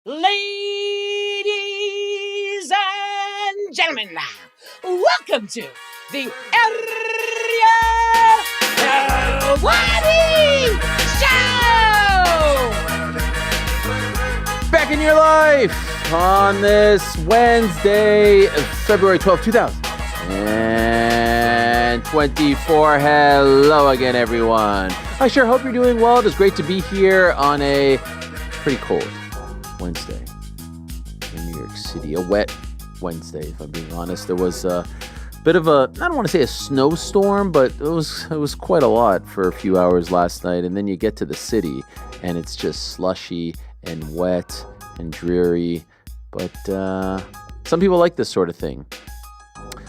Ladies and gentlemen, welcome to the Ariel Helwani Show! Back in your life on this Wednesday, February 12th, 2024. Hello again, everyone. I sure hope you're doing well. It is great to be here on a pretty cold Wednesday in New York City. A wet Wednesday, if I'm being honest. There was a bit of a, I don't want to say a snowstorm, but it was quite a lot for a few hours last night. And then you get to the city and it's just slushy and wet and dreary. But some people like this sort of thing.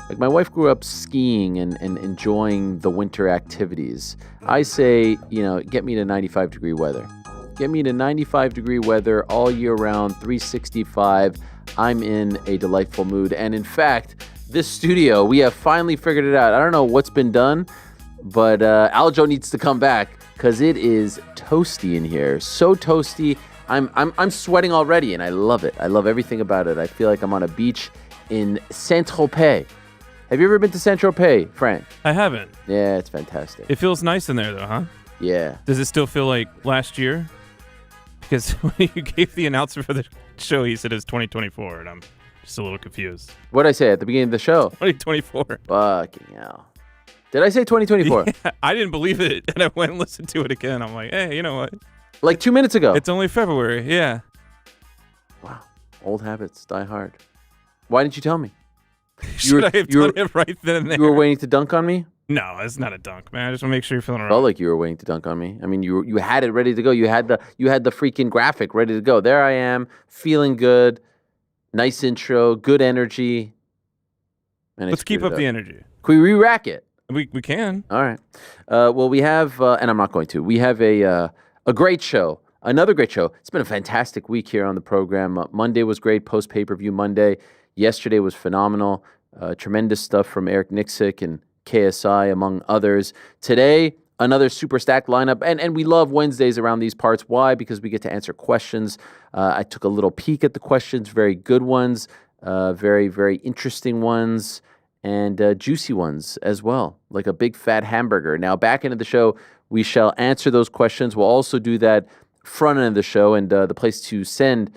Like my wife grew up skiing and enjoying the winter activities. I say, get me to 95-degree weather. Get me to 95-degree weather all year round, 365. I'm in a delightful mood. And in fact, this studio, we have finally figured it out. I don't know what's been done, but Aljo needs to come back because it is toasty in here. So toasty. I'm sweating already, and I love it. I love everything about it. I feel like I'm on a beach in Saint-Tropez. Have you ever been to Saint-Tropez, Frank? I haven't. Yeah, it's fantastic. It feels nice in there, though, huh? Yeah. Does it still feel like last year? Because when you gave the announcer for the show, he said it's 2024, and I'm just a little confused. What did I say at the beginning of the show? 2024. Fucking hell. Did I say 2024? Yeah, I didn't believe it, and I went and listened to it again. I'm like, hey, you know what? Like 2 minutes ago. It's only February, yeah. Wow. Old habits die hard. Why didn't you tell me? Should I have done it right then and there? You were waiting to dunk on me? No, it's not a dunk, man. I just want to make sure you're feeling all right. Felt like you were waiting to dunk on me. I mean, you had it ready to go. You had the freaking graphic ready to go. There I am, feeling good. Nice intro, good energy. And Let's keep up the energy. Can we re-rack it? We can. All right. Well, we have, and I'm not going to. We have a great show. Another great show. It's been a fantastic week here on the program. Monday was great, post-pay-per-view Monday. Yesterday was phenomenal. Tremendous stuff from Eric Nixick and KSI, among others. Today, another super stacked lineup. And we love Wednesdays around these parts. Why? Because we get to answer questions. I took a little peek at the questions. Very good ones. Very, very interesting ones. And juicy ones as well. Like a big fat hamburger. Now, back into the show, we shall answer those questions. We'll also do that front end of the show. And the place to send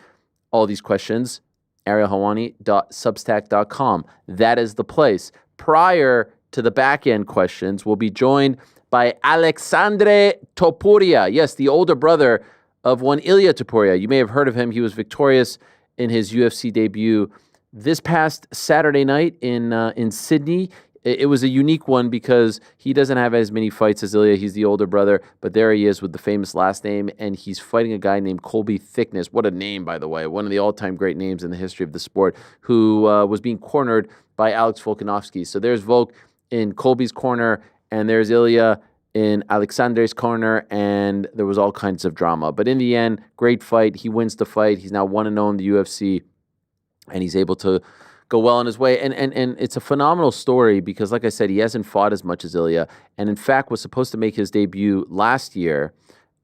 all these questions, arielhelwani.substack.com. That is the place. Prior to the back end questions, we'll be joined by Aleksandre Topuria. Yes, the older brother of one Ilia Topuria. You may have heard of him. He was victorious in his UFC debut this past Saturday night in Sydney. It was a unique one because he doesn't have as many fights as Ilia. He's the older brother, but there he is with the famous last name, and he's fighting a guy named Colby Thickness. What a name, by the way. One of the all-time great names in the history of the sport, who was being cornered by Alex Volkanovski. So there's Volk in Colby's corner, and there's Ilia in Aleksandre's corner, and there was all kinds of drama. But in the end, great fight. He wins the fight. He's now 1-0 in the UFC, and he's able to go well on his way. And it's a phenomenal story because, like I said, he hasn't fought as much as Ilia, and in fact was supposed to make his debut last year,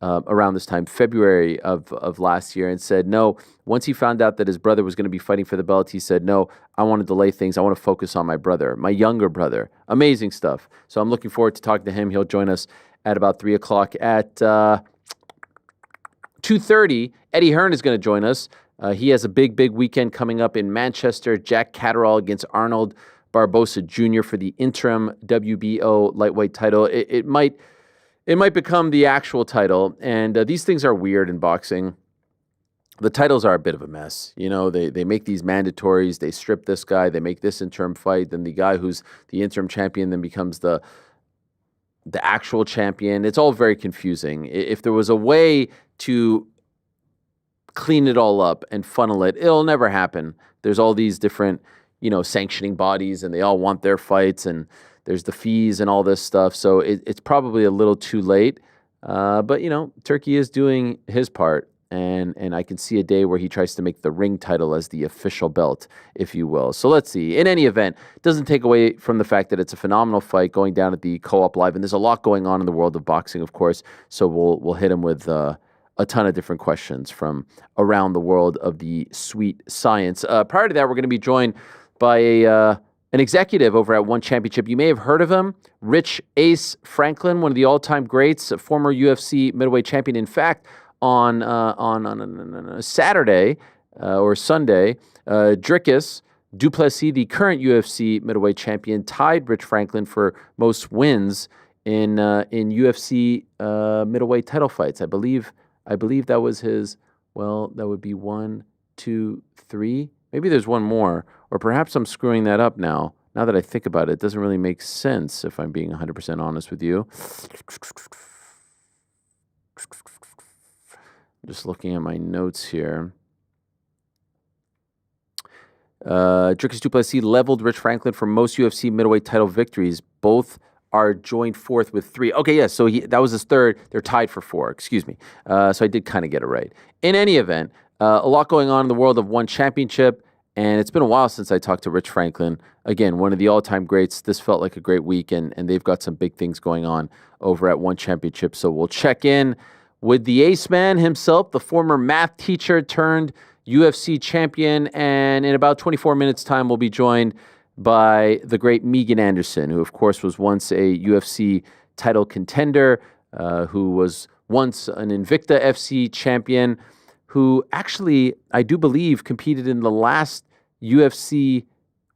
around this time, February of last year, and said no. Once he found out that his brother was going to be fighting for the belt, he said, no, I want to delay things. I want to focus on my brother, my younger brother. Amazing stuff. So I'm looking forward to talking to him. He'll join us at about 3 o'clock. At 2:30, Eddie Hearn is going to join us. He has a big weekend coming up in Manchester. Jack Catterall against Arnold Barbosa Jr. for the interim WBO lightweight title. It might become the actual title, and these things are weird in boxing. The titles are a bit of a mess. They make these mandatories. They strip this guy. They make this interim fight. Then the guy who's the interim champion then becomes the actual champion. It's all very confusing. If there was a way to clean it all up and funnel it, it'll never happen. There's all these different, sanctioning bodies, and they all want their fights, and there's the fees and all this stuff. So it's probably a little too late. But, Turkey is doing his part. And I can see a day where he tries to make the ring title as the official belt, if you will. So let's see. In any event, it doesn't take away from the fact that it's a phenomenal fight going down at the Co-op Live. And there's a lot going on in the world of boxing, of course. So we'll hit him with a a ton of different questions from around the world of the sweet science. Prior to that, we're going to be joined by an executive over at One Championship. You may have heard of him, Rich Ace Franklin, one of the all-time greats, a former UFC middleweight champion. In fact, on Saturday or Sunday, Dricus Duplessis, the current UFC middleweight champion, tied Rich Franklin for most wins in UFC middleweight title fights. I believe that was his. Well, that would be 1, 2, 3. Maybe there's one more, or perhaps I'm screwing that up now. Now that I think about it, it doesn't really make sense if I'm being 100% honest with you. Just looking at my notes here. Dricus Duplessis leveled Rich Franklin for most UFC middleweight title victories. Both are joined fourth with 3. Okay, yes, so that was his third. They're tied for 4, excuse me. So I did kind of get it right. In any event, a lot going on in the world of One Championship, and it's been a while since I talked to Rich Franklin. Again, one of the all-time greats. This felt like a great week, and they've got some big things going on over at One Championship. So we'll check in with the ace man himself, the former math teacher turned UFC champion, and in about 24 minutes' time, we'll be joined by the great Megan Anderson, who, of course, was once a UFC title contender, who was once an Invicta FC champion, who actually, I do believe, competed in the last UFC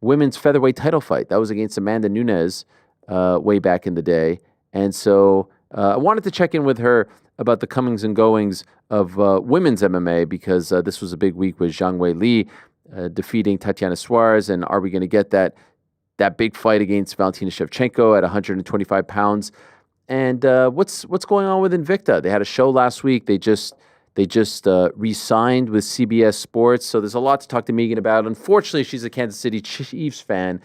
women's featherweight title fight. That was against Amanda Nunes way back in the day. And so I wanted to check in with her about the comings and goings of women's MMA, because this was a big week with Zhang Weili defeating Tatiana Suarez, and are we going to get that big fight against Valentina Shevchenko at 125 pounds? And what's going on with Invicta? They had a show last week. They just re-signed with CBS Sports, so there's a lot to talk to Megan about. Unfortunately, she's a Kansas City Chiefs fan,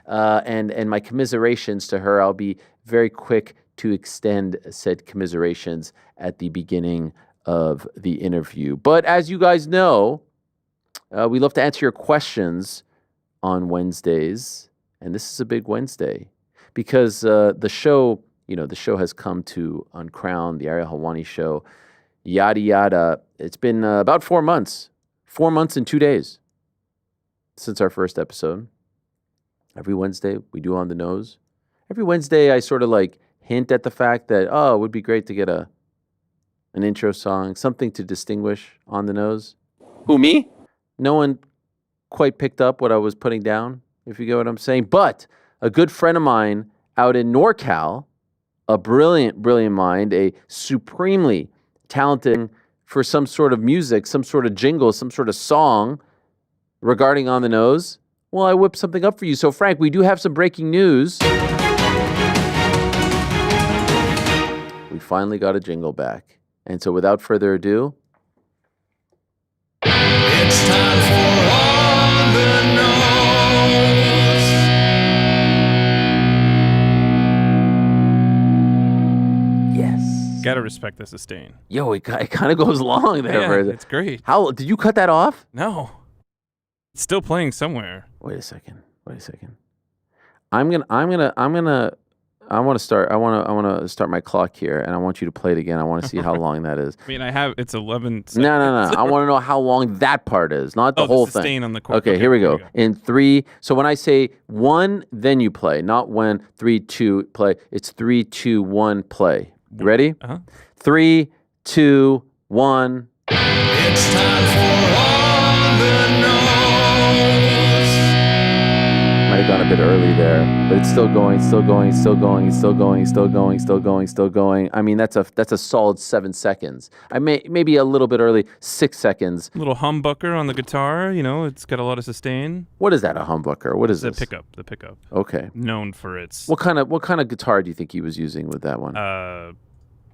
and my commiserations to her. I'll be very quick to extend said commiserations at the beginning of the interview. But as you guys know, we love to answer your questions on Wednesdays, and this is a big Wednesday because the show has come to uncrown the Ariel Helwani show, yada yada. It's been about 4 months, 4 months and 2 days since our first episode. Every Wednesday we do On the Nose. Every Wednesday I sort of like hint at the fact that, it would be great to get an intro song, something to distinguish On the Nose. Who, me? No one quite picked up what I was putting down, if you get what I'm saying. But a good friend of mine out in NorCal, a brilliant mind, a supremely talented for some sort of music, some sort of jingle, some sort of song regarding On the Nose. Well, I whipped something up for you. So, Frank, we do have some breaking news. We finally got a jingle back. And so without further ado, it's time for On the Nose. yes. Gotta respect the sustain. Yo, it kind of goes long there. Yeah, it's great. How did you cut that off? No. It's still playing somewhere. Wait a second. I want to start my clock here, and I want you to play it again. I want to see how long that is. I mean, it's 11 seconds. No. I want to know how long that part is, not the whole the thing. sustain on the chord. Okay, here we go. In 3, so when I say 1, then you play, not when 3, 2, play. It's 3, 2, 1, play. You ready? 3, 2, 1. It's time for On the Nose. Might have gone a bit early there, but it's still going. I mean, that's a solid 7 seconds. I maybe a little bit early, 6 seconds. A little humbucker on the guitar, it's got a lot of sustain. What is that, a humbucker? What is The this? pickup. Okay. Known for its... What kind of guitar do you think he was using with that one?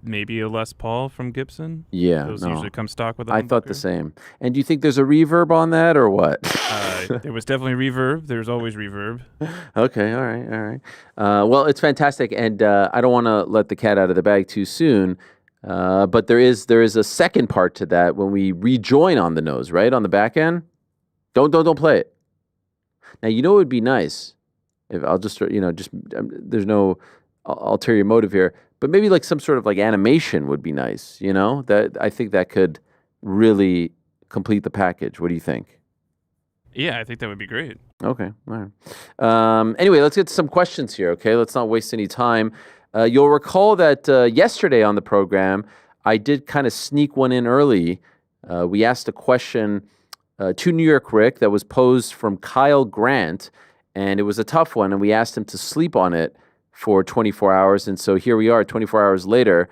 Maybe a Les Paul from Gibson. Yeah, Those no. usually come stock with a I thought humbucker. the same. And do you think there's a reverb on that or what? There was definitely reverb. There's always reverb. Okay, all right. Well, it's fantastic, and I don't want to let the cat out of the bag too soon. But there is a second part to that when we rejoin On the Nose, right on the back end. Don't play it. Now it would be nice if I'll just there's no ulterior motive here, But maybe like some sort of like animation would be nice, you know? That I think that could really complete the package. What do you think? Yeah, I think that would be great. Okay, all right. Anyway, let's get to some questions here, okay? Let's not waste any time. You'll recall that yesterday on the program, I did kind of sneak one in early. We asked a question to New York Rick that was posed from Kyle Grant, and it was a tough one, and we asked him to sleep on it for 24 hours. And so here we are 24 hours later.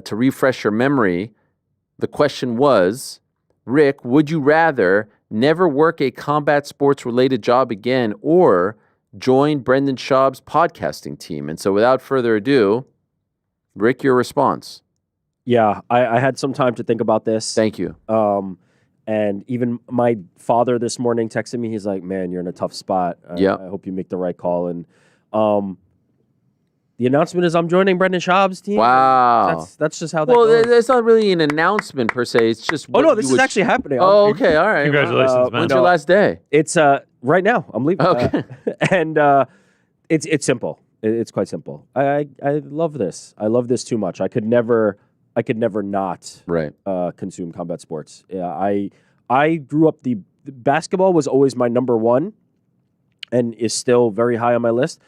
To refresh your memory, the question was, Rick, would you rather never work a combat sports-related job again or join Brendan Schaub's podcasting team? And so without further ado, Rick, your response. Yeah, I had some time to think about this. Thank you. And even my father this morning texted me. He's like, man, you're in a tough spot. I hope you make the right call. And the announcement is I'm joining Brendan Schaub's team. Wow. That's just how that goes. That's not really an announcement per se. It's just Oh, no, this is actually happening. Oh, okay. All right. Congratulations, man. When's your last day? It's right now. I'm leaving. Okay. And it's simple. It's quite simple. I love this. I love this too much. I could never not consume combat sports. Yeah, I grew up the basketball was always my number one, and is still very high on my list.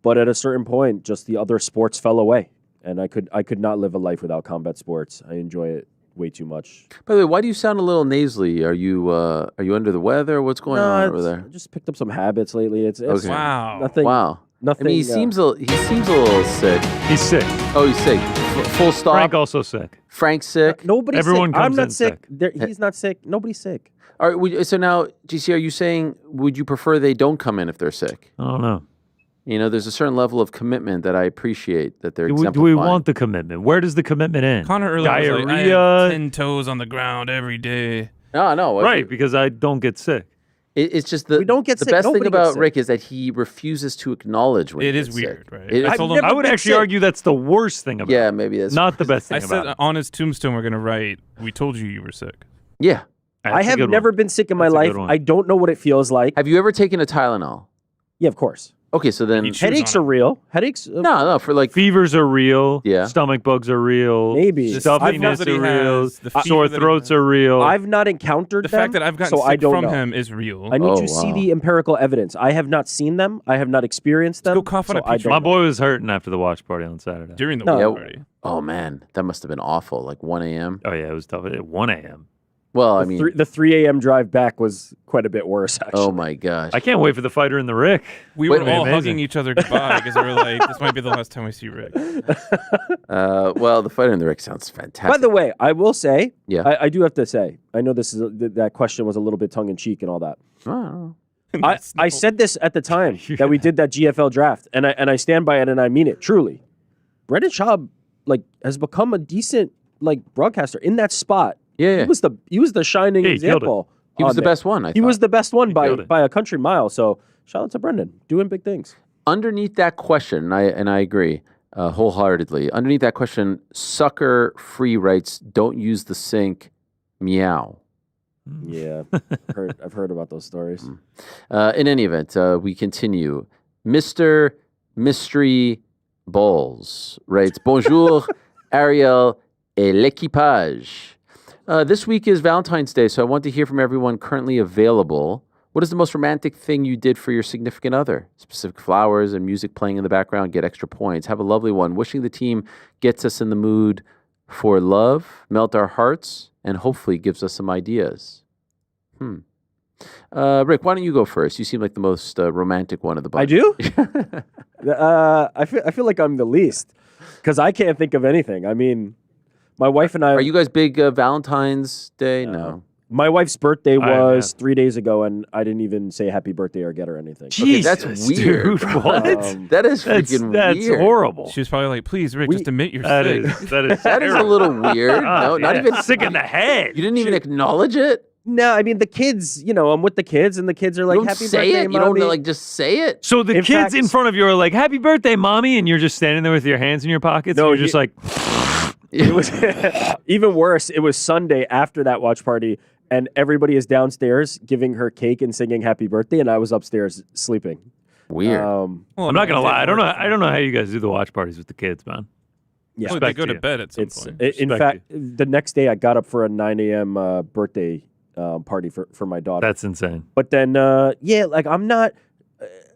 But at a certain point, just the other sports fell away, and I could not live a life without combat sports. I enjoy it way too much. By the way, why do you sound a little nasally? Are you under the weather? What's going on over there? I just picked up some habits lately. It's Okay. Wow. nothing. Wow. Nothing. I mean, he seems a little sick. He's sick. Oh, he's sick. Full stop. Frank also sick. Frank's sick. Nobody's Everyone sick. comes I'm not in sick. He's not sick. Nobody's sick. All right. So now, GC, are you saying would you prefer they don't come in if they're sick? I don't know. You know, there's a certain level of commitment that I appreciate that they're Do exemplifying. we want the commitment? Where does the commitment end? Connor earlier was like, I Diarrhea. have 10 toes on the ground every day. No. Right, because I don't get sick. It's just We don't get the sick. best thing Nobody about gets sick. Rick is that he refuses to acknowledge when It he is gets weird, sick. right? It- I told him, I would been actually sick. argue that's the worst thing about yeah, it. maybe that's Not the best I thing said about it. on his tombstone we're going to write, we told you were sick. Yeah. I That's a have good never one. been sick in my That's a life. good one. I don't know what it feels like. Have you ever taken a Tylenol? Yeah, of course. Okay, so then He chews Headaches on are it. real. Headaches. no, for like Fevers are real. Yeah. Stomach bugs are real. Maybe. The Stuffiness that he are real. has, the fever Sore that he throats has. are real. I've not encountered The them. fact that I've gotten so I sick don't from know. him is real. I need Oh, to see wow. the empirical evidence. I have not seen them. I have not experienced them. go cough on so a I Petri don't My know. boy was hurting after the watch party on Saturday. During the No. watch party. oh man, that must have been awful. Like 1 a.m. Oh, yeah, it was tough. At 1 a.m. Well, I mean, The 3 a.m. drive back was quite a bit worse, actually. oh my gosh. I can't wait for the fighter in the Rick. We Wait, were all amazing. hugging each other goodbye because we were like, this might be the last time we see Rick. Well, the fighter in the Rick sounds fantastic. By the way, I will say, Yeah. I do have to say, I know this is that question was a little bit tongue in cheek and all that. Oh. I said this at the time that we did that GFL draft, and I stand by it, and I mean it truly. Brendan Schaub has become a decent broadcaster in that spot. Yeah. He was the shining Yeah, he killed it. example. He was on the there. best one. I He thought. was the best one killed it. by a country mile. So shout out to Brendan, doing big things. Underneath that question, and I agree wholeheartedly. Underneath that question, Sucker Free writes, "Don't use the sink, meow." Yeah, I've heard about those stories. In any event, we continue. Mr. Mystery Balls writes, "Bonjour, Ariel et l'équipage. This week is Valentine's Day, so I want to hear from everyone currently available. What is the most romantic thing you did for your significant other? Specific flowers and music playing in the background, get extra points. Have a lovely one. Wishing the team gets us in the mood for love, melt our hearts, and hopefully gives us some ideas." Rick, why don't you go first? You seem like the most romantic one of the bunch. I do. I feel like I'm the least because I can't think of anything. I mean, my wife and I. Are you guys big Valentine's Day? No. My wife's birthday I was have. 3 days ago, and I didn't even say happy birthday or get her anything. Okay, that's Jesus, weird. dude, what? That is that's freaking that's weird. horrible. She was probably like, please, Rick, just admit you're That sick. is That is a terrible. little weird. No, not Yeah, even sick in the head. You didn't even acknowledge it. No, I mean the kids. I'm with the kids, and the kids are like, You don't "Happy say birthday, it. You don't mommy." like just say it. So the In kids fact- in front of you are like, "Happy birthday, mommy," and you're just standing there with your hands in your pockets. No, and you're just like, It was even worse. It was Sunday after that watch party, and everybody is downstairs giving her cake and singing happy birthday, and I was upstairs sleeping. Weird. Well, I'm not gonna it lie. I didn't don't know. work. I don't know how you guys do the watch parties with the kids, man. Yeah. Oh, they Respect go to you. bed at some It's point. in Respect fact the next day I got up for a 9 a.m. Birthday party for my daughter. That's insane. But then like I'm not.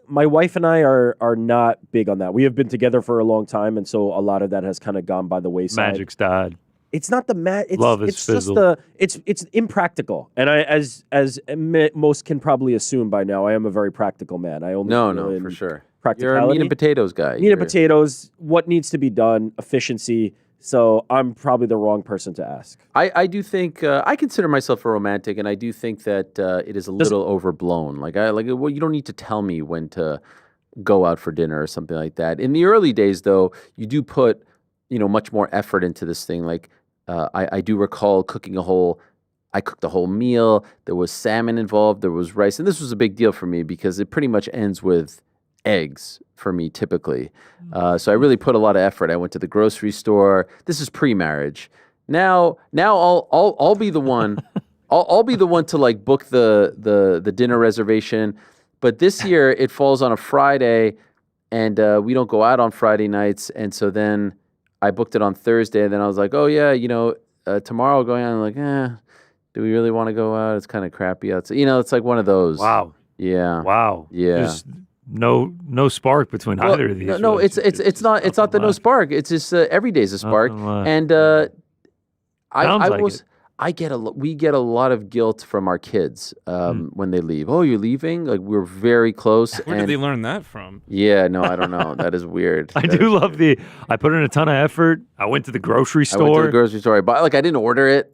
My wife and I are not big on that. We have been together for a long time, and so a lot of that has kind of gone by the wayside. Magic's died. It's not the It's, Love is it's just fizzled. it's impractical. And I, as most can probably assume by now, I am a very practical man. I only deal No, in for sure. You're a practicality. meat and potatoes guy. Meat and potatoes. What needs to be done? Efficiency. So I'm probably the wrong person to ask. I do think I consider myself a romantic, and I do think that it is a little overblown. Well, you don't need to tell me when to go out for dinner or something like that. In the early days, though, you do put much more effort into this thing. Like I do recall cooking I cooked a whole meal. There was salmon involved. There was rice, and this was a big deal for me because it pretty much ends with eggs for me typically. So I really put a lot of effort. I went to the grocery store. This is pre-marriage. Now I'll be the one. I'll be the one to like book the dinner reservation. But this year it falls on a Friday, and we don't go out on Friday nights. And so then I booked it on Thursday. And then I was like, oh yeah, tomorrow going on. I'm like, do we really want to go out? It's kind of crappy outside. It's like one of those. Wow. Yeah. Wow. Yeah. Just no spark between either of these. No, it's not the no spark. It's just every day's a spark, and we get a lot of guilt from our kids when they leave. Oh, you're leaving? Like we're very close. Where did they learn that from? Yeah, no, I don't know. That is weird. I love I put in a ton of effort. I went to the grocery store. I went to the grocery store. I didn't order it.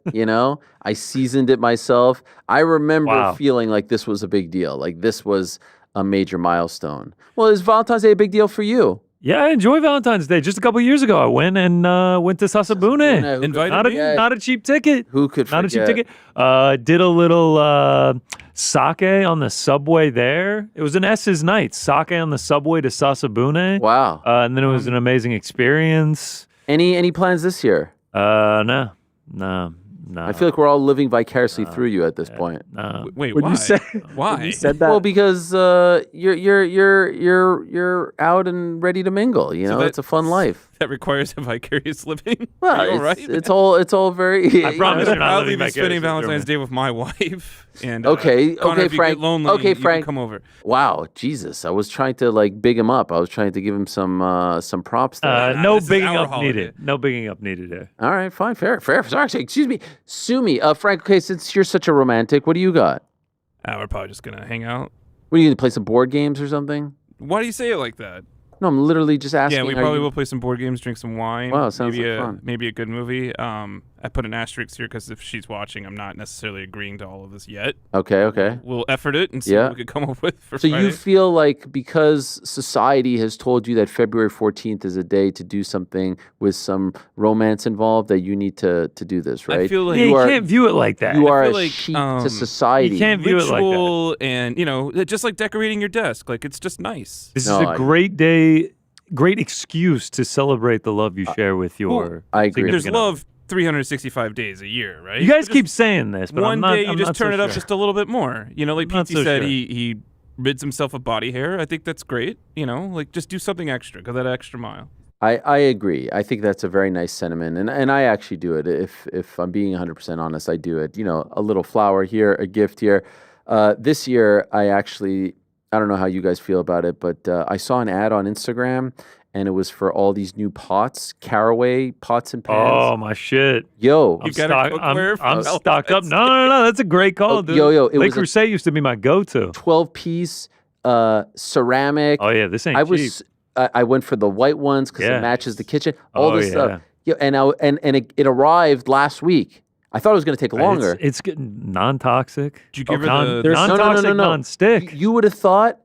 I seasoned it myself. I remember feeling like this was a big deal. Like this was a major milestone. Well, is Valentine's Day a big deal for you? Yeah, I enjoy Valentine's Day. Just a couple years ago, I went to Sasabune. Invited not a cheap ticket. Who could forget? Not a cheap ticket. Did a little sake on the subway there. It was an S's night. Sake on the subway to Sasabune. Wow. And then it was an amazing experience. Any plans this year? No. I feel like we're all living vicariously through you at this point. Wait, When why? you said Why? when you said that, Well, because you're out and ready to mingle. It's a fun life. That requires a vicarious living. Well, Are you all right? it's all very. I promise you're not Proudly living be spending vicariously through Valentine's me. Day with my wife. And Okay, Connor, if you Frank. get lonely, Okay, you can Frank. come over. Wow, Jesus! I was trying to big him up. I was trying to give him some props there. No this is bigging our up holiday. needed. No bigging up needed there. All right, fine, fair. Sorry, excuse me, sue me, Frank. Okay, since you're such a romantic, what do you got? We're probably just gonna hang out. What are you gonna play some board games or something? Why do you say it like that? No, I'm literally just asking. Yeah, we how probably you- will play some board games, drink some wine. Wow, sounds maybe like fun. Maybe a good movie. I put an asterisk here because if she's watching, I'm not necessarily agreeing to all of this yet. Okay. We'll effort it and see Yeah. what we could come up with for So Friday. you feel like because society has told you that February 14th is a day to do something with some romance involved, that you need to do this, right? I feel like Yeah, you are- can't view it like that. You are feel a like, sheep um, to society. You can't view it like that. ritual and, just like decorating your desk. Like, it's just nice. This No, is a great day, great excuse to celebrate the love you share with your. I agree. There's significant other. love 365 days a year, right? You guys Just keep saying this, but one I'm not, day you I'm just not turn so it up sure. just a little bit more. Like Not Pete so said, sure. he rids himself of body hair. I think that's great. Just do something extra. Go that extra mile. I agree. I think that's a very nice sentiment, and I actually do it. If I'm being 100% honest, I do it. A little flower here, a gift here. This year, I don't know how you guys feel about it, but I saw an ad on Instagram, and it was for all these new pots, Caraway pots and pans. Oh my shit! Yo, You got a cookware for I'm stocked up. Valentine's No, that's a great call, Oh, dude. yo, it Le was a- Creuset used to be my go-to. 12-piece ceramic. Oh yeah, this ain't I cheap. was I went for the white ones because Yeah. it matches the kitchen. All Oh, this yeah. stuff. Yeah, and it arrived last week. I thought it was going to take longer. It's good, non-toxic. Did you give her non, the- non-toxic, non-stick. You would have thought,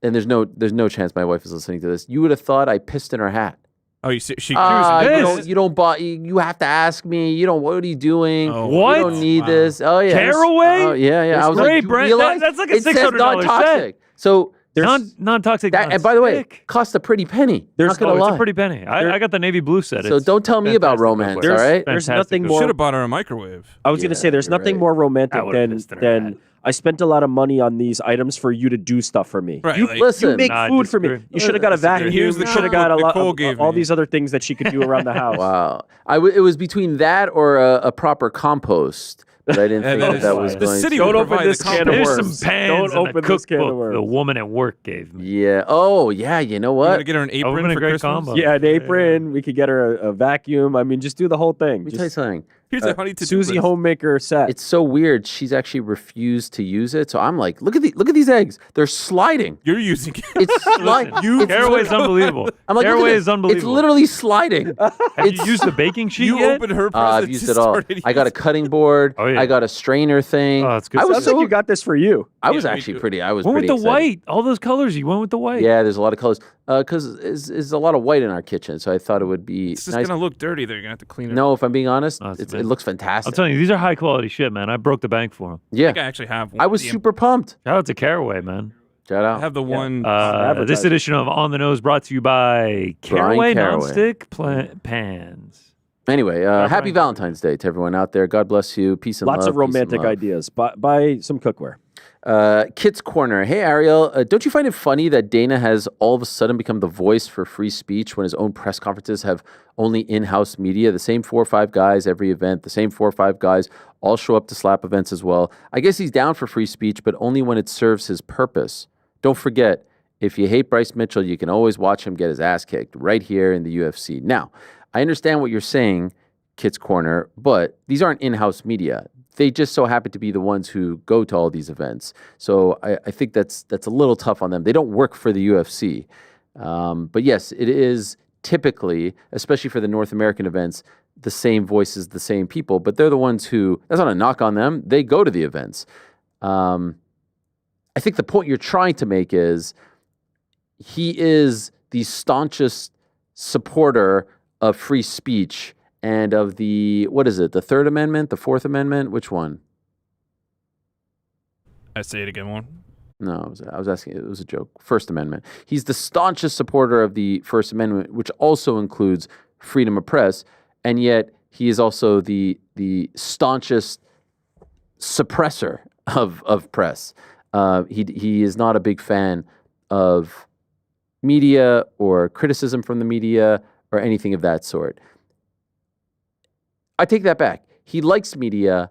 and there's no chance my wife is listening to this. You would have thought I pissed in her hat. Oh, she You pissed. don't buy. You have to ask me. You don't. What are you doing? Oh, What? You don't need wow. this. Oh yeah. Caraway? Oh yeah. That's I was great, like, you Brent. realize That's like a it says $600 non-toxic. set. So Non-toxic. And by the way, non-stick. cost a pretty penny. Not gonna It's lie. a pretty penny. I got the navy blue set. So It's don't tell me about fantastic romance, cookware. all right? There's Fantastic nothing cookware. more. Should have bought her a microwave. I was going to say, there's you're nothing right. more romantic I would've pissed in her than head. I spent a lot of money on these items for you to do stuff for me. Right. You, like, Listen, you make Nah, I food for me. disagree. You should have got a Disagree. vacuum. Here's You the should have got a cookbook lot Nicole gave all me. these other things that she could do around the house. Wow. It was between that or a proper compost. But I didn't And think then that was the going city to. would Don't open provide this the can of compost. There's worms. some pans Don't in the open this can of cookbook worms. the woman at work gave me. Yeah. Oh, yeah. You know You what? gonna get her an That would've apron been a for great Christmas? combo. Yeah, an apron. We could get her a vacuum. I mean, just do the whole thing. Let me tell you Just, something. Here's a honey to Susie homemaker set. It's so weird. She's actually refused to use it. So I'm like, look at these eggs. They're sliding. You're using it. It's sliding. Caraway is unbelievable. I'm like, look at Caraway this. is unbelievable. It's literally sliding. Have you used the baking sheet You yet? opened her present. I've used it all. I got a cutting board. Oh, yeah. I got a strainer thing. Oh, that's good I was Sounds like you got this for you. I was Yeah, me actually too. pretty. I was Went with pretty the excited. white. All those colors. You went with the white. Yeah, there's a lot of colors. Because there's a lot of white in our kitchen, so I thought it would be It's just nice. gonna look dirty. They're gonna have to clean it. No, if I'm being honest, Oh, that's it amazing. looks I'm fantastic. telling you, these are high quality shit, man. I broke the bank for them. I Yeah, think I actually have one. I was The- super pumped. Shout out to Caraway, man. Shout I out. have the one. This advertising. edition of On the Nose brought to you by Caraway Caraway. nonstick pans. Anyway, Right. happy Valentine's Day to everyone out there. God bless you. Peace and love. Lots of peace and romantic love. ideas. Buy some cookware. Kit's Corner. Hey, Ariel, don't you find it funny that Dana has all of a sudden become the voice for free speech when his own press conferences have only in-house media? The same 4 or 5 guys every event, the same 4 or 5 guys all show up to slap events as well. I guess he's down for free speech, but only when it serves his purpose. Don't forget, if you hate Bryce Mitchell, you can always watch him get his ass kicked right here in the UFC. Now, I understand what you're saying, Kit's Corner, but these aren't in-house media. They just so happen to be the ones who go to all these events. So I think that's a little tough on them. They don't work for the UFC. But yes, it is typically, especially for the North American events, the same voices, the same people. But they're the ones who, that's not a knock on them. They go to the events. I think the point you're trying to make is he is the staunchest supporter of free speech and of the, what is it, the Third Amendment, the Fourth Amendment? Which one? I say it again. One. No, I was asking, it was a joke. First Amendment. He's the staunchest supporter of the First Amendment, which also includes freedom of press, and yet he is also the staunchest suppressor of press. He is not a big fan of media or criticism from the media or anything of that sort. I take that back. He likes media,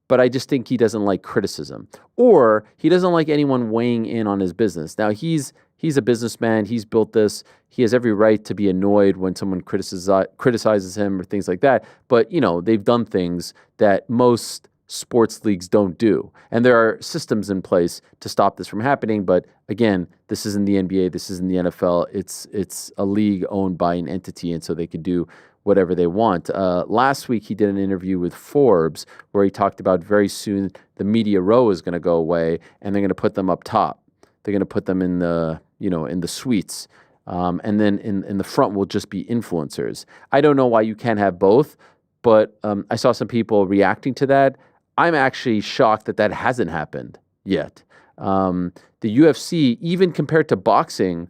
but I just think he doesn't like criticism, or he doesn't like anyone weighing in on his business. Now, he's a businessman. He's built this. He has every right to be annoyed when someone criticizes him or things like that. But, you know, they've done things that most sports leagues don't do. And there are systems in place to stop this from happening. But again, this isn't the NBA. This isn't the NFL. It's a league owned by an entity, and so they can do whatever they want. Last week, he did an interview with Forbes where he talked about very soon the media row is going to go away, and they're going to put them up top. They're going to put them in the, in the suites. And then in the front will just be influencers. I don't know why you can't have both, but I saw some people reacting to that. I'm actually shocked that hasn't happened yet. The UFC, even compared to boxing,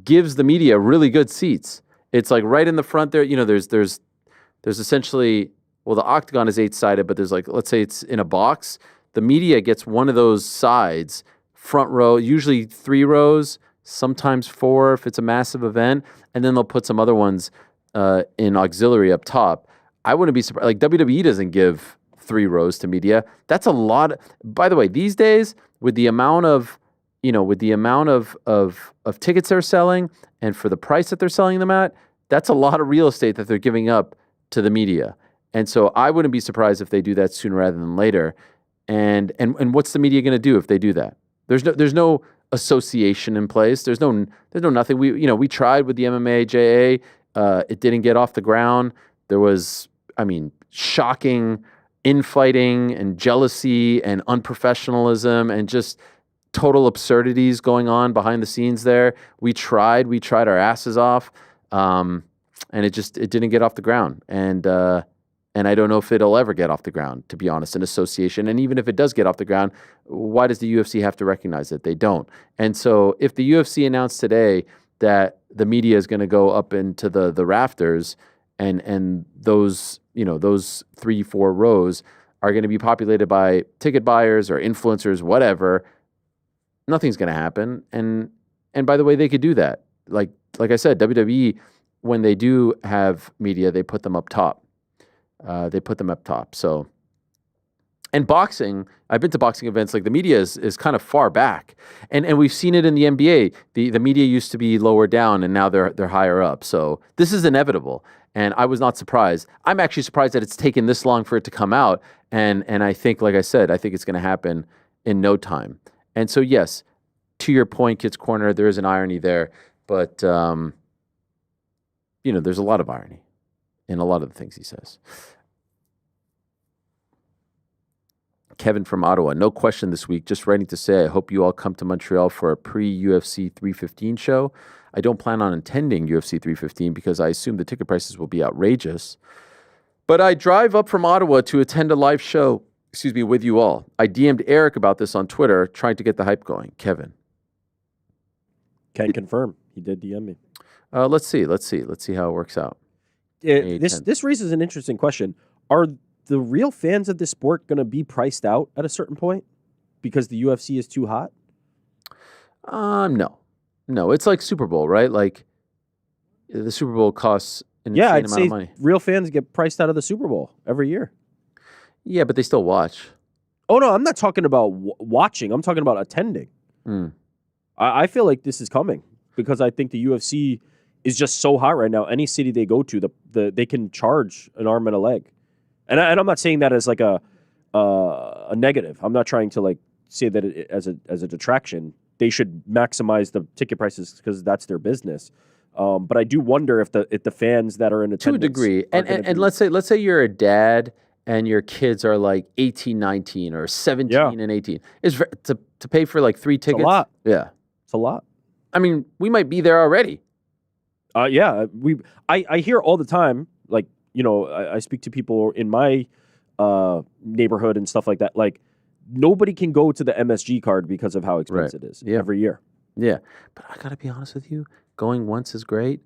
gives the media really good seats. It's like right in the front there. There's essentially, well, the octagon is 8-sided, but there's like, let's say it's in a box. The media gets one of those sides, front row, usually 3 rows, sometimes 4 if it's a massive event, and then they'll put some other ones in auxiliary up top. I wouldn't be surprised. Like WWE doesn't give 3 rows to media. That's a lot. By the way, these days with the amount of tickets they're selling and for the price that they're selling them at, that's a lot of real estate that they're giving up to the media. And so I wouldn't be surprised if they do that sooner rather than later. And what's the media going to do if they do that? There's no association in place. There's no nothing. We tried with the MMA JA. It didn't get off the ground. There was, shocking infighting and jealousy and unprofessionalism and just total absurdities going on behind the scenes there. We tried our asses off, and it didn't get off the ground. And And I don't know if it'll ever get off the ground, to be honest, an association. And even if it does get off the ground, why does the UFC have to recognize it? They don't. And so if the UFC announced today that the media is going to go up into the rafters and those 3-4 rows are going to be populated by ticket buyers or influencers, whatever, nothing's going to happen. And by the way, they could do that. Like I said, WWE, when they do have media, they put them up top. So, and boxing, I've been to boxing events, like the media is kind of far back. And we've seen it in the NBA. The media used to be lower down and now they're higher up. So this is inevitable. And I was not surprised. I'm actually surprised that it's taken this long for it to come out. And I think, like I said, I think it's going to happen in no time. And so, yes, to your point, Kids Corner, there is an irony there. But, there's a lot of irony in a lot of the things he says. Kevin from Ottawa, no question this week. Just writing to say I hope you all come to Montreal for a pre-UFC 315 show. I don't plan on attending UFC 315 because I assume the ticket prices will be outrageous. But I drive up from Ottawa to attend a live show, with you all. I DM'd Eric about this on Twitter, trying to get the hype going. Kevin. Can confirm. He did DM me. Let's see how it works out. This raises an interesting question. Are the real fans of this sport going to be priced out at a certain point because the UFC is too hot? No. It's like Super Bowl, right? Like the Super Bowl costs an insane amount of money. Real fans get priced out of the Super Bowl every year. Yeah, but they still watch. Oh no, I'm not talking about watching. I'm talking about attending. I feel like this is coming because I think the UFC is just so hot right now. Any city they go to, they can charge an arm and a leg. And I'm not saying that as like a negative. I'm not trying to like say that as a detraction. They should maximize the ticket prices because that's their business. But I do wonder if the fans that are in attendance to a degree, and let's say you're a dad and your kids are like 18, 19, or 17 and 18. Is to pay for like 3 tickets. It's a lot. Yeah, it's a lot. I mean, we might be there already. I hear all the time, like, I speak to people in my neighborhood and stuff like that. Like, nobody can go to the MSG card because of how expensive it is every year. Yeah. But I got to be honest with you. Going once is great.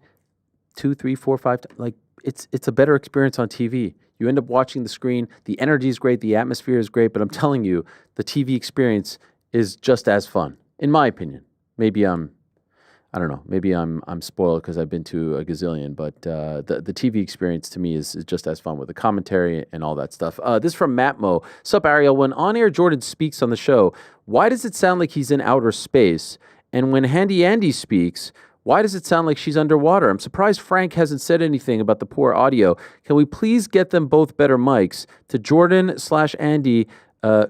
2, 3, 4, 5, like it's a better experience on TV. You end up watching the screen. The energy is great. The atmosphere is great. But I'm telling you, the TV experience is just as fun, in my opinion. Maybe I don't know. Maybe I'm spoiled because I've been to a gazillion, but the TV experience to me is just as fun with the commentary and all that stuff. This is from Matt Mo. Sup, Ariel? When on-air Jordan speaks on the show, why does it sound like he's in outer space? And when Handy Andy speaks, why does it sound like she's underwater? I'm surprised Frank hasn't said anything about the poor audio. Can we please get them both better mics? To Jordan/Andy,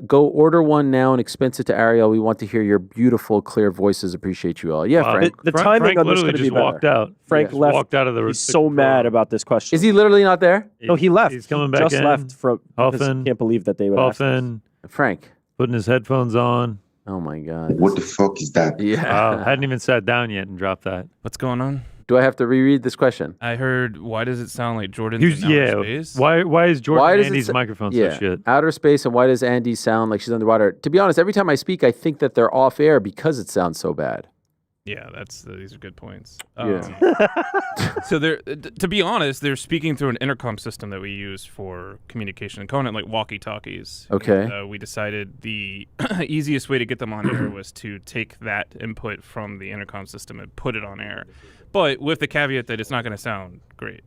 go order one now and expense it to Ariel. We want to hear your beautiful, clear voices. Appreciate you all. Yeah, Frank. The timing Frank on this literally could just be better. walked out. Frank left. Walked out of the. He's so mad about this question. Is he literally not there? No, he left. He's coming back just in. left from. Huffing. Can't believe that they would ask us. Puffing, Frank. putting his headphones on. Oh my God. What the fuck is that? Yeah. Hadn't even sat down yet and dropped that. What's going on? Do I have to reread this question? I heard, why does it sound like Jordan's in outer space? Why is Jordan Why and does Andy's microphone so shit? Outer space, and why does Andy sound like she's underwater? To be honest, every time I speak, I think that they're off air because it sounds so bad. Yeah, these are good points. Yeah. So to be honest, they're speaking through an intercom system that we use for communication and content, like walkie-talkies. Okay. And, we decided the easiest way to get them on air was to take that input from the intercom system and put it on air, but with the caveat that it's not going to sound great.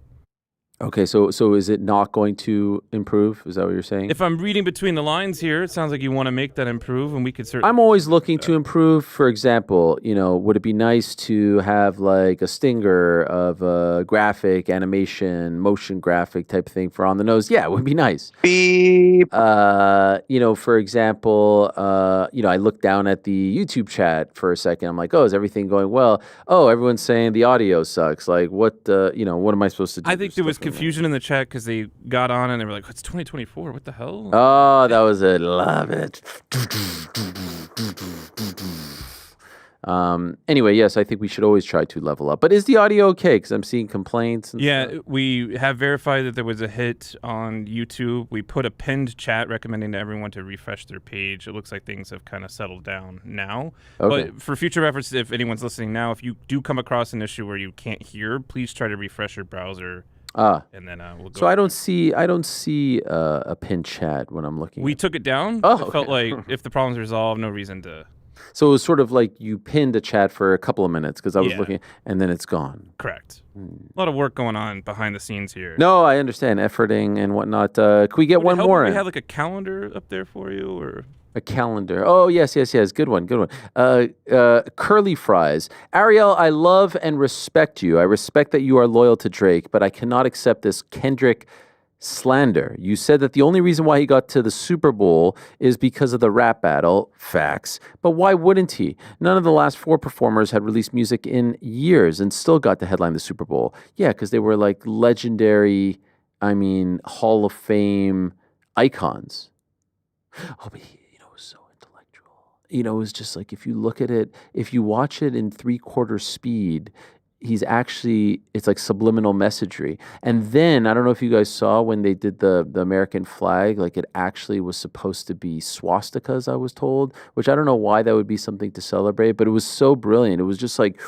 Okay, so is it not going to improve? Is that what you're saying? If I'm reading between the lines here, it sounds like you want to make that improve, and we could certainly... I'm always looking to improve. For example, would it be nice to have like a stinger of a graphic, animation, motion graphic type thing for On the Nose? Yeah, it would be nice. Beep. For example, I look down at the YouTube chat for a second. I'm like, oh, is everything going well? Oh, everyone's saying the audio sucks. Like, what am I supposed to do? I think there was confusion in the chat because they got on and they were like, it's 2024. What the hell? Oh, that was it. Love it. Anyway, yes, I think we should always try to level up. But is the audio okay? Because I'm seeing complaints. And Yeah, stuff. we have verified that there was a hit on YouTube. We put a pinned chat recommending to everyone to refresh their page. It looks like things have kind of settled down now. Okay. But for future reference, if anyone's listening now, if you do come across an issue where you can't hear, please try to refresh your browser. And then we'll go. So I don't see a pinned chat when I'm looking. We took it down. Oh, It felt like if the problem's resolved, no reason to. So it was sort of like you pinned a chat for a couple of minutes because I was Yeah. looking, and then it's gone. Correct. A lot of work going on behind the scenes here. No, I understand efforting and whatnot. Can we get one more? Do in? we have like a calendar up there for you, or? A calendar. Oh, yes. Good one. Curly fries. Ariel, I love and respect you. I respect that you are loyal to Drake, but I cannot accept this Kendrick slander. You said that the only reason why he got to the Super Bowl is because of the rap battle. Facts. But why wouldn't he? None of the last 4 performers had released music in years and still got to headline the Super Bowl. Yeah, because they were like legendary, Hall of Fame icons. Oh, but so intellectual. It was just like, if you look at it, if you watch it in 3/4 speed, it's like subliminal messagery. And then, I don't know if you guys saw when they did the American flag, like it actually was supposed to be swastikas, I was told, which I don't know why that would be something to celebrate, but it was so brilliant. It was just like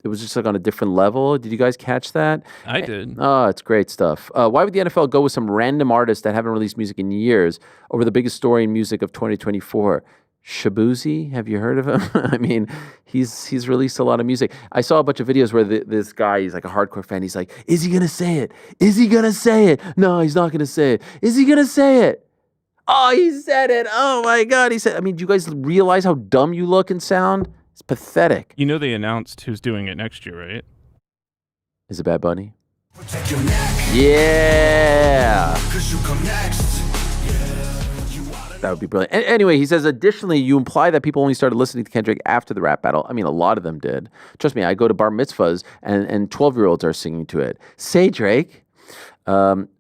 on a different level. Did you guys catch that? I did. Oh, it's great stuff. Why would the NFL go with some random artists that haven't released music in years over the biggest story in music of 2024? Shabuzi, have you heard of him? He's released a lot of music. I saw a bunch of videos where this guy, he's like a hardcore fan. He's like, is he going to say it? Is he going to say it? No, he's not going to say it. Is he going to say it? Oh, he said it. Oh, my God. He said, do you guys realize how dumb you look and sound? It's pathetic. You know they announced who's doing it next year, right? Is it Bad Bunny? Yeah. That would be brilliant. Anyway, he says, additionally, you imply that people only started listening to Kendrick after the rap battle. A lot of them did. Trust me, I go to bar mitzvahs and 12-year-olds are singing to it. Say Drake,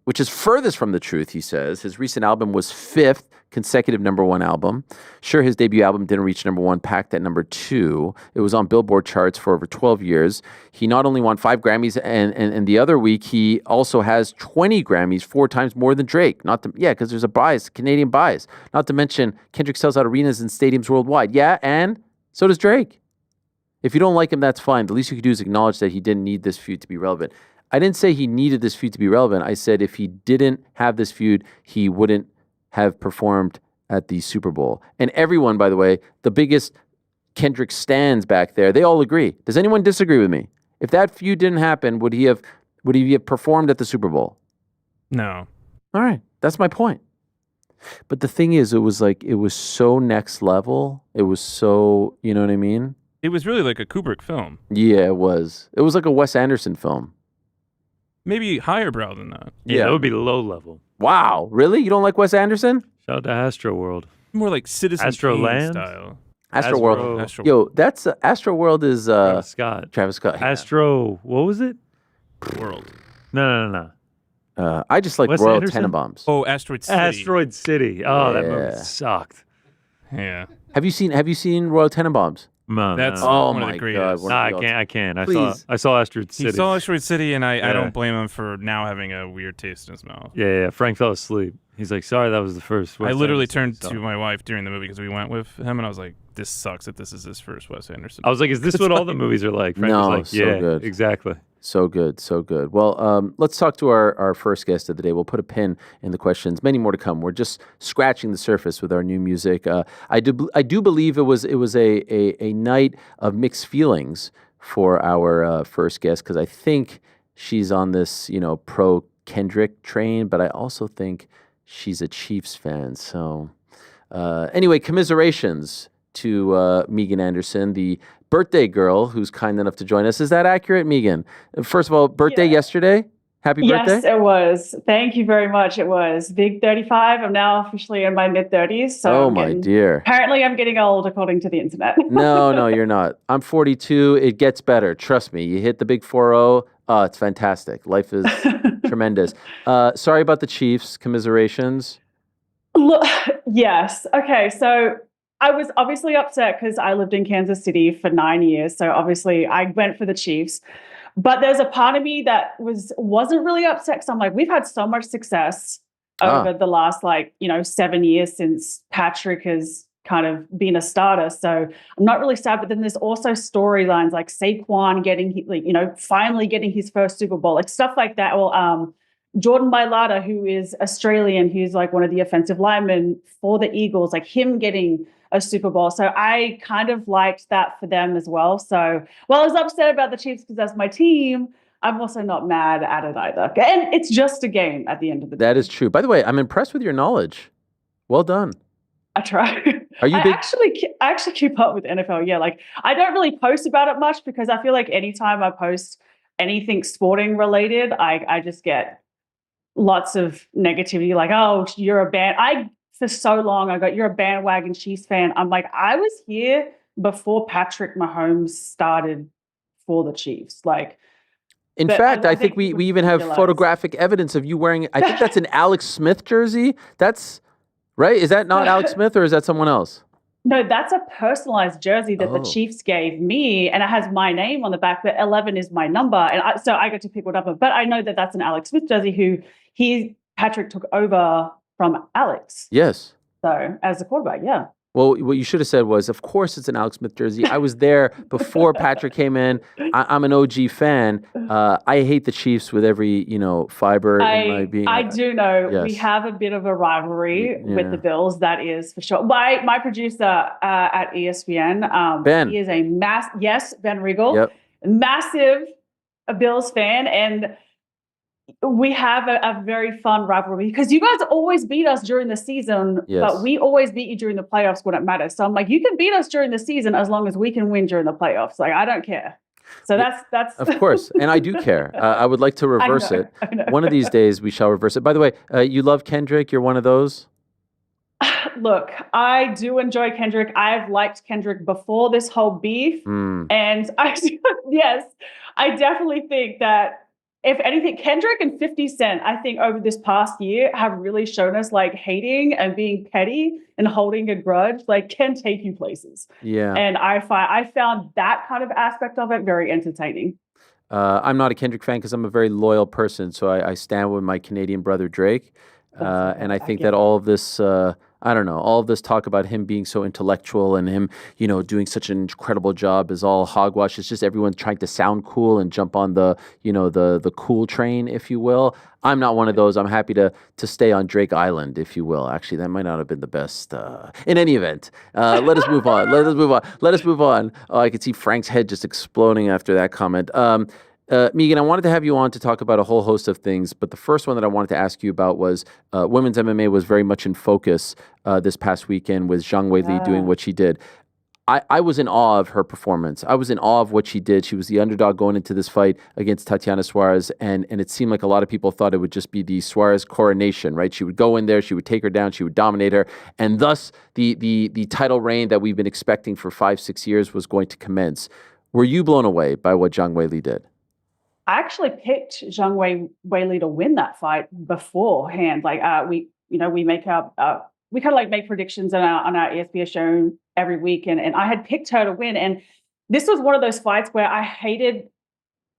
which is furthest from the truth, he says. His recent album was 5th consecutive #1 album. Sure, his debut album didn't reach #1, packed at #2. It was on Billboard charts for over 12 years. He not only won 5 Grammys, and the other week, he also has 20 Grammys, 4 times more than Drake. Because there's a bias, Canadian bias. Not to mention, Kendrick sells out arenas and stadiums worldwide. Yeah, and so does Drake. If you don't like him, that's fine. The least you could do is acknowledge that he didn't need this feud to be relevant. I didn't say he needed this feud to be relevant. I said if he didn't have this feud, he wouldn't have performed at the Super Bowl. And everyone, by the way, the biggest Kendrick stans back there, they all agree. Does anyone disagree with me? If that feud didn't happen, would he have performed at the Super Bowl? No. All right. That's my point. But the thing is, it was so next level. It was so, you know what I mean? It was really like a Kubrick film. Yeah, it was. It was like a Wes Anderson film. Maybe higher brow than that. Yeah, that would be low level. Wow. Really? You don't like Wes Anderson? Shout out to Astro World. More like Citizen Astro Kane Land? style. Astroworld. Astro Yo, that's Astroworld is Travis Scott. yeah. Astro, what was it? World. No. I just like Wes Royal Anderson? Tenenbaums. Oh, Asteroid City. Asteroid City. Oh, that Yeah. movie sucked. Yeah. Have you seen Royal Tenenbaums? No, That's no. Oh one of my the God. greatest. One No, of the I can't. Please. I saw Asteroid City. He saw Asteroid City, and I Yeah. don't blame him for now having a weird taste in his mouth. Yeah. Frank fell asleep. He's like, sorry, that was the first. I Wes literally Anderson turned to my wife during the movie because we went with him, and I was like, this sucks that this is his first Wes Anderson. I was like, is this what all the movies are like? Frank No, was like, so yeah, good. exactly. So good. Well, let's talk to our first guest of the day. We'll put a pin in the questions. Many more to come. We're just scratching the surface with our new music. I do believe it was a night of mixed feelings for our first guest because I think she's on this pro Kendrick train, but I also think she's a Chiefs fan. So anyway, commiserations to Megan Anderson, the birthday girl who's kind enough to join us. Is that accurate, Megan? First of all, birthday yesterday? Happy birthday. Yes, it was. Thank you very much. It was. Big 35. I'm now officially in my mid-30s. So Oh, my dear. Apparently I'm getting old according to the internet. No, you're not. I'm 42. It gets better. Trust me. You hit the big 40. Oh, it's fantastic. Life is tremendous. Sorry about the Chiefs. Commiserations. Look, yes. Okay, so I was obviously upset because I lived in Kansas City for 9 years. So obviously I went for the Chiefs. But there's a part of me that wasn't really upset because I'm like, we've had so much success over the last 7 years since Patrick has kind of been a starter. So I'm not really sad. But then there's also storylines like Saquon finally getting his first Super Bowl, like stuff like that. Well, Jordan Mailata, who is Australian, who's like one of the offensive linemen for the Eagles, like him getting a Super Bowl. So I kind of liked that for them as well. So while I was upset about the Chiefs because that's my team, I'm also not mad at it either. And it's just a game at the end of the day. That is true. By the way, I'm impressed with your knowledge. Well done. I try. Are you big? I actually keep up with NFL. Yeah, like I don't really post about it much because I feel like anytime I post anything sporting related, I just get lots of negativity. Like, oh, you're a band. For so long, I got, you're a bandwagon Chiefs fan. I'm like, I was here before Patrick Mahomes started for the Chiefs. Like, in fact, I think we even have photographic evidence of you wearing, I think that's an Alex Smith jersey. That's right. Is that not Alex Smith or is that someone else? No, that's a personalized jersey that the Chiefs gave me, and it has my name on the back, but 11 is my number. And so I got to pick one up. But I know that that's an Alex Smith jersey who Patrick took over from Alex. Yes. So as a quarterback, yeah. Well, what you should have said was, of course, it's an Alex Smith jersey. I was there before Patrick came in. I'm an OG fan. I hate the Chiefs with every, fiber in my being. I do know yes. We have a bit of a rivalry with the Bills. That is for sure. My producer at ESPN, Ben. He is a Ben Riegel, massive Bills fan, and we have a very fun rivalry because you guys always beat us during the season, but we always beat you during the playoffs when it matters. So I'm like, you can beat us during the season as long as we can win during the playoffs. Like, I don't care. So that's of course, and I do care. I would like to reverse it. One of these days, we shall reverse it. By the way, you love Kendrick. You're one of those. Look, I do enjoy Kendrick. I've liked Kendrick before this whole beef, and I definitely think that. If anything, Kendrick and 50 Cent, I think over this past year have really shown us like hating and being petty and holding a grudge, like can take you places. Yeah. And I found that kind of aspect of it very entertaining. I'm not a Kendrick fan because I'm a very loyal person. So I stand with my Canadian brother, Drake. And I think that all of this, all of this talk about him being so intellectual and him, doing such an incredible job is all hogwash. It's just everyone trying to sound cool and jump on the cool train, if you will. I'm not one of those. I'm happy to stay on Drake Island, if you will. Actually, that might not have been the best. In any event, let us move on. Let us move on. Oh, I could see Frank's head just exploding after that comment. Megan, I wanted to have you on to talk about a whole host of things, but the first one that I wanted to ask you about was women's MMA was very much in focus this past weekend with Zhang Weili doing what she did. I was in awe of her performance. I was in awe of what she did. She was the underdog going into this fight against Tatiana Suarez, and it seemed like a lot of people thought it would just be the Suarez coronation, right? She would go in there, she would take her down, she would dominate her, and thus the title reign that we've been expecting for 5-6 years was going to commence. Were you blown away by what Zhang Weili did? I actually picked Zhang Weili to win that fight beforehand. Like we make we kind of like make predictions on our ESPN show every week, and I had picked her to win. And this was one of those fights where I hated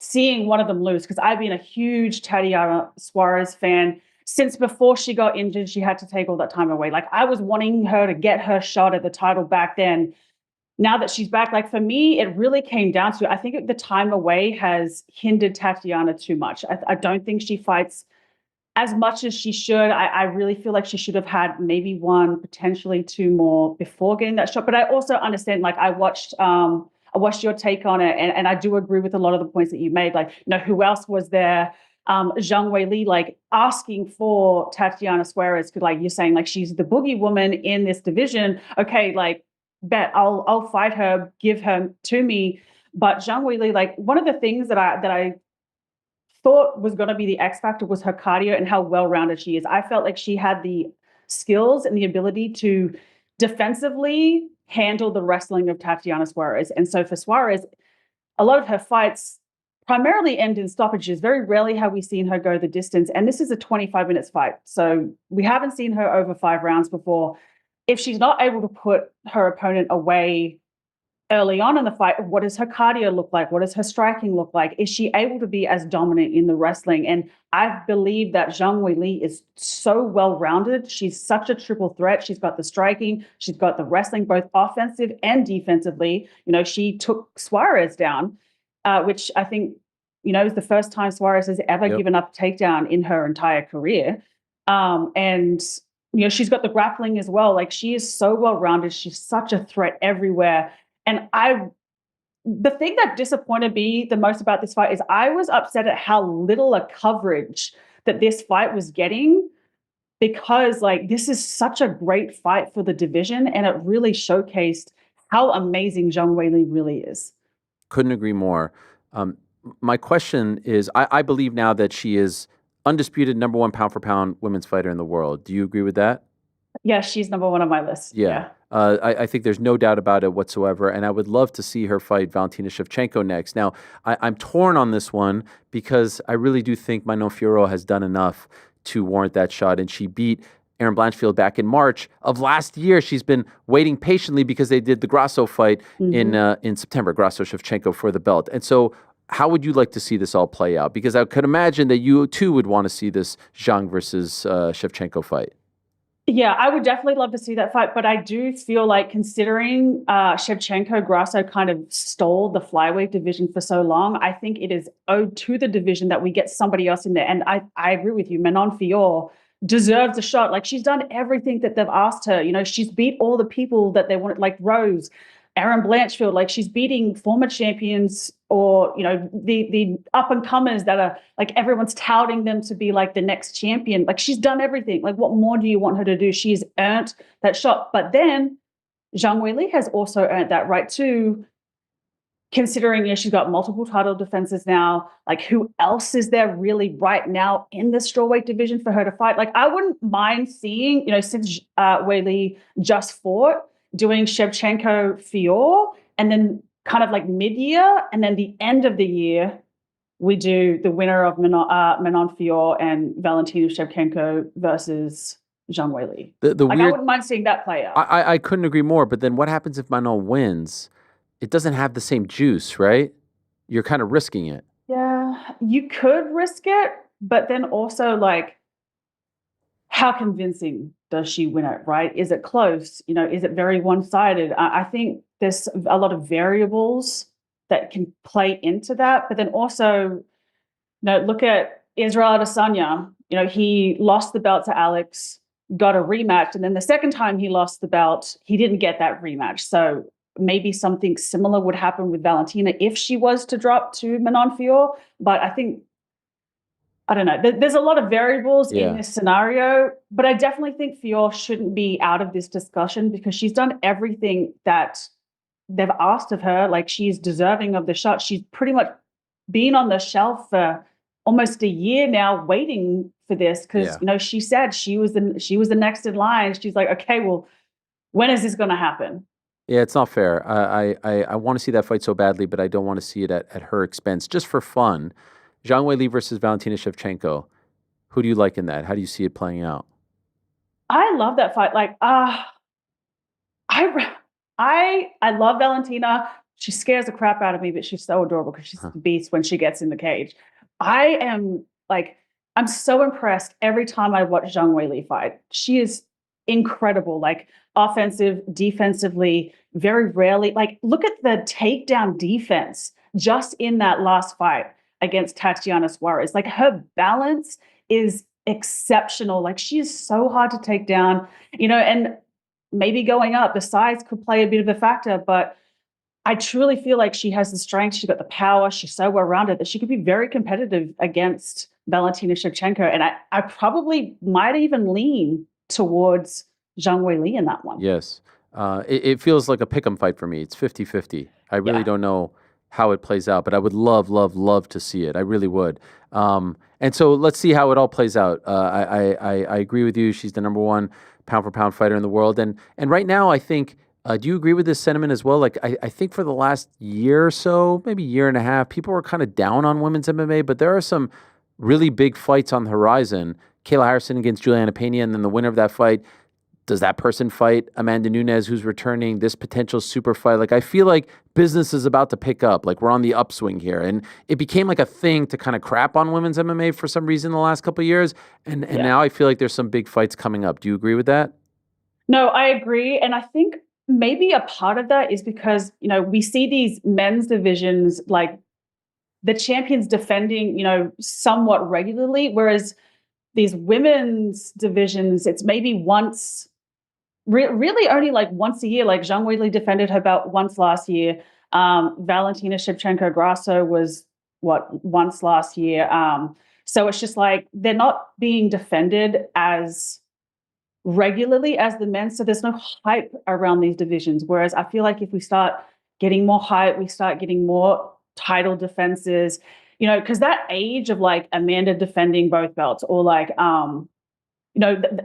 seeing one of them lose because I've been a huge Tatiana Suarez fan since before she got injured. She had to take all that time away. Like I was wanting her to get her shot at the title back then. Now that she's back, like for me, it really came down to, I think the time away has hindered Tatiana too much. I don't think she fights as much as she should. I really feel like she should have had maybe one, potentially two more before getting that shot. But I also understand, like I watched your take on it, and I do agree with a lot of the points that you made. Like, who else was there? Zhang Weili, like asking for Tatiana Suarez, because like you're saying, like she's the boogie woman in this division. Okay, like, bet I'll fight her, give her to me. But Zhang Weili, like one of the things that I thought was going to be the X factor was her cardio and how well-rounded she is. I felt like she had the skills and the ability to defensively handle the wrestling of Tatiana Suarez. And so for Suarez, a lot of her fights primarily end in stoppages. Very rarely have we seen her go the distance. And this is a 25 minutes fight. So we haven't seen her over 5 rounds before. if she's not able to put her opponent away early on in the fight, what does her cardio look like? What does her striking look like? Is she able to be as dominant in the wrestling? And I believe that Zhang Weili is so well-rounded. She's such a triple threat. She's got the striking, she's got the wrestling, both offensive and defensively. She took Suarez down, which I think, is the first time Suarez has ever given up a takedown in her entire career. And she's got the grappling as well. Like, she is so well-rounded. She's such a threat everywhere. And the thing that disappointed me the most about this fight is I was upset at how little a coverage that this fight was getting, because this is such a great fight for the division, and it really showcased how amazing Zhang Weili really is. Couldn't agree more. My question is, I believe now that she is undisputed number one pound for pound women's fighter in the world. Do you agree with that? Yeah, she's number one on my list. Yeah. I think there's no doubt about it whatsoever, and I would love to see her fight Valentina Shevchenko next. Now, I'm torn on this one because I really do think Manon Fiorot has done enough to warrant that shot, and she beat Erin Blanchfield back in March of last year. She's been waiting patiently because they did the Grasso fight in September, Grasso Shevchenko for the belt. And so how would you like to see this all play out? Because I could imagine that you too would want to see this Zhang versus Shevchenko fight. Yeah, I would definitely love to see that fight, but I do feel like, considering Shevchenko, Grasso kind of stole the flyweight division for so long, I think it is owed to the division that we get somebody else in there. And I agree with you. Manon Fiorot deserves a shot. Like, she's done everything that they've asked her. She's beat all the people that they wanted, like Rose, Erin Blanchfield. Like, she's beating former champions, or the up and comers that are like, everyone's touting them to be like the next champion. Like, she's done everything. Like, what more do you want her to do? She's earned that shot. But then Zhang Weili has also earned that right too, considering she's got multiple title defenses now. Like, who else is there really right now in the strawweight division for her to fight? Like, I wouldn't mind seeing, since Weili just fought, doing Shevchenko Fiorot, and then kind of like mid-year, and then the end of the year, we do the winner of Manon Fiorot and Valentina Shevchenko versus Zhang Weili. I wouldn't mind seeing that play out. I couldn't agree more, but then what happens if Manon wins? It doesn't have the same juice, right? You're kind of risking it. Yeah, you could risk it, but then also, how convincing does she win it, right? Is it close? Is it very one-sided? I think there's a lot of variables that can play into that. But then also, look at Israel Adesanya. He lost the belt to Alex, got a rematch, and then the second time he lost the belt, he didn't get that rematch. So maybe something similar would happen with Valentina if she was to drop to Manon Fiorot. But I don't know. There's a lot of variables in this scenario, but I definitely think Fiorot shouldn't be out of this discussion, because she's done everything that they've asked of her. Like, she's deserving of the shot. She's pretty much been on the shelf for almost a year now, waiting for this, because she said she was the next in line. She's like, okay, well, when is this going to happen? Yeah, it's not fair. I want to see that fight so badly, but I don't want to see it at her expense, just for fun. Zhang Weili versus Valentina Shevchenko. Who do you like in that? How do you see it playing out? I love that fight. Like, I love Valentina. She scares the crap out of me, but she's so adorable because she's a beast when she gets in the cage. I'm so impressed every time I watch Zhang Weili fight. She is incredible, like, offensive, defensively, very rarely. Like, look at the takedown defense just in that last fight against Tatiana Suarez. Like, her balance is exceptional. Like, she is so hard to take down, and maybe going up, the size could play a bit of a factor, but I truly feel like she has the strength, she's got the power, she's so well-rounded that she could be very competitive against Valentina Shevchenko. And I probably might even lean towards Zhang Weili in that one. Yes. It feels like a pick'em fight for me. It's 50-50. I really don't know how it plays out, but I would love, love, love to see it. I really would. And so let's see how it all plays out. I agree with you. She's the number one pound for pound fighter in the world. And right now, I think, do you agree with this sentiment as well? Like, I think for the last year or so, maybe year and a half, people were kind of down on women's MMA, but there are some really big fights on the horizon. Kayla Harrison against Juliana Pena, and then the winner of that fight does that person fight Amanda Nunes, who's returning? This potential super fight. Like, I feel like business is about to pick up. Like, we're on the upswing here. And it became like a thing to kind of crap on women's MMA for some reason the last couple of years. And now I feel like there's some big fights coming up. Do you agree with that? No, I agree. And I think maybe a part of that is because, we see these men's divisions, like the champions defending, somewhat regularly, whereas these women's divisions, it's maybe once, really only like once a year. Like Zhang Weili defended her belt once last year. Valentina Shevchenko-Grasso was once last year. So it's just like they're not being defended as regularly as the men. So there's no hype around these divisions. Whereas I feel like if we start getting more hype, we start getting more title defenses, because that age of like Amanda defending both belts, or like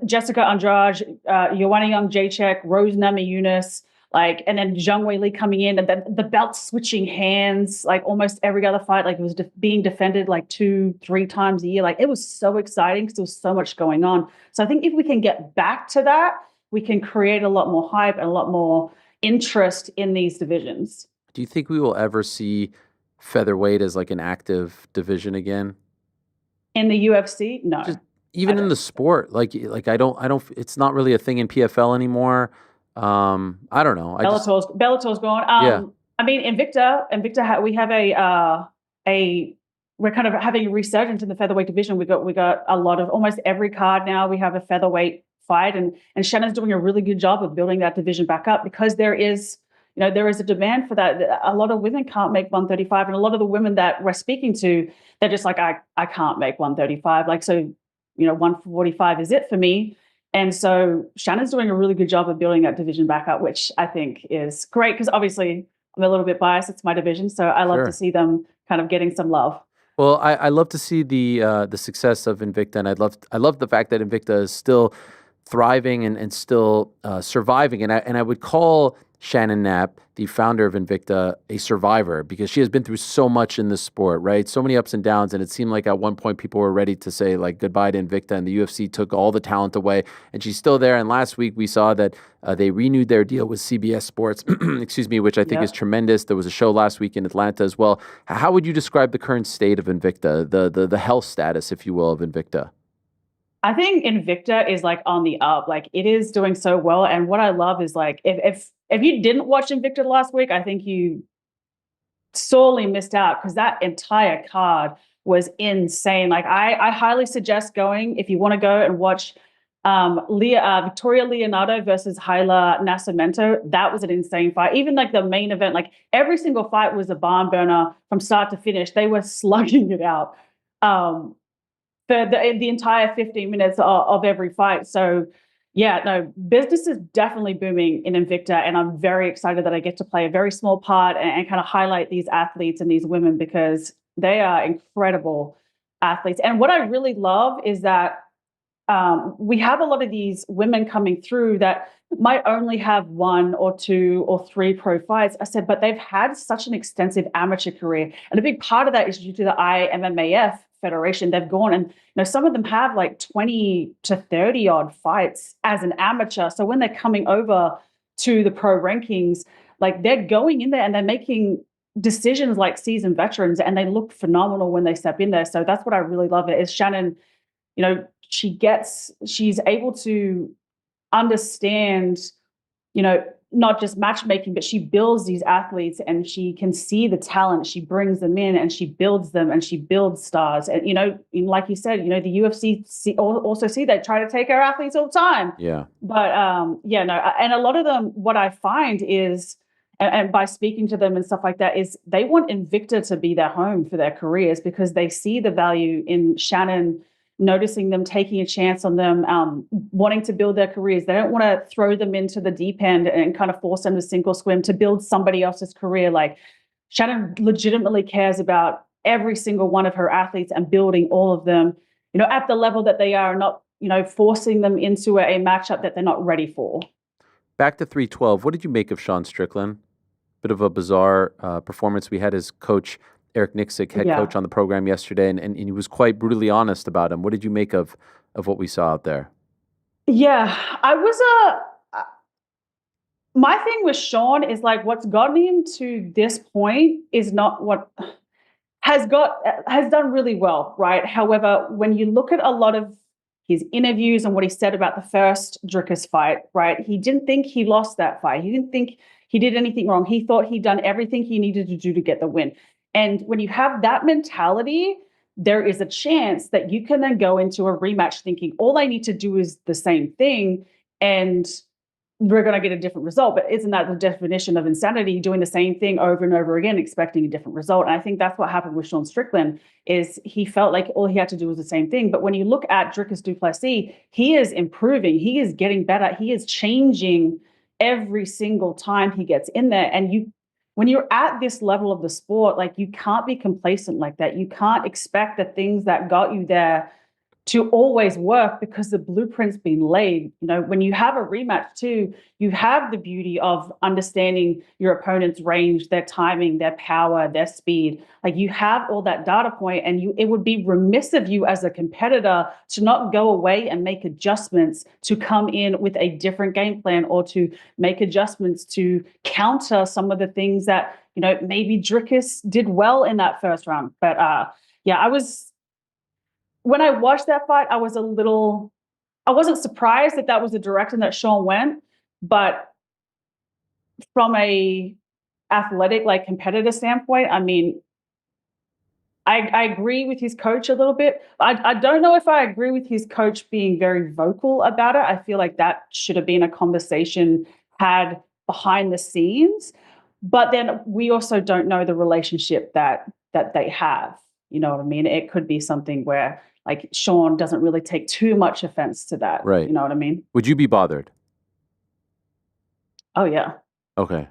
Jessica Andrade, Joanna Jędrzejczyk, Rose Namajunas, like, and then Zhang Weili coming in, and then the belt switching hands, like almost every other fight, like it was being defended like 2-3 times a year. Like, it was so exciting because there was so much going on. So I think if we can get back to that, we can create a lot more hype and a lot more interest in these divisions. Do you think we will ever see featherweight as like an active division again? In the UFC? No. Even in the sport, like I don't. It's not really a thing in PFL anymore. I don't know. Bellator's gone. I mean, Invicta. We have we're kind of having a resurgence in the featherweight division. We got a lot of, almost every card now. We have a featherweight fight, and Shannon's doing a really good job of building that division back up, because there is a demand for that. A lot of women can't make 135, and a lot of the women that we're speaking to, they're just like, I can't make 135. Like, so 145 is it for me. And so Shannon's doing a really good job of building that division back up, which I think is great, because obviously I'm a little bit biased. It's my division, so I love to see them kind of getting some love. Well, I love to see the success of Invicta, and I love the fact that Invicta is still thriving and still surviving. And I would call Shannon Knapp, the founder of Invicta, a survivor, because she has been through so much in this sport, right? So many ups and downs. And it seemed like at one point people were ready to say like goodbye to Invicta, and the UFC took all the talent away, and she's still there. And last week we saw that they renewed their deal with CBS Sports, excuse me, which I think is tremendous. There was a show last week in Atlanta as well. How would you describe the current state of Invicta, the health status, if you will, of Invicta? I think Invicta is like on the up. Like, it is doing so well. And what I love is, like, if you didn't watch Invicta last week, I think you sorely missed out, because that entire card was insane. Like, I highly suggest going, if you want to go and watch Victoria Leonardo versus Haila Nascimento. That was an insane fight. Even like the main event, like every single fight was a barn burner from start to finish. They were slugging it out. For the entire 15 minutes of every fight. So yeah, no, business is definitely booming in Invicta, and I'm very excited that I get to play a very small part and kind of highlight these athletes and these women, because they are incredible athletes. And what I really love is that we have a lot of these women coming through that might only have 1 or 2 or 3 pro fights. I said, but they've had such an extensive amateur career. And a big part of that is due to the IMMAF Federation. They've gone, and some of them have like 20 to 30 odd fights as an amateur. So when they're coming over to the pro rankings, like, they're going in there and they're making decisions like seasoned veterans, and they look phenomenal when they step in there. So that's what I really love. It is Shannon, she's able to understand, not just matchmaking, but she builds these athletes, and she can see the talent. She brings them in and she builds them, and she builds stars. And, like you said, the UFC also see they try to take our athletes all the time. Yeah. But and a lot of them, what I find is, and by speaking to them and stuff like that, is they want Invicta to be their home for their careers, because they see the value in Shannon, noticing them, taking a chance on them, wanting to build their careers. They don't want to throw them into the deep end and kind of force them to sink or swim to build somebody else's career. Like, Shannon legitimately cares about every single one of her athletes and building all of them, at the level that they are, not, forcing them into a matchup that they're not ready for. Back to 312. What did you make of Sean Strickland? Bit of a bizarre performance. We had his coach, Eric Nixick, head coach, on the program yesterday, and he was quite brutally honest about him. What did you make of what we saw out there? Yeah, my thing with Sean is like what's gotten him to this point is not what has done really well, right? However, when you look at a lot of his interviews and what he said about the first Dricus fight, right? He didn't think he lost that fight. He didn't think he did anything wrong. He thought he'd done everything he needed to do to get the win. And when you have that mentality, there is a chance that you can then go into a rematch thinking all I need to do is the same thing and we're going to get a different result. But isn't that the definition of insanity, doing the same thing over and over again, expecting a different result? And I think that's what happened with Sean Strickland, is he felt like all he had to do was the same thing. But when you look at Dricus du Plessis, he is improving. He is getting better. He is changing every single time he gets in there. And when you're at this level of the sport, like you can't be complacent like that. You can't expect the things that got you there to always work because the blueprint's been laid. You know, when you have a rematch too, you have the beauty of understanding your opponent's range, their timing, their power, their speed. Like you have all that data point, and it would be remiss of you as a competitor to not go away and make adjustments to come in with a different game plan, or to make adjustments to counter some of the things that, you know, maybe Dricus did well in that first round. But when I watched that fight, I wasn't surprised that was the direction that Sean went, but from a athletic, like competitive standpoint, I mean, I agree with his coach a little bit. I don't know if I agree with his coach being very vocal about it. I feel like that should have been a conversation had behind the scenes, but then we also don't know the relationship that they have. You know what I mean? It could be something where like Sean doesn't really take too much offense to that. Right. You know what I mean? Would you be bothered? Oh, yeah. Okay.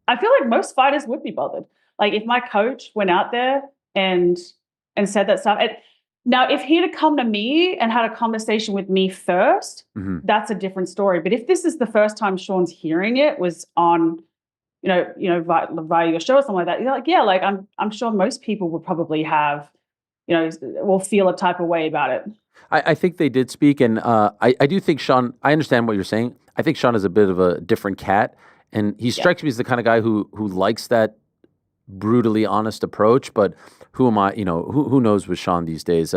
I feel like most fighters would be bothered. Like if my coach went out there and said that stuff. Now, if he had come to me and had a conversation with me first, that's a different story. But if this is the first time Sean's hearing it, was on, via your show or something like that, you're like, yeah, like I'm sure most people would probably have, will feel a type of way about it. I think they did speak, and I do think Sean, I understand what you're saying. I think Sean is a bit of a different cat, and he strikes me as the kind of guy who likes that brutally honest approach, but who am I, who knows with Sean these days?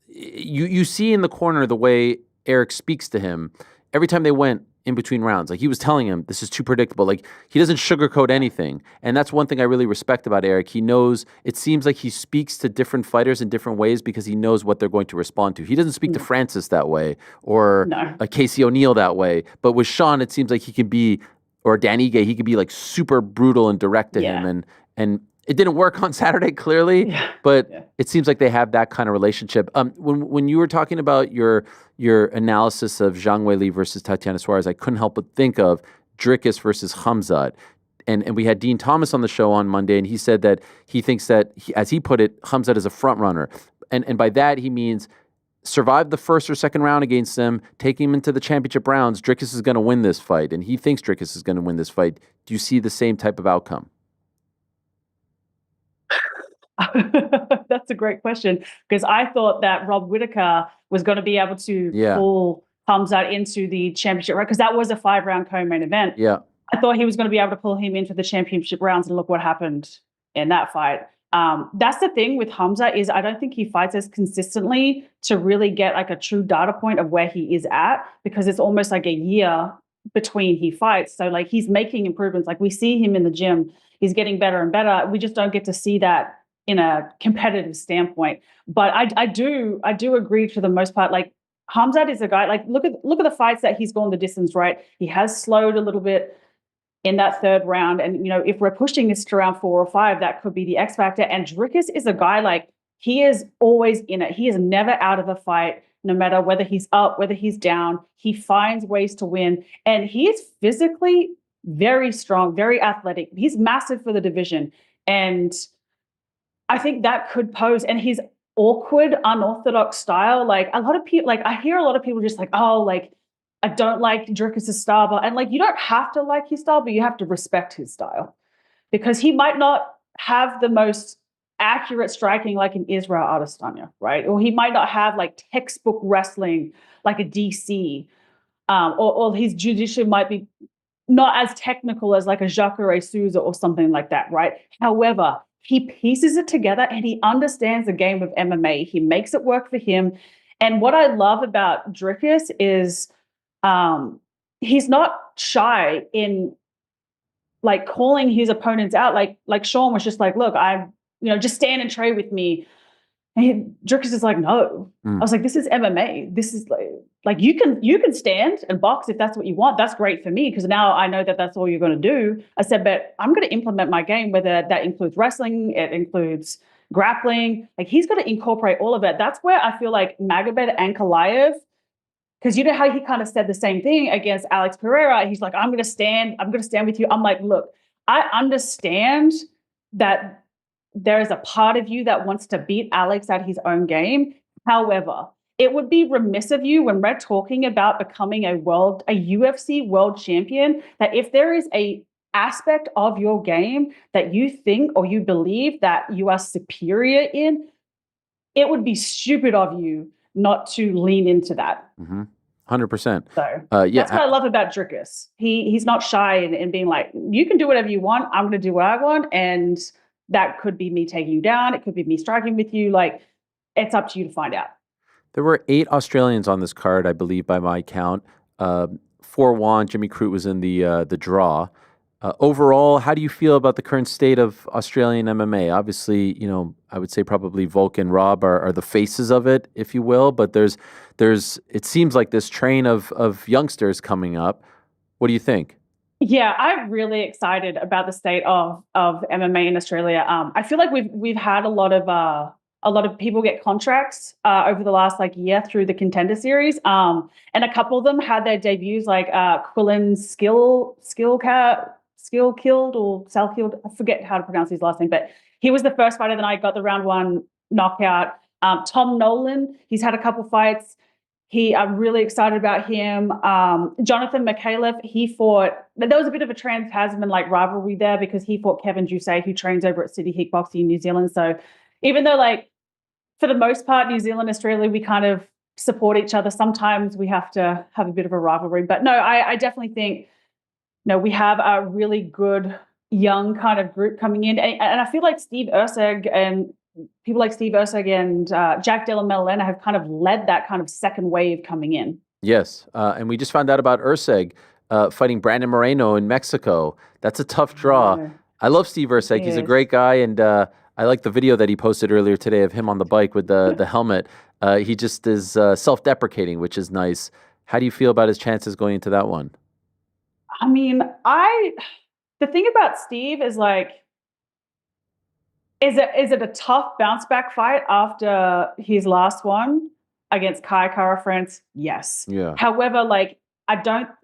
You see in the corner the way Eric speaks to him every time they went in between rounds. Like he was telling him, this is too predictable. Like he doesn't sugarcoat anything. And that's one thing I really respect about Eric. He knows, it seems like he speaks to different fighters in different ways because he knows what they're going to respond to. He doesn't speak to Francis that way or Casey O'Neill that way. But with Sean, it seems like he can be, or Dan Ige, he could be like super brutal and direct to him. And it didn't work on Saturday, clearly, but it seems like they have that kind of relationship. When you were talking about your analysis of Zhang Weili versus Tatiana Suarez, I couldn't help but think of Dricus versus Khamzat. And we had Dean Thomas on the show on Monday, and he said that he thinks that, as he put it, Khamzat is a front runner. And by that, he means survive the first or second round against them, take him into the championship rounds. Dricus is going to win this fight, and he thinks Dricus is going to win this fight. Do you see the same type of outcome? That's a great question, because I thought that Rob Whittaker was going to be able to pull Khamzat into the championship, right? Because that was a 5-round co-main event. Yeah, I thought he was going to be able to pull him into the championship rounds, and look what happened in that fight. That's the thing with Khamzat, is I don't think he fights as consistently to really get like a true data point of where he is at, because it's almost like a year between he fights. So like he's making improvements. Like we see him in the gym, he's getting better and better. We just don't get to see that in a competitive standpoint. But I do agree for the most part. Like Khamzat is a guy, like look at the fights that he's gone the distance, right? He has slowed a little bit in that third round. And, if we're pushing this to round 4 or 5, that could be the X factor. And Dricus is a guy, like he is always in it. He is never out of a fight, no matter whether he's up, whether he's down. He finds ways to win. And he is physically very strong, very athletic. He's massive for the division. And I think that could pose, and his awkward, unorthodox style, like a lot of people, like I hear a lot of people just like, oh, like I don't like Dricus' style, but, and like you don't have to like his style, but you have to respect his style, because he might not have the most accurate striking like an Israel Adesanya, right? Or he might not have like textbook wrestling like a DC, or his jiu-jitsu might be not as technical as like a Jacare Souza or something like that, right? However, he pieces it together and he understands the game of MMA. He makes it work for him. And what I love about Dricus is he's not shy in like calling his opponents out. Like Sean was just like, look, just stand and trade with me. And Dricus is like, no. I was like, this is MMA. This is like you can stand and box if that's what you want. That's great for me because now I know that that's all you're going to do. I said, but I'm going to implement my game, whether that includes wrestling, it includes grappling. Like he's got to incorporate all of it. That's where I feel like Magomed Ankalaev, because you know how he kind of said the same thing against Alex Pereira. He's like, I'm going to stand with you. I'm like, look, I understand that there is a part of you that wants to beat Alex at his own game. However, it would be remiss of you when we're talking about becoming a UFC world champion, that if there is a aspect of your game that you think or you believe that you are superior in, it would be stupid of you not to lean into that. 100%. So that's what I love about Dricus. He's not shy in being like, you can do whatever you want. I'm going to do what I want. And that could be me taking you down. It could be me striking with you. Like, it's up to you to find out. There were 8 Australians on this card, I believe, by my count. 4 won. Jimmy Crute was in the draw. Overall, how do you feel about the current state of Australian MMA? Obviously, I would say probably Volk and Rob are the faces of it, if you will. But there's it seems like this train of youngsters coming up. What do you think? Yeah, I'm really excited about the state of MMA in Australia. I feel like we've had a lot of people get contracts over the last year through the Contender Series, and a couple of them had their debuts, like Quillen Skillkilled or Salkilled. I forget how to pronounce his last name, but he was the first fighter that I got the round 1 knockout. Tom Nolan, he's had a couple fights. I'm really excited about him. Jonathan Mikhailov, he fought. There was a bit of a trans-Tasman rivalry there because he fought Kevin Jusay, who trains over at City Kickboxing in New Zealand. So even though for the most part, New Zealand, Australia, we kind of support each other, sometimes we have to have a bit of a rivalry. But no, I definitely think we have a really good young kind of group coming in, and I feel like Steve Erceg and people like Steve Erceg and Jack Della Maddalena have kind of led that kind of second wave coming in. Yes, and we just found out about Erceg fighting Brandon Moreno in Mexico. That's a tough draw. Yeah. I love Steve Erceg. He's a great guy, and I like the video that he posted earlier today of him on the bike with the helmet. He just is self-deprecating, which is nice. How do you feel about his chances going into that one? I mean, the thing about Steve is is it a tough bounce back fight after his last one against Kai Kara France? Yes. Yeah. However,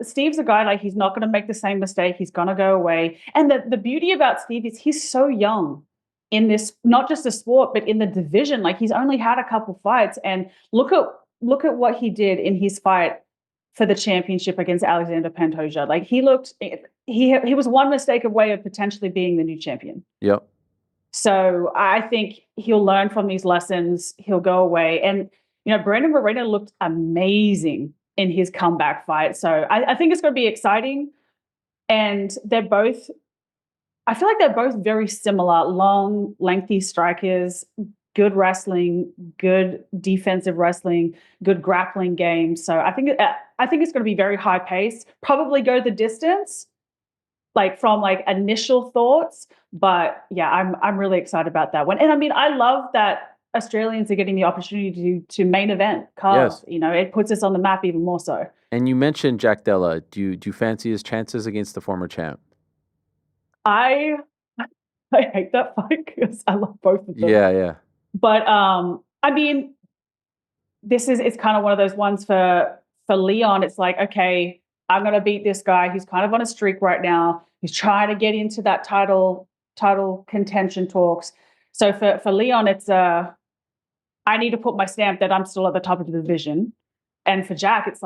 Steve's a guy, he's not going to make the same mistake. He's going to go away. And the beauty about Steve is he's so young in this, not just the sport, but in the division. He's only had a couple fights, and look at what he did in his fight for the championship against Alexander Pantoja. He was one mistake away of potentially being the new champion. Yep. So I think he'll learn from these lessons. He'll go away. And, Brandon Moreno looked amazing in his comeback fight. So I think it's going to be exciting. And I feel like they're both very similar, long, lengthy strikers, good wrestling, good defensive wrestling, good grappling game. So I think it's going to be very high paced, probably go the distance, from initial thoughts. But yeah, I'm really excited about that one. And I mean, I love that Australians are getting the opportunity to main event cards. Yes. It puts us on the map even more so. And you mentioned Jack Della. Do you fancy his chances against the former champ? I hate that fight because I love both of them. Yeah. But I mean, it's kind of one of those ones for Leon. It's okay, I'm going to beat this guy. He's kind of on a streak right now. He's trying to get into that title contention talks. So for Leon, it's I need to put my stamp that I'm still at the top of the division. And for Jack, it's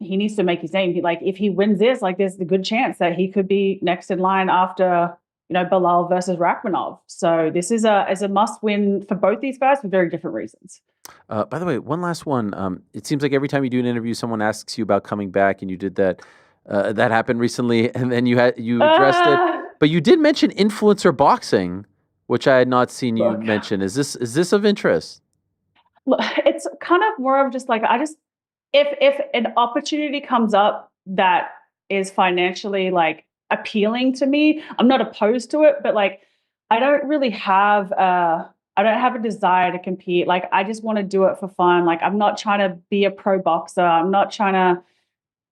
he needs to make his name. If he wins this, there's a good chance that he could be next in line after Bilal versus Rachmanov. So this is a must win for both these guys for very different reasons. By the way, one last one. It seems like every time you do an interview, someone asks you about coming back, and you did that. That happened recently, and then you addressed it. But you did mention influencer boxing, which I had not seen you mention. Is this of interest? Look, it's kind of more of just like if an opportunity comes up that is financially like appealing to me, I'm not opposed to it, but like I don't really have I don't have a desire to compete. Like I just want to do it for fun. Like I'm not trying to be a pro boxer. I'm not trying to.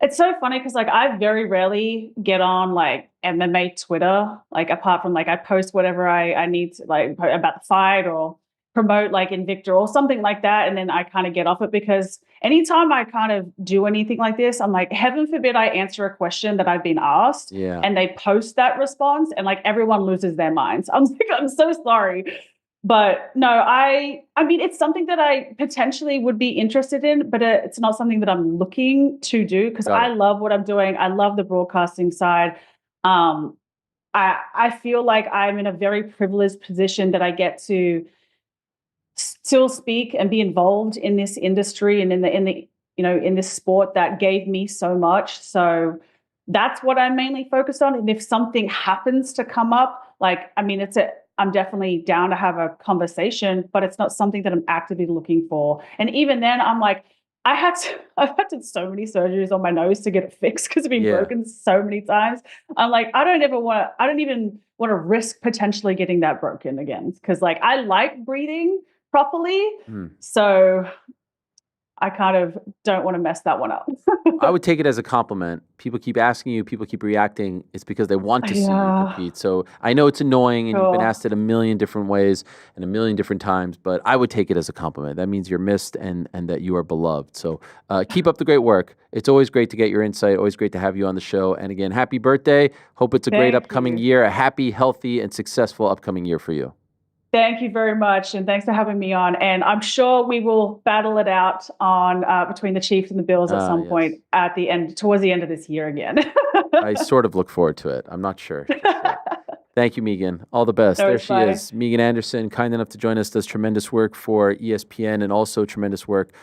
It's so funny because like I very rarely get on like MMA Twitter. Like apart from like I post whatever I need to like about the fight or promote like Invicta or something like that, and then I kind of get off it because anytime I kind of do anything like this, I'm like, heaven forbid I answer a question that I've been asked, and they post that response, and like everyone loses their minds. I'm like, I'm so sorry. But no, I mean, it's something that I potentially would be interested in, but it's not something that I'm looking to do because I love what I'm doing. I love the broadcasting side. I feel like I'm in a very privileged position that I get to still speak and be involved in this industry and in the in this sport that gave me so much. So that's what I'm mainly focused on. And if something happens to come up, like, I mean, I'm definitely down to have a conversation, but it's not something that I'm actively looking for. And even then I'm like, I've had so many surgeries on my nose to get it fixed because it's been broken so many times. I'm like, I don't even want to risk potentially getting that broken again. Because like I like breathing properly. So I kind of don't want to mess that one up. I would take it as a compliment. People keep asking you, people keep reacting. It's because they want to see you compete. So I know it's annoying and you've been asked it a million different ways and a million different times, but I would take it as a compliment. That means you're missed and that you are beloved. So keep up the great work. It's always great to get your insight. Always great to have you on the show. And again, happy birthday. Hope it's a great upcoming year, a happy, healthy, and successful upcoming year for you. Thank you very much, and thanks for having me on. And I'm sure we will battle it out on between the Chiefs and the Bills at some point towards the end of this year again. I sort of look forward to it. I'm not sure. Thank you, Megan. All the best. There she is, Megan Anderson, kind enough to join us, does tremendous work for ESPN and also tremendous work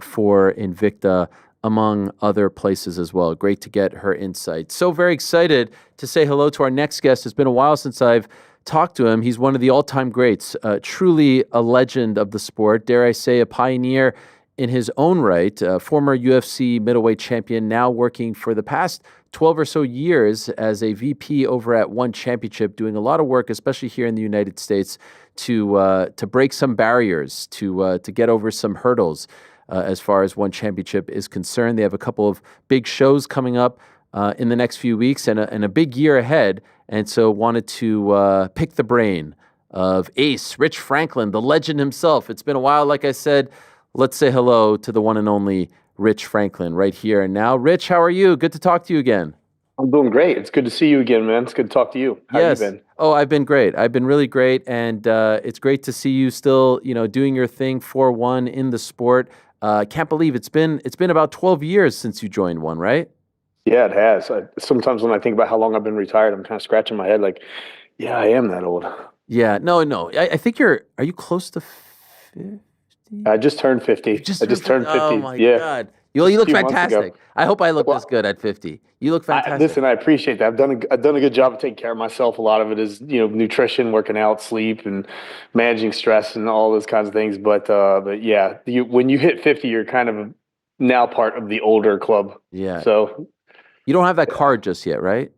for Invicta, among other places as well. Great to get her insight. So very excited to say hello to our next guest. It's been a while since I've talked to him. He's one of the all-time greats, truly a legend of the sport, dare I say a pioneer in his own right, former UFC middleweight champion, now working for the past 12 or so years as a VP over at One Championship, doing a lot of work, especially here in the United States, to break some barriers, to get over some hurdles as far as One Championship is concerned. They have a couple of big shows coming up in the next few weeks and a big year ahead. And so wanted to pick the brain of Ace, Rich Franklin, the legend himself. It's been a while, like I said. Let's say hello to the one and only Rich Franklin right here and now. Rich, how are you? Good to talk to you again. I'm doing great. It's good to see you again, man. It's good to talk to you. How have you been? Oh, I've been great. I've been really great. And it's great to see you still, doing your thing for One in the sport. Can't believe it's been about 12 years since you joined One, right? Yeah, it has. Sometimes when I think about how long I've been retired, I'm kind of scratching my head like, yeah, I am that old. Yeah, no. I think are you close to 50? I just turned 50. I just turned 50. Oh, my God. You look fantastic. I hope I look this good at 50. You look fantastic. Listen, I appreciate that. I've done a good job of taking care of myself. A lot of it is, nutrition, working out, sleep, and managing stress and all those kinds of things. But yeah, when you hit 50, you're kind of now part of the older club. Yeah. So you don't have that card just yet, right?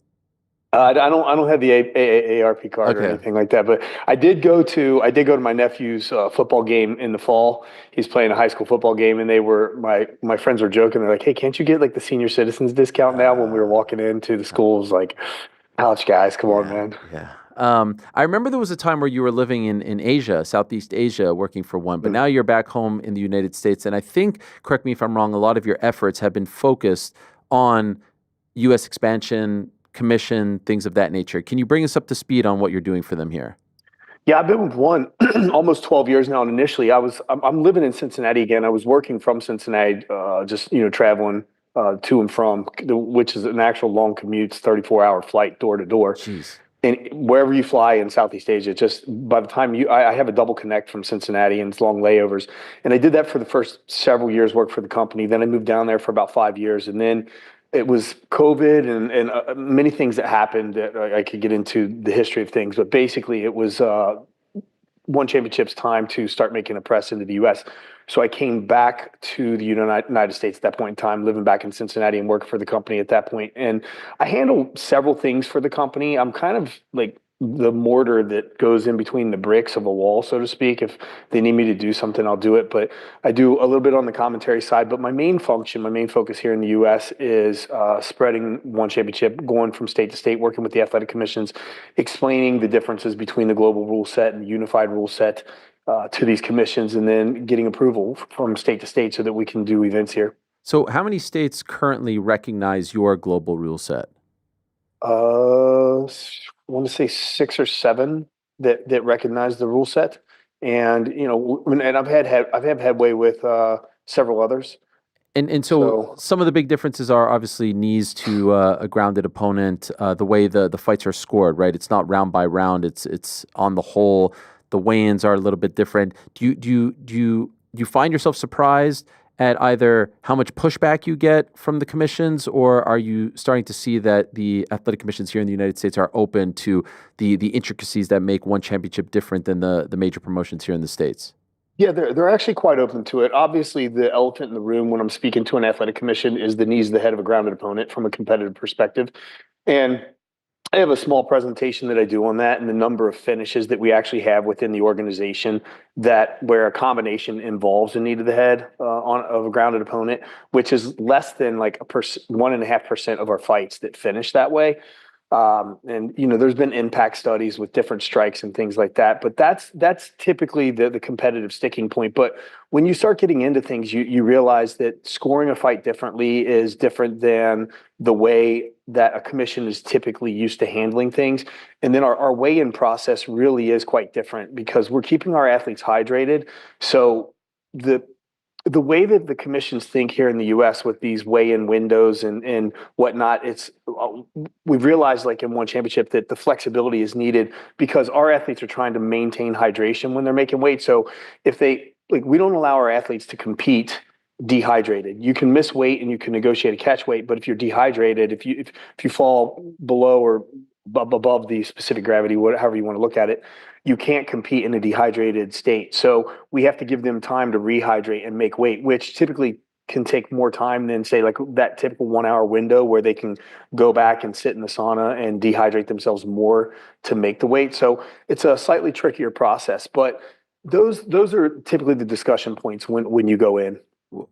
I don't have the AARP card or anything like that, but I did go to my nephew's football game in the fall. He's playing a high school football game, and my friends were joking. They're like, "Hey, can't you get like the senior citizens discount now?" When we were walking into the schools, like, ouch, guys, come on, man. Yeah. I remember there was a time where you were living in Asia, Southeast Asia, working for One, but now you're back home in the United States, and I think, correct me if I'm wrong, a lot of your efforts have been focused on U.S. expansion, commission, things of that nature. Can you bring us up to speed on what you're doing for them here? Yeah, I've been with One almost 12 years now. And initially, I'm living in Cincinnati again. I was working from Cincinnati, just traveling to and from, which is an actual long commute, 34-hour flight door to door. Jeez. and wherever you fly in Southeast Asia, just by the time I have a double connect from Cincinnati and it's long layovers. And I did that for the first several years, worked for the company. Then I moved down there for about 5 years. And then it was COVID and many things that happened that I could get into the history of things. But basically it was One Championship's time to start making a press into the U.S. So I came back to the United States at that point in time, living back in Cincinnati and working for the company at that point. And I handle several things for the company. I'm kind of like the mortar that goes in between the bricks of a wall, so to speak. If they need me to do something, I'll do it. But I do a little bit on the commentary side. But my main function, my main focus here in the U.S. is spreading One Championship, going from state to state, working with the athletic commissions, explaining the differences between the global rule set and the unified rule set to these commissions, and then getting approval from state to state so that we can do events here. So how many states currently recognize your global rule set? I want to say 6 or 7 that recognize the rule set, and I've had headway with several others. And so some of the big differences are obviously knees to a grounded opponent, the way the fights are scored, right? It's not round by round. It's on the whole. The weigh-ins are a little bit different. Do you find yourself surprised at either how much pushback you get from the commissions, or are you starting to see that the athletic commissions here in the United States are open to the intricacies that make One Championship different than the major promotions here in the States? Yeah, they're actually quite open to it. Obviously, the elephant in the room when I'm speaking to an athletic commission is the knees to the head of a grounded opponent from a competitive perspective. And I have a small presentation that I do on that and the number of finishes that we actually have within the organization that where a combination involves a knee to the head of a grounded opponent, which is less than like 1.5% of our fights that finish that way. And there's been impact studies with different strikes and things like that, but that's typically the competitive sticking point. But when you start getting into things, you realize that scoring a fight differently is different than the way that a commission is typically used to handling things. And then our weigh-in process really is quite different because we're keeping our athletes hydrated. So the way that the commissions think here in the U.S. with these weigh-in windows and whatnot, we've realized like in One Championship that the flexibility is needed because our athletes are trying to maintain hydration when they're making weight. So we don't allow our athletes to compete dehydrated. You can miss weight and you can negotiate a catch weight, but if you're dehydrated, if you fall below or above the specific gravity, however you want to look at it, you can't compete in a dehydrated state. So we have to give them time to rehydrate and make weight, which typically can take more time than say like that typical 1 hour window where they can go back and sit in the sauna and dehydrate themselves more to make the weight. So it's a slightly trickier process, but those are typically the discussion points when you go in.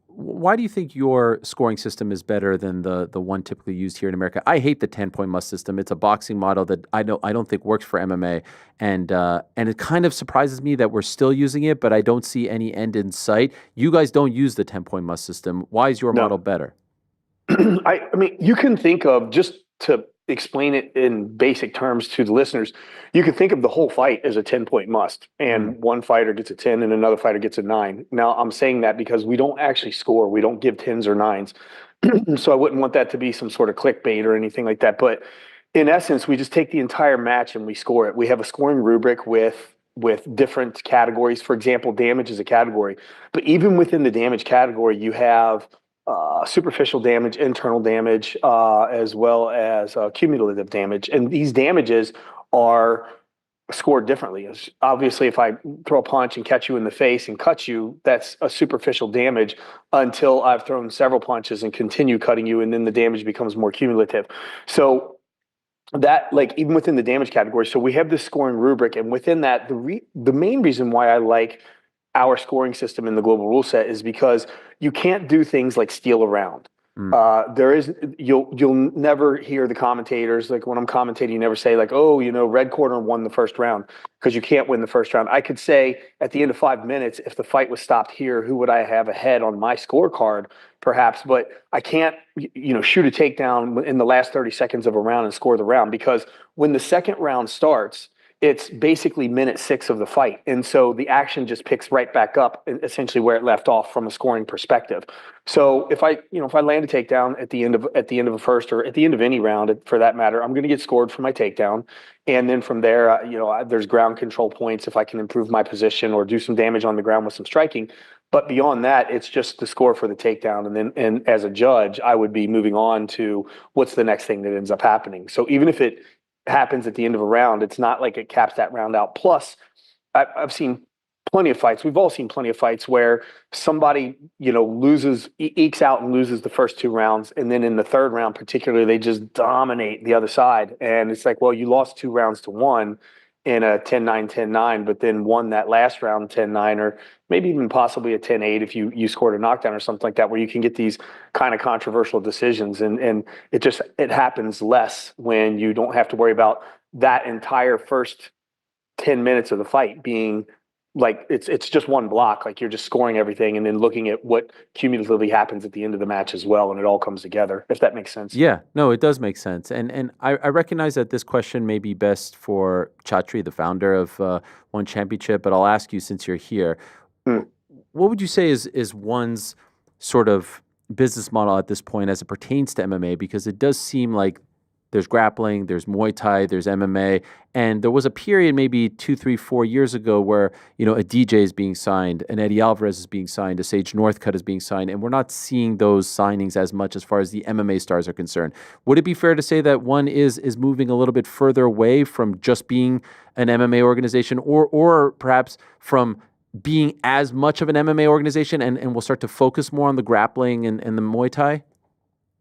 Why do you think your scoring system is better than the one typically used here in America? I hate the 10-point must system. It's a boxing model that I don't think works for MMA, and it kind of surprises me that we're still using it, but I don't see any end in sight. You guys don't use the 10-point must system. Why is your model better? I mean, you can think of, just to explain it in basic terms to the listeners, you can think of the whole fight as a 10-point must, and one fighter gets a 10 and another fighter gets a 9. Now, I'm saying that because we don't actually score. We don't give 10s or 9s. So I wouldn't want that to be some sort of clickbait or anything like that. But in essence, we just take the entire match and we score it. We have a scoring rubric with different categories. For example, damage is a category. But even within the damage category, you have superficial damage, internal damage, as well as cumulative damage. And these damages are scored differently. Obviously, if I throw a punch and catch you in the face and cut you, that's a superficial damage until I've thrown several punches and continue cutting you, and then the damage becomes more cumulative. So that, like, even within the damage category, so we have this scoring rubric, and within that, the main reason why I like our scoring system in the global rule set is because you can't do things like steal a round. You'll never hear the commentators, like when I'm commentating, you never say like, oh, red corner won the first round, because you can't win the first round. I could say at the end of 5 minutes, if the fight was stopped here, who would I have ahead on my scorecard, perhaps, but I can't, shoot a takedown in the last 30 seconds of a round and score the round, because when the second round starts, it's basically minute 6 of the fight. And so the action just picks right back up essentially where it left off from a scoring perspective. So if I land a takedown at the end of a first, or at the end of any round for that matter, I'm going to get scored for my takedown. And then from there, there's ground control points if I can improve my position or do some damage on the ground with some striking. But beyond that, it's just the score for the takedown. And as a judge, I would be moving on to what's the next thing that ends up happening. So even if it happens at the end of a round, it's not like it caps that round out. Plus, I've seen plenty of fights. We've all seen plenty of fights where somebody, ekes out and loses the first 2 rounds. And then in the third round, particularly, they just dominate the other side. And it's like, well, you lost 2 rounds to 1 in a 10-9, 10-9, but then won that last round 10-9, or maybe even possibly a 10-8 if you scored a knockdown or something like that, where you can get these kind of controversial decisions. And it happens less when you don't have to worry about that entire first 10 minutes of the fight being like it's just one block. Like you're just scoring everything and then looking at what cumulatively happens at the end of the match as well, and it all comes together, if that makes sense. Yeah, no, it does make sense. And I recognize that this question may be best for Chatri, the founder of One Championship, but I'll ask you since you're here. What would you say is one's sort of business model at this point as it pertains to MMA? Because it does seem like there's grappling, there's Muay Thai, there's MMA, and there was a period maybe 2, 3, 4 years ago where a DJ is being signed, an Eddie Alvarez is being signed, a Sage Northcutt is being signed, and we're not seeing those signings as much as far as the MMA stars are concerned. Would it be fair to say that one is moving a little bit further away from just being an MMA organization, or perhaps from being as much of an MMA organization, and we'll start to focus more on the grappling and the Muay Thai?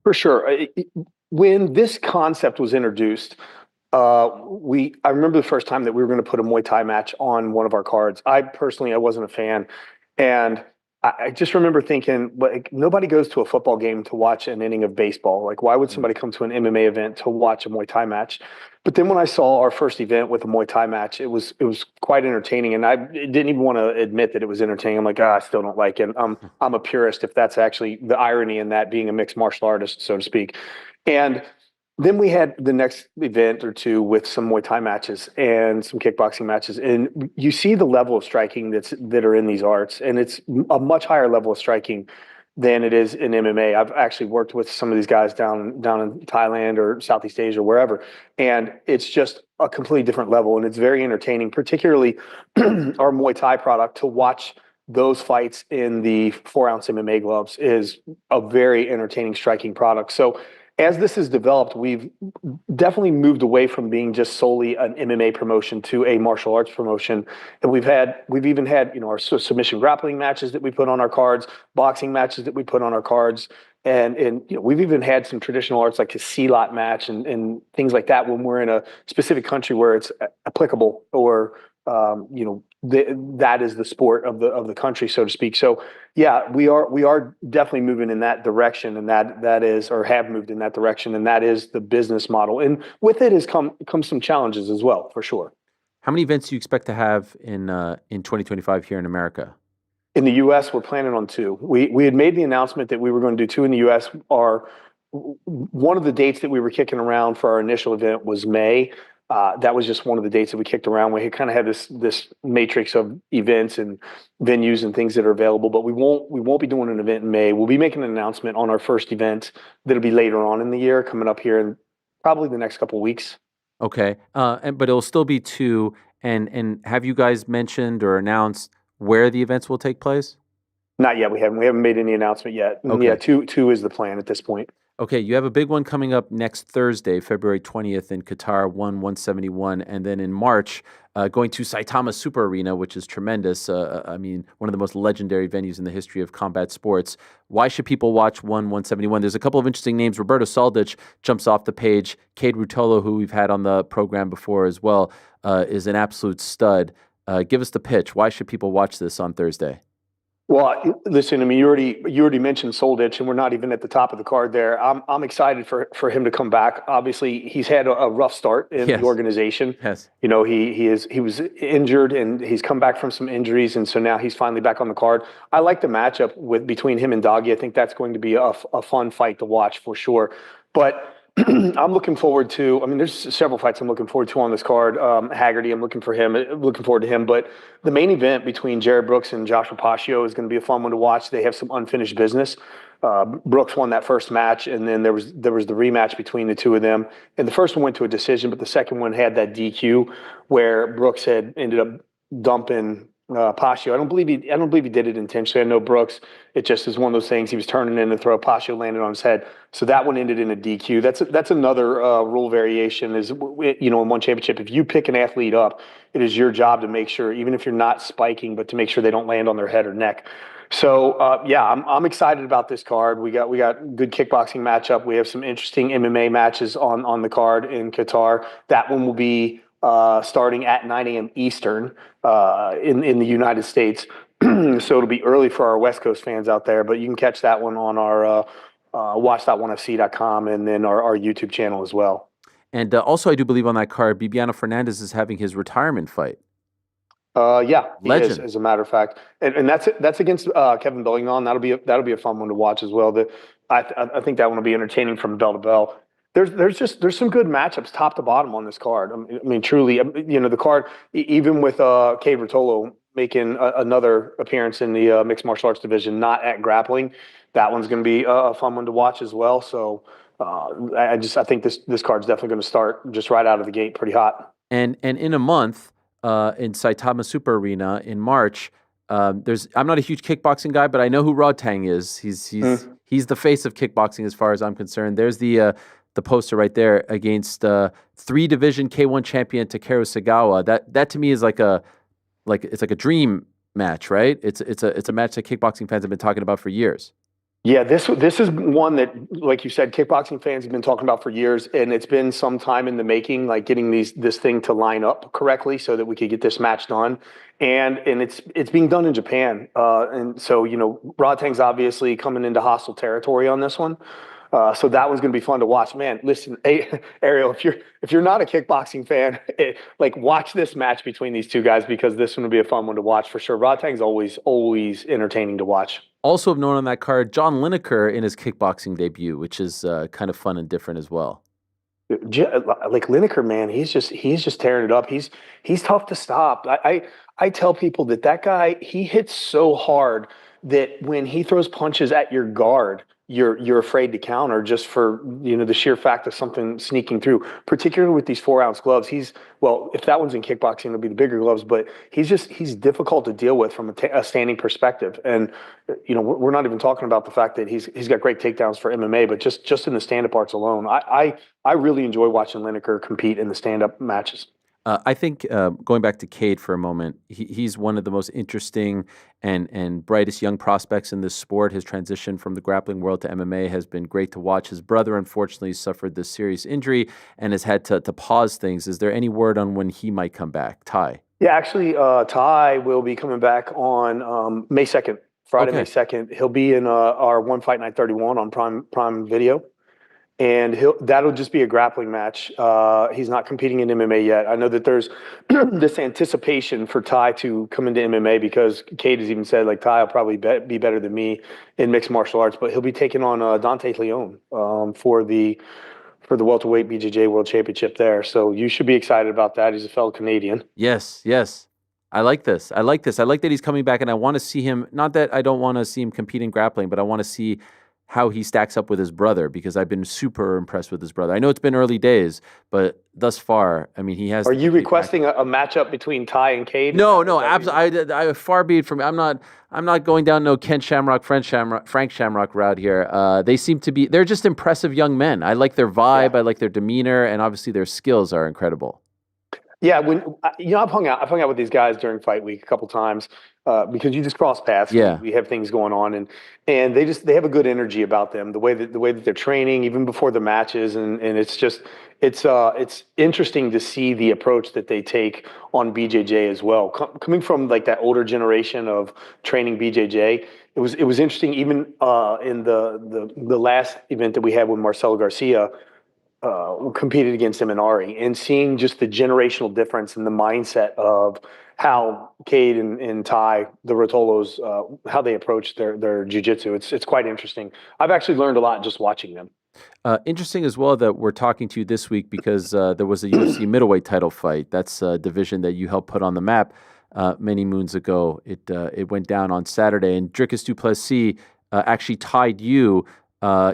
For sure. When this concept was introduced, I remember the first time that we were going to put a Muay Thai match on one of our cards. I wasn't a fan. And I just remember thinking, like, nobody goes to a football game to watch an inning of baseball. Like, why would somebody come to an MMA event to watch a Muay Thai match? But then when I saw our first event with a Muay Thai match, it was quite entertaining. And I didn't even want to admit that it was entertaining. I'm like, I still don't like it. I'm a purist, if that's actually the irony in that, being a mixed martial artist, so to speak. And then we had the next event or two with some Muay Thai matches and some kickboxing matches. And you see the level of striking that are in these arts. And it's a much higher level of striking than it is in MMA. I've actually worked with some of these guys down in Thailand or Southeast Asia, wherever. And it's just a completely different level. And it's very entertaining, particularly our Muay Thai product. To watch those fights in the 4-ounce MMA gloves is a very entertaining, striking product. So as this has developed, we've definitely moved away from being just solely an MMA promotion to a martial arts promotion. And we've even had, our submission grappling matches that we put on our cards, boxing matches that we put on our cards. And we've even had some traditional arts like a Silat match and things like that when we're in a specific country where it's applicable, or that is the sport of the country, so to speak. So yeah, we are definitely moving in that direction, and that is, or have moved in that direction, and that is the business model. And with it has come some challenges as well, for sure. How many events do you expect to have in 2025 here in America? In the U.S., we're planning on 2. We had made the announcement that we were going to do 2 in the U.S. One of the dates that we were kicking around for our initial event was May. That was just one of the dates that we kicked around. We kind of had this matrix of events and venues and things that are available, but we won't be doing an event in May. We'll be making an announcement on our first event that'll be later on in the year, coming up here in probably the next couple of weeks. Okay, but it'll still be 2. And have you guys mentioned or announced where the events will take place? Not yet. We haven't made any announcement yet. Okay. Yeah, two is the plan at this point. Okay, you have a big one coming up next Thursday, February 20th in Qatar, 171, and then in March, going to Saitama Super Arena, which is tremendous. One of the most legendary venues in the history of combat sports. Why should people watch 171? There's a couple of interesting names. Roberto Saldich jumps off the page. Cade Rutolo, who we've had on the program before as well, is an absolute stud. Give us the pitch. Why should people watch this on Thursday? Well, listen, you already mentioned Soldich, and we're not even at the top of the card there. I'm excited for him to come back. Obviously, he's had a rough start in the organization. Yes. He was injured, and he's come back from some injuries, and so now he's finally back on the card. I like the matchup between him and Doggy. I think that's going to be a fun fight to watch for sure. But I'm looking forward to. I mean, there's several fights I'm looking forward to on this card. Haggerty, I'm looking forward to him. But the main event between Jared Brooks and Joshua Paccio is going to be a fun one to watch. They have some unfinished business. Brooks won that first match, and then there was the rematch between the two of them. And the first one went to a decision, but the second one had that DQ where Brooks had ended up dumping Paccio. I don't believe he did it intentionally. I know Brooks. It just is one of those things. He was turning in to throw. Paccio landed on his head. So that one ended in a DQ. That's another rule variation. Is, in one championship, if you pick an athlete up, it is your job to make sure, even if you're not spiking, but to make sure they don't land on their head or neck. So I'm excited about this card. We got good kickboxing matchup. We have some interesting MMA matches on the card in Qatar. That one will be starting at 9 a.m. Eastern in the United States. So it'll be early for our West Coast fans out there, but you can catch that one on our watch.1fc.com and then our YouTube channel as well. And also, I do believe on that card, Bibiano Fernandez is having his retirement fight. Yeah, he Legend. is, as a matter of fact, and that's against Kevin Bellingham. That'll be a fun one to watch as well. I think that one will be entertaining from bell to bell. There's some good matchups top to bottom on this card. I mean, truly, the card, even with Cade Rotolo making another appearance in the mixed martial arts division, not at grappling, that one's going to be a fun one to watch as well. So I think this card's definitely going to start just right out of the gate pretty hot. And in a month, in Saitama Super Arena in March, I'm not a huge kickboxing guy, but I know who Rodtang is. He's the face of kickboxing as far as I'm concerned. There's the poster right there against 3-division K1 champion Takeru Sagawa. That to me is like a dream match, right? It's a match that kickboxing fans have been talking about for years. Yeah, this is one that, like you said, kickboxing fans have been talking about for years, and it's been some time in the making, like getting this thing to line up correctly so that we could get this match done. And it's being done in Japan, and so Rodtang's obviously coming into hostile territory on this one. So that one's going to be fun to watch. Man, listen, Ariel, if you're not a kickboxing fan, watch this match between these two guys, because this one will be a fun one to watch for sure. Rodtang's always entertaining to watch. Also of note on that card, John Lineker in his kickboxing debut, which is kind of fun and different as well. Like Lineker, man, he's just tearing it up. He's tough to stop. I tell people that guy, he hits so hard that when he throws punches at your guard, you're afraid to counter, just for the sheer fact of something sneaking through. Particularly with these 4-ounce gloves, if that one's in kickboxing, it'll be the bigger gloves. But he's difficult to deal with from a standing perspective. And we're not even talking about the fact that he's got great takedowns for MMA, but just in the stand-up arts alone, I really enjoy watching Lineker compete in the stand-up matches. I think going back to Cade for a moment, he's one of the most interesting and brightest young prospects in this sport. His transition from the grappling world to MMA has been great to watch. His brother, unfortunately, suffered this serious injury and has had to pause things. Is there any word on when he might come back? Ty? Yeah, actually, Ty will be coming back on May 2nd, Friday, okay. May 2nd. He'll be in our One Fight Night 31 on Prime Video. And that'll just be a grappling match. He's not competing in MMA yet. I know that there's this anticipation for Ty to come into MMA, because Cade has even said, Ty will probably be better than me in mixed martial arts, but he'll be taking on Dante Leon for the welterweight BJJ World Championship there. So you should be excited about that. He's a fellow Canadian. Yes. I like this. I like that he's coming back, and I want to see him. Not that I don't want to see him compete in grappling, but I want to see how he stacks up with his brother, because I've been super impressed with his brother. I know it's been early days, but thus far, I mean, he has. Are you requesting a matchup between Ty and Cade? No, absolutely. I far be it from me. I'm not going down no Ken Shamrock, Frank Shamrock route here. They seem to be. They're just impressive young men. I like their vibe. Yeah. I like their demeanor, and obviously their skills are incredible. Yeah, I've hung out with these guys during fight week a couple times because you just cross paths. Yeah, we have things going on, and they have a good energy about them. The way that they're training, even before the matches, and it's interesting to see the approach that they take on BJJ as well. Coming from that older generation of training BJJ, it was interesting. Even in the last event that we had with Marcelo Garcia. Competed against him and Ari, and seeing just the generational difference in the mindset of how Cade and Ty, the Rotolos, how they approach their jiu-jitsu. It's quite interesting. I've actually learned a lot just watching them. Interesting as well that we're talking to you this week because there was a UFC middleweight title fight. That's a division that you helped put on the map many moons ago. It went down on Saturday, and Dricus du Plessis actually tied you.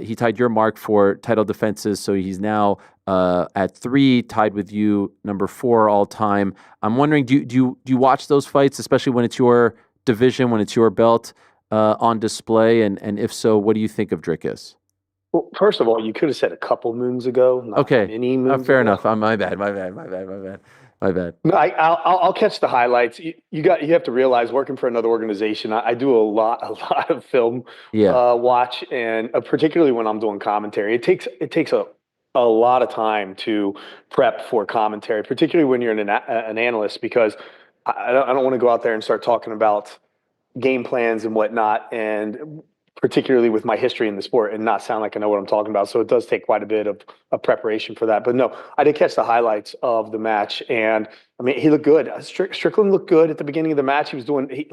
He tied your mark for title defenses, so he's now at 3, tied with you, number 4 all time. I'm wondering, do you watch those fights, especially when it's your division, when it's your belt on display, and if so, what do you think of Dricus? Well, first of all, you could have said a couple moons ago, not Okay, many moons fair ago. enough. My bad. My bad. No, I'll catch the highlights. You have to realize, working for another organization, I do a lot of film watch, and particularly when I'm doing commentary, it takes a lot of time to prep for commentary, particularly when you're an analyst, because I don't want to go out there and start talking about game plans and whatnot, and particularly with my history in the sport, and not sound like I know what I'm talking about. So it does take quite a bit of preparation for that. But no, I did catch the highlights of the match, and I mean, he looked good. Strickland looked good at the beginning of the match. He was doing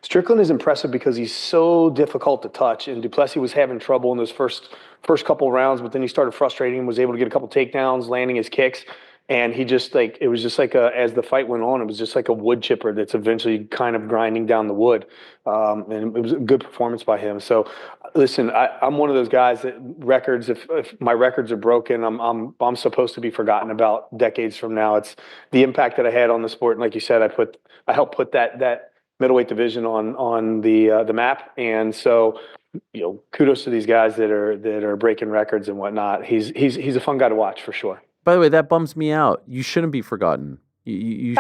Strickland is impressive because he's so difficult to touch, and du Plessis was having trouble in those first couple of rounds, but then he started frustrating him, was able to get a couple takedowns, landing his kicks. And he just it was just like as the fight went on, it was just like a wood chipper that's eventually kind of grinding down the wood. And it was a good performance by him. So listen, I'm one of those guys that records, if my records are broken, I'm supposed to be forgotten about decades from now. It's the impact that I had on the sport. And like you said, I helped put that middleweight division on the map. And so, kudos to these guys that are breaking records and whatnot. He's a fun guy to watch for sure. By the way, that bums me out. You shouldn't be forgotten. You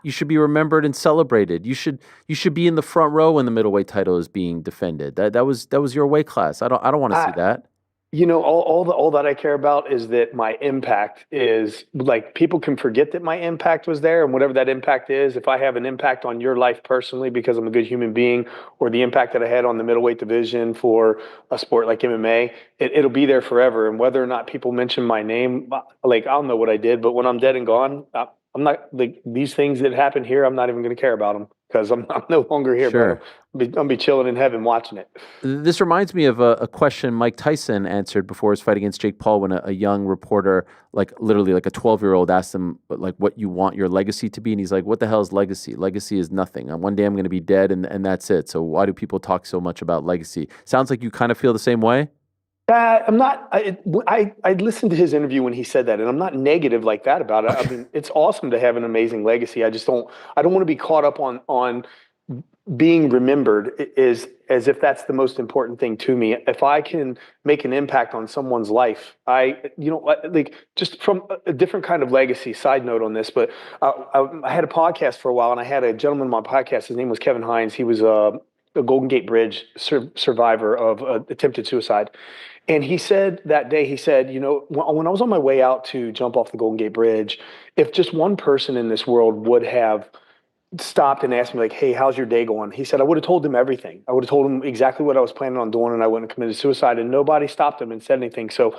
should be remembered and celebrated. You should be in the front row when the middleweight title is being defended. That was your weight class. I don't want to see that. All that I care about is that my impact is, like, people can forget that my impact was there, and whatever that impact is, if I have an impact on your life personally because I'm a good human being, or the impact that I had on the middleweight division for a sport like MMA, it'll be there forever. And whether or not people mention my name, like, I'll know what I did, but when I'm dead and gone, I'm not, like, these things that happen here, I'm not even going to care about them because I'm no longer here. Sure. But I'll be chilling in heaven watching it. This reminds me of a question Mike Tyson answered before his fight against Jake Paul when a young reporter, like literally like a 12-year-old, asked him like what you want your legacy to be. And he's like, what the hell is legacy? Legacy is nothing. One day I'm going to be dead and that's it. So why do people talk so much about legacy? Sounds like you kind of feel the same way. I'm not. I listened to his interview when he said that, and I'm not negative like that about it. I mean, it's awesome to have an amazing legacy. I don't want to be caught up on being remembered as if that's the most important thing to me. If I can make an impact on someone's life, like, just from a different kind of legacy. Side note on this, but I had a podcast for a while, and I had a gentleman on my podcast. His name was Kevin Hines. He was a Golden Gate Bridge survivor of attempted suicide. And he said that day, when I was on my way out to jump off the Golden Gate Bridge, if just one person in this world would have stopped and asked me, like, hey, how's your day going? He said, I would have told him everything. I would have told him exactly what I was planning on doing, and I wouldn't have committed suicide, and nobody stopped him and said anything. So,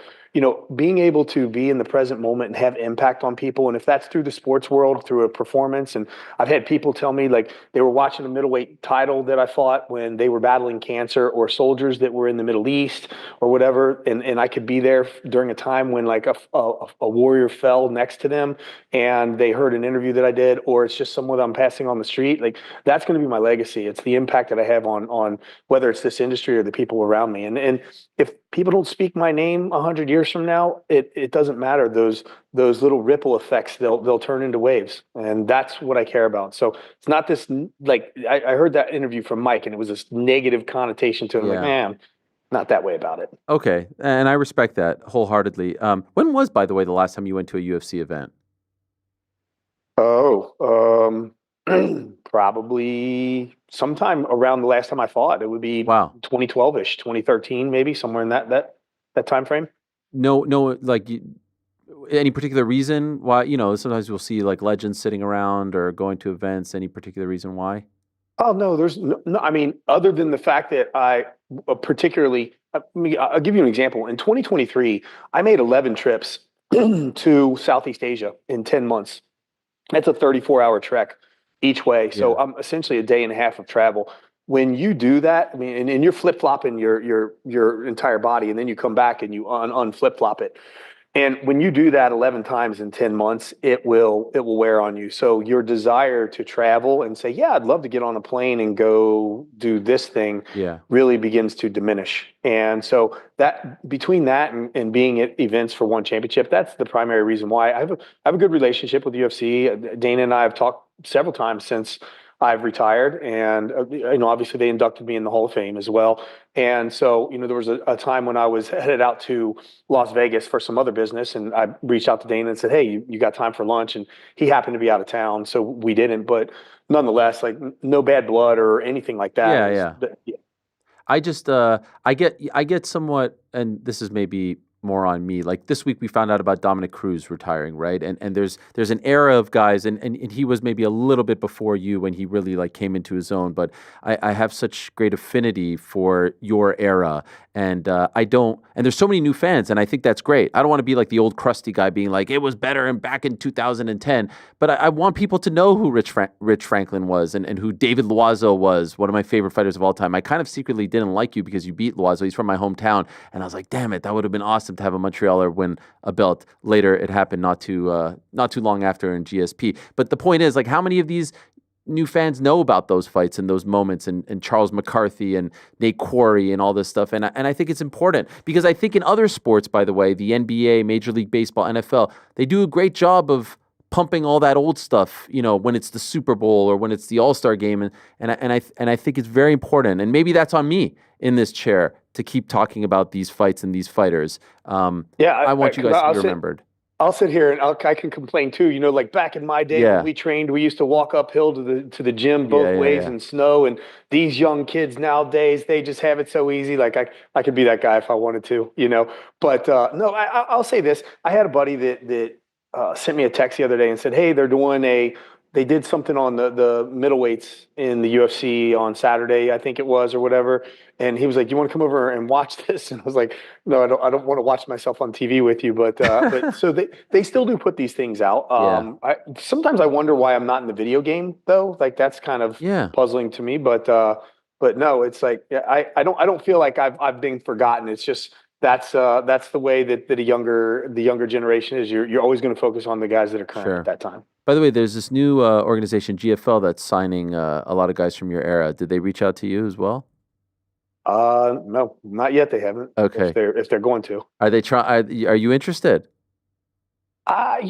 being able to be in the present moment and have impact on people, and if that's through the sports world, through a performance, and I've had people tell me, like, they were watching a middleweight title that I fought when they were battling cancer, or soldiers that were in the Middle East or whatever, and I could be there during a time when, like, a warrior fell next to them, and they heard an interview that I did, or it's just someone I'm passing on the street. Like, that's going to be my legacy. It's the impact that I have on whether it's this industry or the people around me. And if people don't speak my name 100 years from now, it doesn't matter. Those little ripple effects, they'll turn into waves, and that's what I care about. So it's not this, like, I heard that interview from Mike, and it was this negative connotation to it. I'm like, man, not that way about it. Okay, and I respect that wholeheartedly. When was, by the way, the last time you went to a UFC event? Probably sometime around the last time I fought. It would be 2012-ish, 2013, maybe, somewhere in that time frame. No, like, any particular reason why? Sometimes we'll see like legends sitting around or going to events. Any particular reason why? Oh, no, there's no. I mean, other than the fact that I particularly, I'll give you an example. In 2023, I made 11 trips to Southeast Asia in 10 months. That's a 34-hour trek each way. So I'm essentially a day and a half of travel. when you do that, I mean, and you're flip flopping your entire body, and then you come back and you unflip flop it. And when you do that 11 times in 10 months, it will wear on you. So your desire to travel and say, yeah, I'd love to get on a plane and go do this thing really begins to diminish. And so that between that and being at events for one championship, that's the primary reason why I have a good relationship with UFC. Dana and I have talked several times since I've retired, and obviously they inducted me in the Hall of Fame as well. And so, there was a time when I was headed out to Las Vegas for some other business, and I reached out to Dana and said, "Hey, you got time for lunch?" And he happened to be out of town, so we didn't. But nonetheless, like no bad blood or anything like that. Yeah. I just I get somewhat, and this is maybe more on me. Like this week we found out about Dominic Cruz retiring, right? And there's an era of guys, and he was maybe a little bit before you when he really like came into his own. But I have such great affinity for your era, and I don't. And there's so many new fans, and I think that's great. I don't want to be like the old crusty guy being like it was better and back in 2010. But I want people to know who Rich Franklin was and who David Loiseau was, one of my favorite fighters of all time. I kind of secretly didn't like you because you beat Loiseau. He's from my hometown, and I was like, damn it, that would have been awesome to have a Montrealer win a belt. Later, it happened not too long after in GSP. But the point is, like, how many of these new fans know about those fights and those moments and Charles McCarthy and Nate Quarry and all this stuff? And I think it's important because I think in other sports, by the way, the NBA, Major League Baseball, NFL, they do a great job of pumping all that old stuff, when it's the Super Bowl or when it's the All-Star game, and I think it's very important. And maybe that's on me in this chair to keep talking about these fights and these fighters. I want you guys to be remembered. I'll sit here and I can complain too. Like back in my day when we trained, we used to walk uphill to the gym both ways in snow. And these young kids nowadays, they just have it so easy. Like I could be that guy if I wanted to, But no, I'll say this: I had a buddy that sent me a text the other day and said, "Hey, they did something on the middleweights in the UFC on Saturday, I think it was, or whatever." And he was like, "You want to come over and watch this?" And I was like, "No, I don't want to watch myself on TV with you." But so they still do put these things out. Sometimes I wonder why I'm not in the video game though. Like that's kind of puzzling to me. But no, it's like I don't feel like I've been forgotten. It's just that's the way that the younger generation is. You're always going to focus on the guys that are current at that time. By the way, there's this new organization, GFL, that's signing a lot of guys from your era. Did they reach out to you as well? No, not yet. They haven't. Okay. If they're going to. Are they trying? Are you interested? I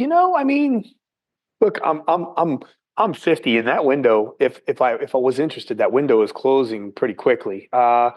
mean, look, I'm 50 in that window. If I was interested, that window is closing pretty quickly. I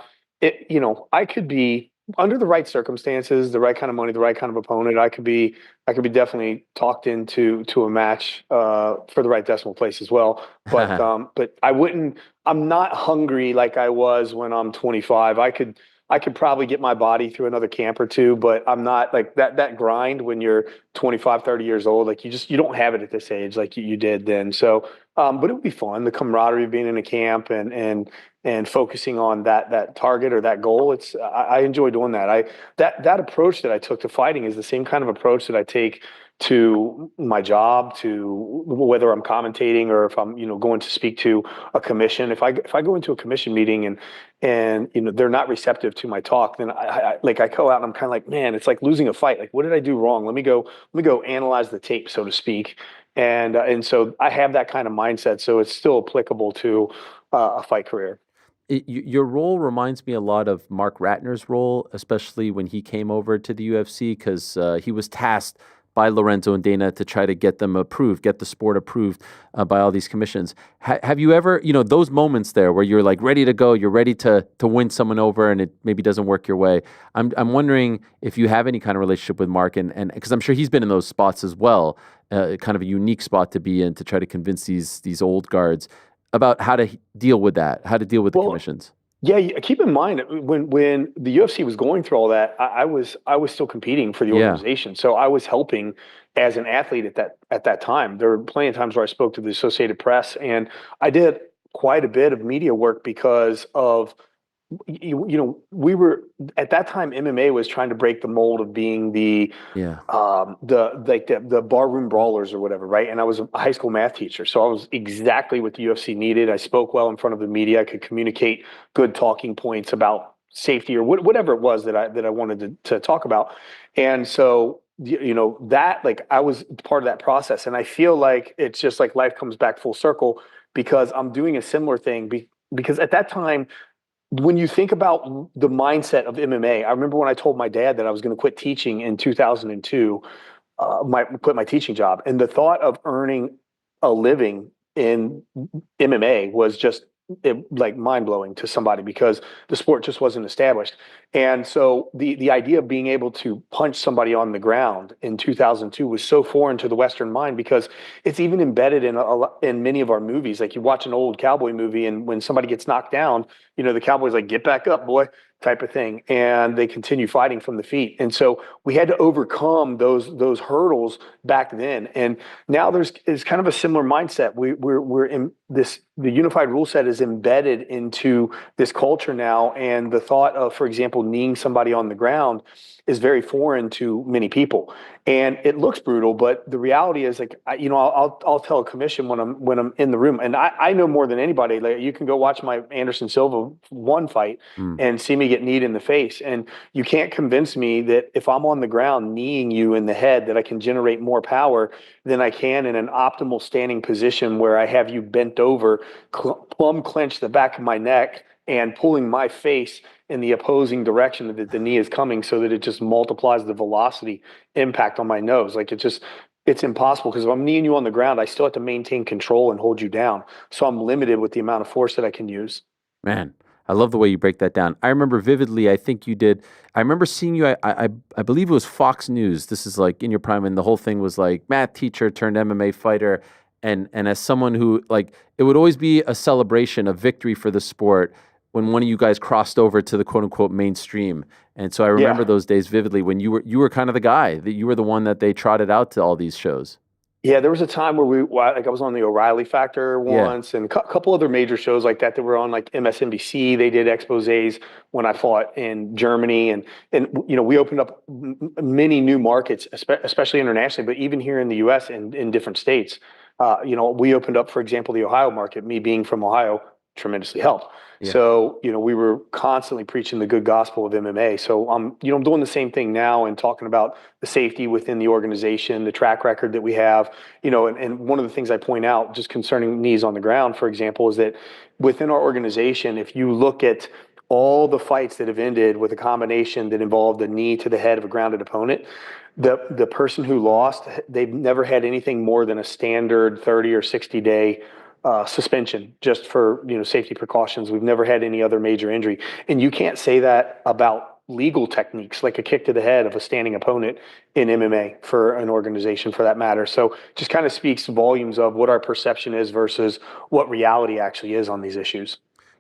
could be under the right circumstances, the right kind of money, the right kind of opponent. I could be definitely talked into a match for the right decimal place as well. But I wouldn't. I'm not hungry like I was when I'm 25. I could probably get my body through another camp or two, but I'm not like that grind when you're 25, 30 years old. Like you don't have it at this age like you did then. So, but it would be fun, the camaraderie of being in a camp and focusing on that target or that goal. I enjoy doing that. That approach that I took to fighting is the same kind of approach that I take to my job, to whether I'm commentating or if I'm going to speak to a commission. If I go into a commission meeting and they're not receptive to my talk, then I go out and I'm kind of like, man, it's like losing a fight. Like, what did I do wrong? Let me go analyze the tape, so to speak. And so I have that kind of mindset. So it's still applicable to a fight career. Your role reminds me a lot of Mark Ratner's role, especially when he came over to the UFC, because he was tasked by Lorenzo and Dana to try to get them approved, get the sport approved by all these commissions. Have you ever, those moments there where you're like ready to go, you're ready to win someone over and it maybe doesn't work your way? I'm wondering if you have any kind of relationship with Mark and because I'm sure he's been in those spots as well, kind of a unique spot to be in to try to convince these old guards about how to deal with that, how to deal with the commissions. Yeah, keep in mind when the UFC was going through all that, I was still competing for the organization, so I was helping as an athlete at that time. There were plenty of times where I spoke to the Associated Press, and I did quite a bit of media work because of we were at that time, MMA was trying to break the mold of being the barroom brawlers or whatever, right? And I was a high school math teacher, so I was exactly what the UFC needed. I spoke well in front of the media. I could communicate good talking points about safety or whatever it was that I wanted to talk about. And so that, like, I was part of that process, and I feel like it's just like life comes back full circle because I'm doing a similar thing because at that time, when you think about the mindset of MMA, I remember when I told my dad that I was going to quit teaching in 2002, quit my teaching job, and the thought of earning a living in MMA was just like mind blowing to somebody because the sport just wasn't established. And so the idea of being able to punch somebody on the ground in 2002 was so foreign to the Western mind because it's even embedded in many of our movies. Like you watch an old cowboy movie, and when somebody gets knocked down, the cowboy's like, "Get back up, boy," type of thing, and they continue fighting from the feet. And so we had to overcome those hurdles back then. And now there's kind of a similar mindset. We're in this. The unified rule set is embedded into this culture now, and the thought of, for example, kneeing somebody on the ground is very foreign to many people, and it looks brutal. But the reality is, like, I'll tell a commission when I'm in the room, and I know more than anybody. Like, you can go watch my Anderson Silva one fight and see me get kneed in the face, and you can't convince me that if I'm on the ground kneeing you in the head, that I can generate more power than I can in an optimal standing position where I have you bent over, plumb clench the back of my neck, and pulling my face in the opposing direction that the knee is coming, so that it just multiplies the velocity impact on my nose. Like, it's impossible, because if I'm kneeing you on the ground, I still have to maintain control and hold you down. So I'm limited with the amount of force that I can use. Man, I love the way you break that down. I remember vividly, I think you did. I remember seeing you, I believe it was Fox News. This is like in your prime, and the whole thing was like math teacher turned MMA fighter. And as someone who, like, it would always be a celebration, a victory for the sport when one of you guys crossed over to the quote unquote mainstream. And so I remember those days vividly when you were kind of the guy, that you were the one that they trotted out to all these shows. Yeah, there was a time where I was on the O'Reilly Factor once, and a couple other major shows like that were on, like MSNBC. They did exposés when I fought in Germany, and we opened up many new markets, especially internationally, but even here in the U.S. and in different states. We opened up, for example, the Ohio market. Me being from Ohio tremendously helped. Yeah. So, we were constantly preaching the good gospel of MMA. So I'm doing the same thing now and talking about the safety within the organization, the track record that we have, and one of the things I point out just concerning knees on the ground, for example, is that within our organization, if you look at all the fights that have ended with a combination that involved a knee to the head of a grounded opponent, the person who lost, they've never had anything more than a standard 30 or 60-day suspension, just for safety precautions. We've never had any other major injury, and you can't say that about legal techniques like a kick to the head of a standing opponent in MMA for an organization, for that matter. So just kind of speaks volumes of what our perception is versus what reality actually is on these issues.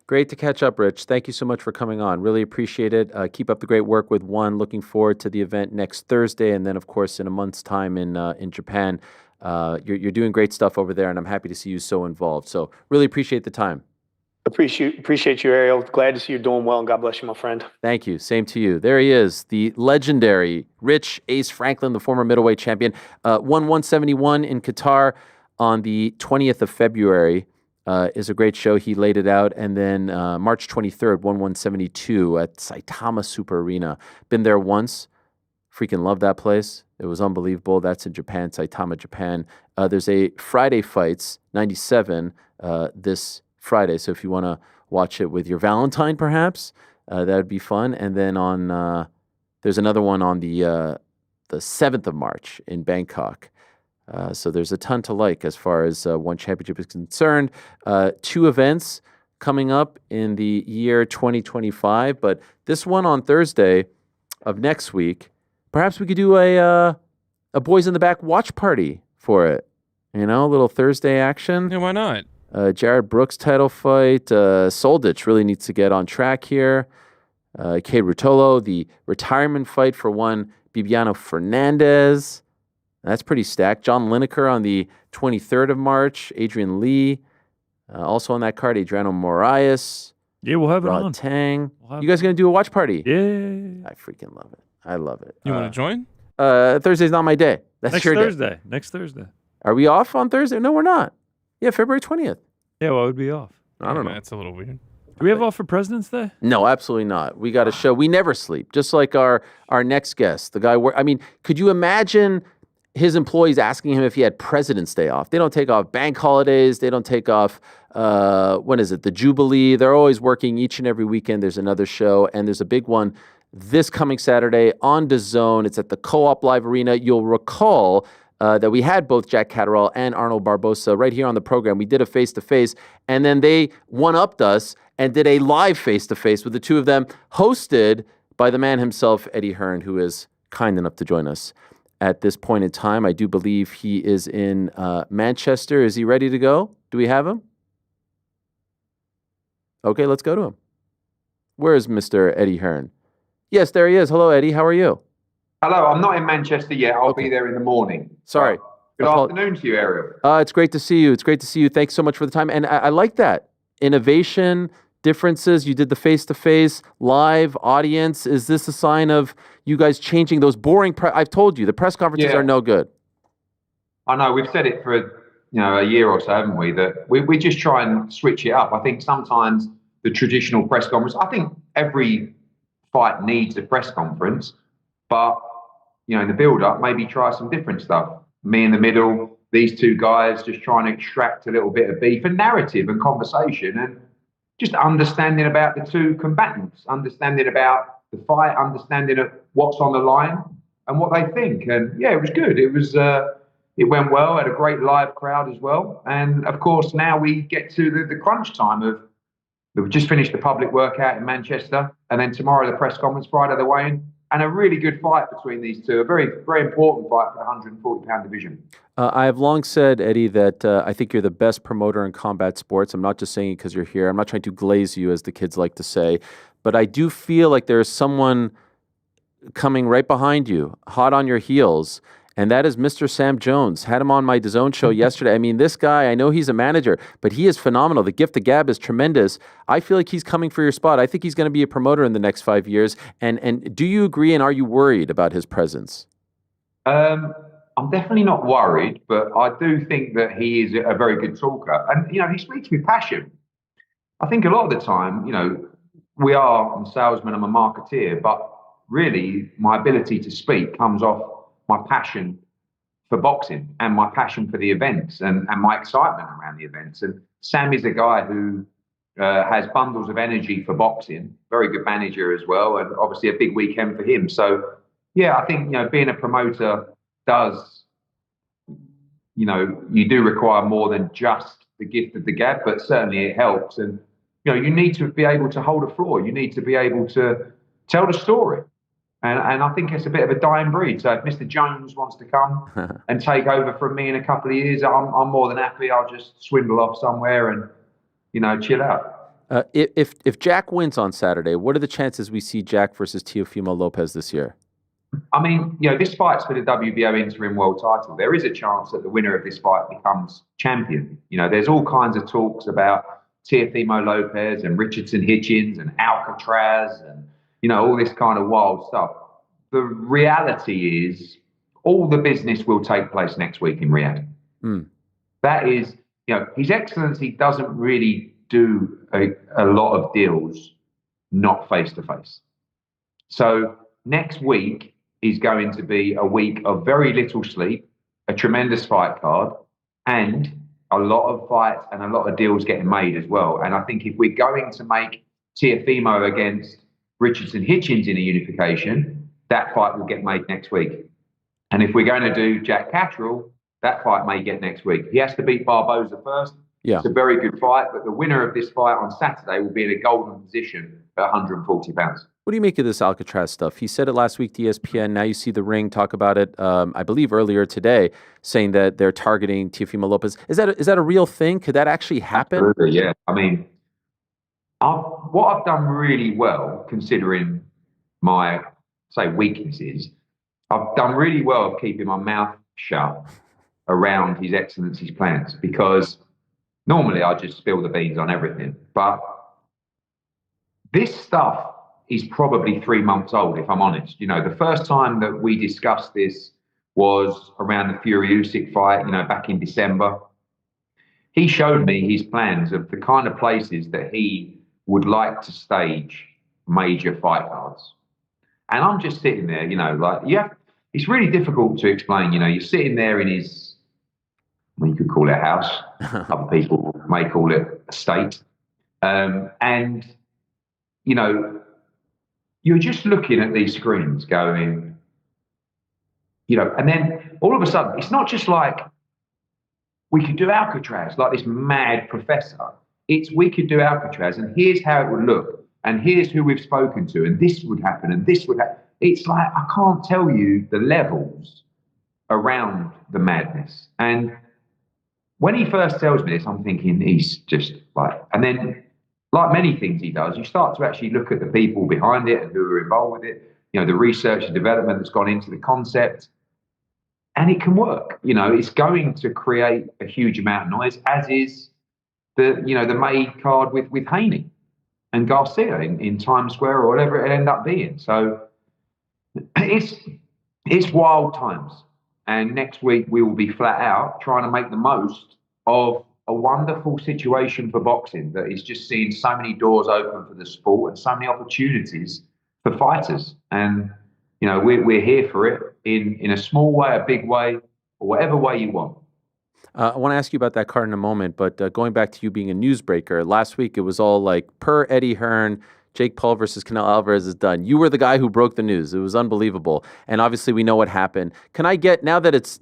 Great to catch up, Rich. Thank you so much for coming on. Really appreciate it. Keep up the great work with One. Looking forward to the event next Thursday, and then, of course, in a month's time in Japan. You're doing great stuff over there, and I'm happy to see you so involved. So really appreciate the time. Appreciate you, Ariel. Glad to see you doing well, and God bless you, my friend. Thank you. Same to you. There he is, the legendary Rich Ace Franklin, the former middleweight champion. Won 171 in Qatar on the 20th of February. Is a great show. He laid it out. And then March 23rd, 172 at Saitama Super Arena. Been there once. Freaking love that place. It was unbelievable. That's in Japan, Saitama, Japan. There's a Friday Fights, 97, this Friday. So if you want to watch it with your Valentine, perhaps, that would be fun. And then there's another one on the 7th of March in Bangkok. So there's a ton to like as far as One Championship is concerned. 2 events coming up in the year 2025. But this one on Thursday of next week, perhaps we could do a Boys in the Back watch party for it. A little Thursday action. Yeah, why not? Jared Brooks title fight. Soldich really needs to get on track here. Cade Rutolo, the retirement fight for one Bibiano Fernandez. That's pretty stacked. John Lineker on the 23rd of March. Adrian Lee. Also on that card, Adriano Moraes. Yeah, we'll have it Raw on. Tang. We'll You guys going to do a watch party? Yeah. I freaking love it. I love it. You want to join? Thursday's not my day. That's Next your Thursday. day. Next Thursday. Are we off on Thursday? No, we're not. Yeah, February 20th. Yeah, well, I would be off. I don't know. That's a little weird. Do we have off for President's Day? No, absolutely not. We got a show. We never sleep. Just like our next guest, the guy. I mean, could you imagine his employees asking him if he had President's Day off? They don't take off bank holidays. They don't take off. When is it? The Jubilee. They're always working each and every weekend. There's another show, and there's a big one this coming Saturday on DAZN. It's at the Co-op Live Arena. You'll recall that we had both Jack Catterall and Arnold Barbosa right here on the program. We did a face-to-face, and then they one-upped us and did a live face-to-face with the two of them, hosted by the man himself, Eddie Hearn, who is kind enough to join us at this point in time. I do believe he is in Manchester. Is he ready to go? Do we have him? Okay, let's go to him. Where is Mr. Eddie Hearn? Yes, there he is. Hello, Eddie. How are you? Hello, I'm not in Manchester yet. I'll be there in the morning. Sorry. Good afternoon to you, Ariel. It's great to see you. It's great to see you. Thanks so much for the time. And I like that. Innovation, differences. You did the face-to-face, live audience. Is this a sign of you guys changing those boring I've told you, the press conferences are no good. I know. We've said it for a year or so, haven't we? That we just try and switch it up. I think sometimes the traditional press conference, I think every fight needs a press conference, but in the build-up, maybe try some different stuff. Me in the middle, these two guys just trying to extract a little bit of beef and narrative and conversation and just understanding about the two combatants, understanding about the fight, understanding of what's on the line and what they think. And yeah, it was good. It went well, had a great live crowd as well. And of course, now we get to the crunch time of, we've just finished the public workout in Manchester, and then tomorrow the press conference, Friday the weigh-in. And a really good fight between these two, a very, very important fight for the 140-pound division. I have long said, Eddie, that I think you're the best promoter in combat sports. I'm not just saying it because you're here. I'm not trying to glaze you, as the kids like to say. But I do feel like there's someone coming right behind you, hot on your heels, and that is Mr. Sam Jones. Had him on my DAZN show yesterday. I mean, this guy, I know he's a manager, but he is phenomenal. The gift of gab is tremendous. I feel like he's coming for your spot. I think he's going to be a promoter in the next 5 years. And do you agree, and are you worried about his presence? I'm definitely not worried, but I do think that he is a very good talker. And, he speaks with passion. I think a lot of the time, I'm a salesman, I'm a marketeer, but really my ability to speak comes off my passion for boxing and my passion for the events and my excitement around the events. And Sam is a guy who has bundles of energy for boxing, very good manager as well, and obviously a big weekend for him. So, yeah, I think, being a promoter does, you do require more than just the gift of the gab, but certainly it helps. And, you need to be able to hold a floor. You need to be able to tell the story. And I think it's a bit of a dying breed. So if Mr. Jones wants to come and take over from me in a couple of years, I'm more than happy. I'll just swindle off somewhere and, chill out. If Jack wins on Saturday, what are the chances we see Jack versus Teofimo Lopez this year? I mean, this fight's for the WBO interim world title. There is a chance that the winner of this fight becomes champion. There's all kinds of talks about Teofimo Lopez and Richardson Hitchens and Alcatraz and all this kind of wild stuff. The reality is all the business will take place next week in Riyadh. That is, His Excellency doesn't really do a lot of deals not face-to-face. So next week is going to be a week of very little sleep, a tremendous fight card, and a lot of fights and a lot of deals getting made as well. And I think if we're going to make Teofimo against Richardson Hitchens in a unification, that fight will get made next week. And if we're going to do Jack Catterall, that fight may get next week. He has to beat Barbosa first. Yeah. It's a very good fight, but the winner of this fight on Saturday will be in a golden position at 140 pounds. What do you make of this Alcatraz stuff? He said it last week to ESPN. Now you see The Ring talk about it, I believe earlier today, saying that they're targeting Teofimo Lopez. Is that a real thing? Could that actually happen? Absolutely, yeah. I mean, what I've done really well, considering my, weaknesses, I've done really well of keeping my mouth shut around His Excellency's plans, because normally I just spill the beans on everything. But this stuff is probably 3 months old, if I'm honest. The first time that we discussed this was around the Fury Usyk fight, back in December. He showed me his plans of the kind of places that he would like to stage major fight cards. And I'm just sitting there, it's really difficult to explain. You're sitting there in his, well, you could call it a house. Other people may call it a state. And, you're just looking at these screens going, and then all of a sudden, it's not just like we could do Alcatraz, like this mad professor. It's we could do Alcatraz, and here's how it would look, and here's who we've spoken to, and this would happen, and this would happen. It's like, I can't tell you the levels around the madness. And when he first tells me this, I'm thinking he's just like, and then like many things he does, you start to actually look at the people behind it and who are involved with it, the research and development that's gone into the concept. And it can work. It's going to create a huge amount of noise, as is the May card with Haney and Garcia in Times Square or whatever it ended up being. So it's wild times. And next week we will be flat out trying to make the most of a wonderful situation for boxing that is just seeing so many doors open for the sport and so many opportunities for fighters. And we're here for it in a small way, a big way, or whatever way you want. I want to ask you about that card in a moment, but going back to you being a newsbreaker, last week it was all like, per Eddie Hearn, Jake Paul versus Canelo Alvarez is done. You were the guy who broke the news. It was unbelievable, and obviously we know what happened. Can I get now that it's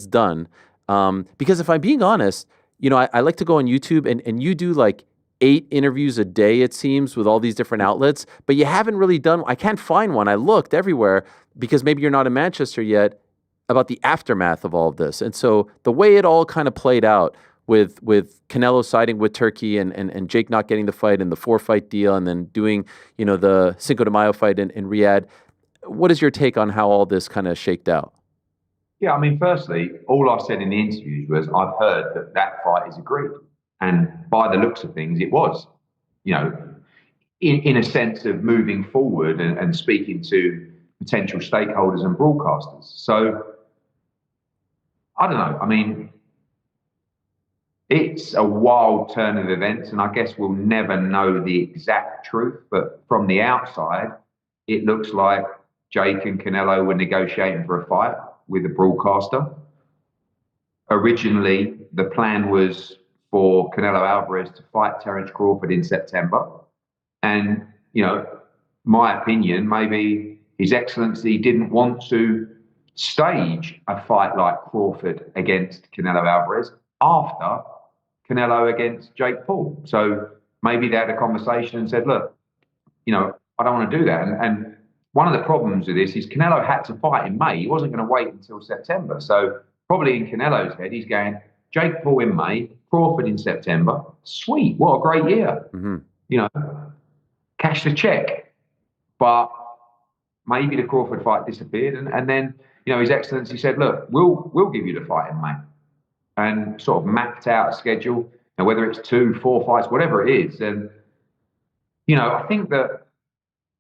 done? Because if I'm being honest, I like to go on YouTube and you do like 8 interviews a day, it seems, with all these different outlets, but you haven't really done, I can't find one. I looked everywhere because maybe you're not in Manchester yet, about the aftermath of all of this. And so the way it all kind of played out with Canelo siding with Turkey and Jake not getting the fight and the 4-fight deal and then doing, the Cinco de Mayo fight in Riyadh. What is your take on how all this kind of shaked out? Yeah, firstly, all I said in the interviews was I've heard that fight is agreed. And by the looks of things, it was, in a sense of moving forward and speaking to potential stakeholders and broadcasters. So, I don't know. It's a wild turn of events, and I guess we'll never know the exact truth. But from the outside, it looks like Jake and Canelo were negotiating for a fight with a broadcaster. Originally, the plan was for Canelo Alvarez to fight Terence Crawford in September. And, my opinion, maybe His Excellency didn't want to stage a fight like Crawford against Canelo Alvarez after Canelo against Jake Paul. So maybe they had a conversation and said, look, I don't want to do that. And one of the problems with this is Canelo had to fight in May. He wasn't going to wait until September. So probably in Canelo's head, he's going, Jake Paul in May, Crawford in September. Sweet. What a great year. Mm-hmm. Cash the check. But maybe the Crawford fight disappeared. And then, His Excellency said, look, we'll give you the fight in May. And sort of mapped out a schedule. And whether it's 2, 4 fights, whatever it is. And, I think that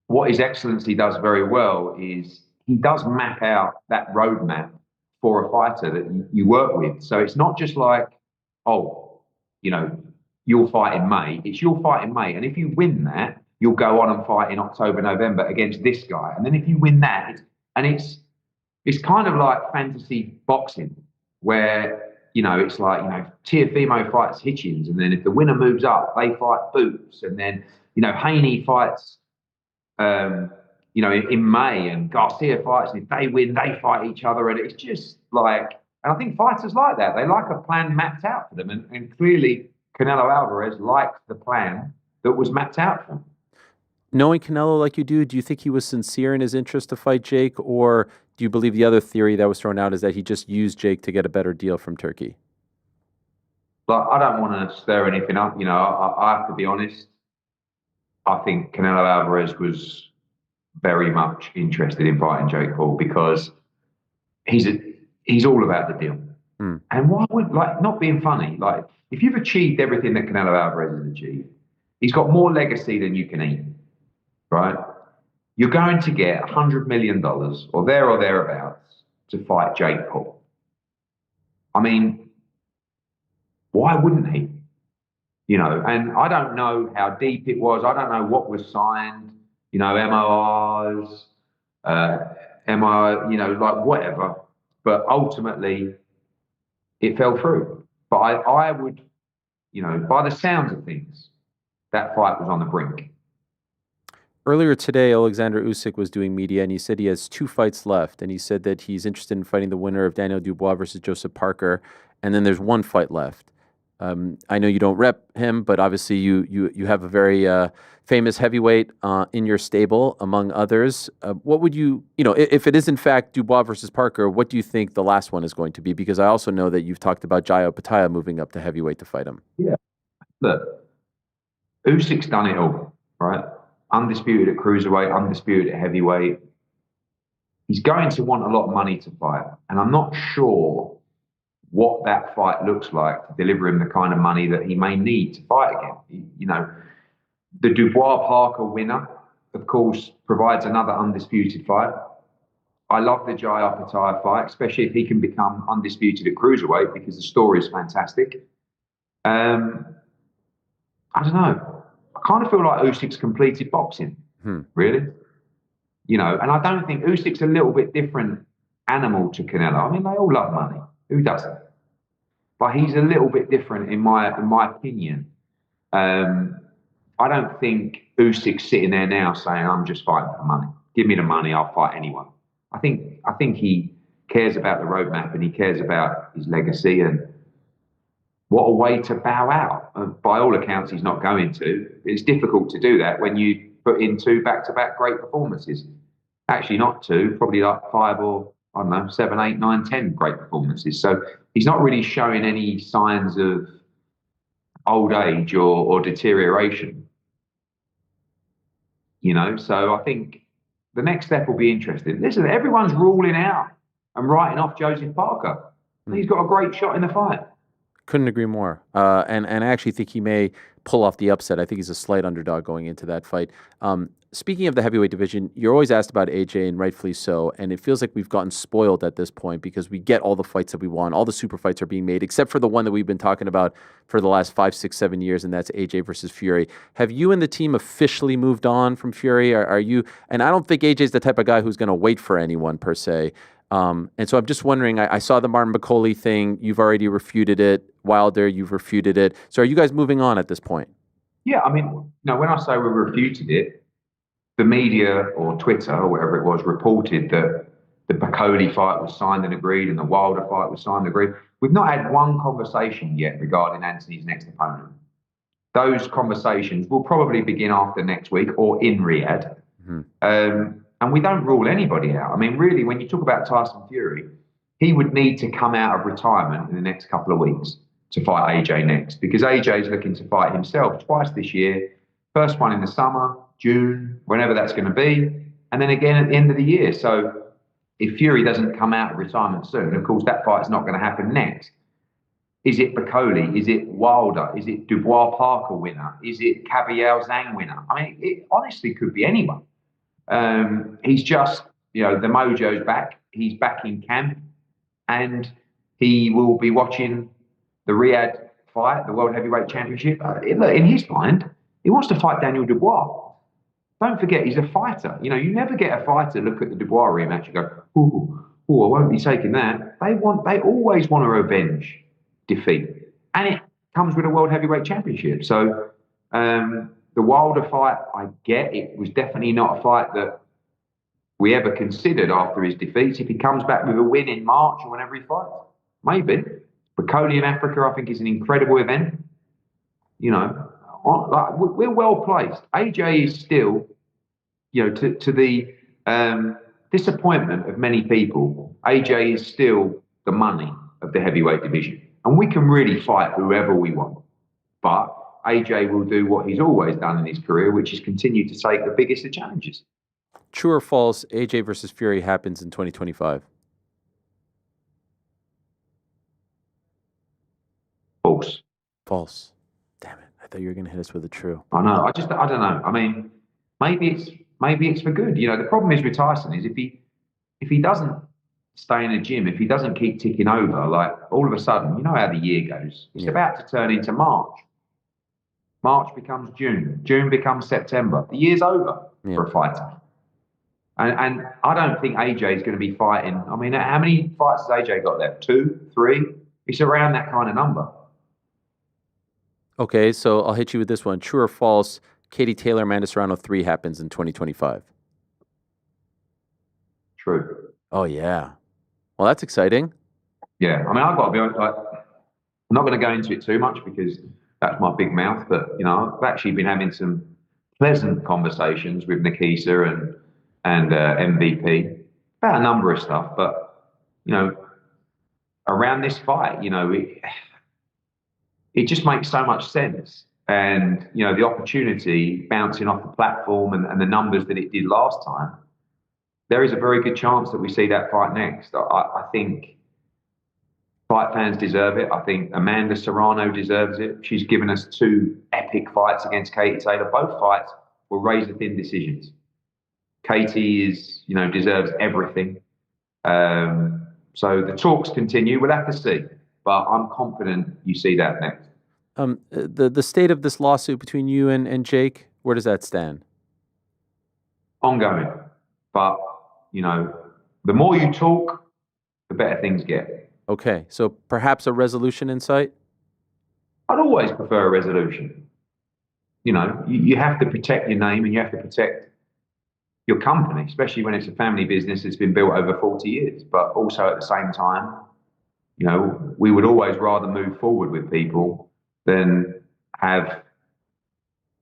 what His Excellency does very well is he does map out that roadmap for a fighter that you work with. So it's not just like, you'll fight in May. It's you'll fight in May. And if you win that, you'll go on and fight in October, November against this guy. And then if you win that, it's kind of like fantasy boxing where, it's like, Teofimo fights Hitchens. And then if the winner moves up, they fight Boots. And then, Haney fights, in May, and Garcia fights. And if they win, they fight each other. And it's just like, and I think fighters like that. They like a plan mapped out for them. And clearly, Canelo Alvarez liked the plan that was mapped out for him. Knowing Canelo like you do you think he was sincere in his interest to fight Jake, or do you believe the other theory that was thrown out is that he just used Jake to get a better deal from Turkey? But I don't want to stir anything up. I have to be honest. I think Canelo Alvarez was very much interested in fighting Jake Paul because he's all about the deal. Mm. And why would, not being funny, if you've achieved everything that Canelo Alvarez has achieved, he's got more legacy than you can eat. right? You're going to get $100 million or thereabouts to fight Jake Paul. I mean, why wouldn't he? You know, and I don't know how deep it was. I don't know what was signed, you know, MORs, MO, you know, like whatever. But ultimately, it fell through. But I would, you know, by the sounds of things, that fight was on the brink. Earlier today, Aleksandre Usyk was doing media, and he said he has 2 fights left, and he said that he's interested in fighting the winner of Daniel Dubois versus Joseph Parker, and then there's 1 fight left. I know you don't rep him, but obviously you have a very famous heavyweight in your stable, among others. What would you know, if it is in fact Dubois versus Parker, what do you think the last one is going to be? Because I also know that you've talked about Jai Opetaia moving up to heavyweight to fight him. Yeah. Look, Usyk's done it all, right? Undisputed at cruiserweight, undisputed at heavyweight. He's going to want a lot of money to fight, and I'm not sure what that fight looks like to deliver him the kind of money that he may need to fight again. You know, the Dubois-Parker winner, of course, provides another undisputed fight. I love the Jai Opetaia fight, especially if he can become undisputed at cruiserweight, because the story is fantastic. I don't know. I kind of feel like Usyk's completed boxing, really. You know, and I don't think Usyk's a little bit different animal to Canelo. I mean, they all love money. Who doesn't? But he's a little bit different in my opinion. I don't think Usyk's sitting there now saying, "I'm just fighting for money. Give me the money, I'll fight anyone." I think he cares about the roadmap, and he cares about his legacy, and what a way to bow out. By all accounts, he's not going to. It's difficult to do that when you put in 2 back-to-back great performances. Actually, not 2, probably like 5 or, I don't know, 7, 8, 9, 10 great performances. So he's not really showing any signs of old age or deterioration. You know, so I think the next step will be interesting. Listen, everyone's ruling out and writing off Joseph Parker. He's got a great shot in the fight. Couldn't agree more. And I actually think he may pull off the upset. I think he's a slight underdog going into that fight. Speaking of the heavyweight division, you're always asked about AJ, and rightfully so. And it feels like we've gotten spoiled at this point because we get all the fights that we want. All the super fights are being made, except for the one that we've been talking about for the last 5, 6, 7 years, and that's AJ versus Fury. Have you and the team officially moved on from Fury? Are you? And I don't think AJ's the type of guy who's going to wait for anyone per se. And so I'm just wondering, I saw the Martin McCauley thing. You've already refuted it. Wilder, you've refuted it. So are you guys moving on at this point? Yeah, I mean, no, when I say we refuted it, the media or Twitter or whatever it was reported that the McCauley fight was signed and agreed and the Wilder fight was signed and agreed. We've not had one conversation yet regarding Anthony's next opponent. Those conversations will probably begin after next week or in Riyadh. And we don't rule anybody out. I mean, really, when you talk about Tyson Fury, he would need to come out of retirement in the next couple of weeks to fight AJ next, because AJ is looking to fight himself twice this year. First one in the summer, June, whenever that's going to be, and then again at the end of the year. So if Fury doesn't come out of retirement soon, of course, that fight's not going to happen next. Is it McCauley? Is it Wilder? Is it Dubois-Parker winner? Is it Kabiel Zhang winner? I mean, it honestly could be anyone. He's just, you know, the mojo's back. He's back in camp, and he will be watching the Riyadh fight, the World Heavyweight Championship. Look, in his mind, he wants to fight Daniel Dubois. Don't forget, he's a fighter. You know, you never get a fighter look at the Dubois rematch and go, "Ooh, I won't be taking that." They always want a revenge defeat, and it comes with a World Heavyweight Championship. So the Wilder fight, I get, it was definitely not a fight that we ever considered after his defeats. If he comes back with a win in March or whenever he fights, maybe. McCauley in Africa, I think, is an incredible event. You know, like, we're well placed. AJ is still, you know, to the disappointment of many people, AJ is still the money of the heavyweight division. And we can really fight whoever we want. But AJ will do what he's always done in his career, which is continue to take the biggest of challenges. True or false, AJ versus Fury happens in 2025? False. False. Damn it. I thought you were going to hit us with a true. I know. I don't know. I mean, maybe it's maybe it's for good. The problem is with Tyson is if he doesn't stay in the gym, if he doesn't keep ticking over, like all of a sudden, you know how the year goes. It's about to turn into March. March becomes June. June becomes September. The year's over for a fighter. And I don't think AJ is going to be fighting. I mean, how many fights has AJ got left? 2, 3? It's around that kind of number. Okay, so I'll hit you with this one. True or false, Katie Taylor, Amanda Serrano 3 happens in 2025? True. Oh, yeah. Well, that's exciting. Yeah. I mean, I've got to be honest, I'm not going to go into it too much because that's my big mouth. But, I've actually been having some pleasant conversations with Nikisa and MVP about a number of stuff. But, around this fight, it just makes so much sense. And, the opportunity bouncing off the platform and the numbers that it did last time, there is a very good chance that we see that fight next. I think fight fans deserve it. I think Amanda Serrano deserves it. She's given us 2 epic fights against Katie Taylor. Both fights were razor-thin decisions. Katie deserves everything. So the talks continue. We'll have to see. But I'm confident you see that next. The state of this lawsuit between you and Jake, where does that stand? Ongoing. But, the more you talk, the better things get. Okay, so perhaps a resolution in sight? I'd always prefer a resolution. You have to protect your name and you have to protect your company, especially when it's a family business that's been built over 40 years. But also at the same time, we would always rather move forward with people than have,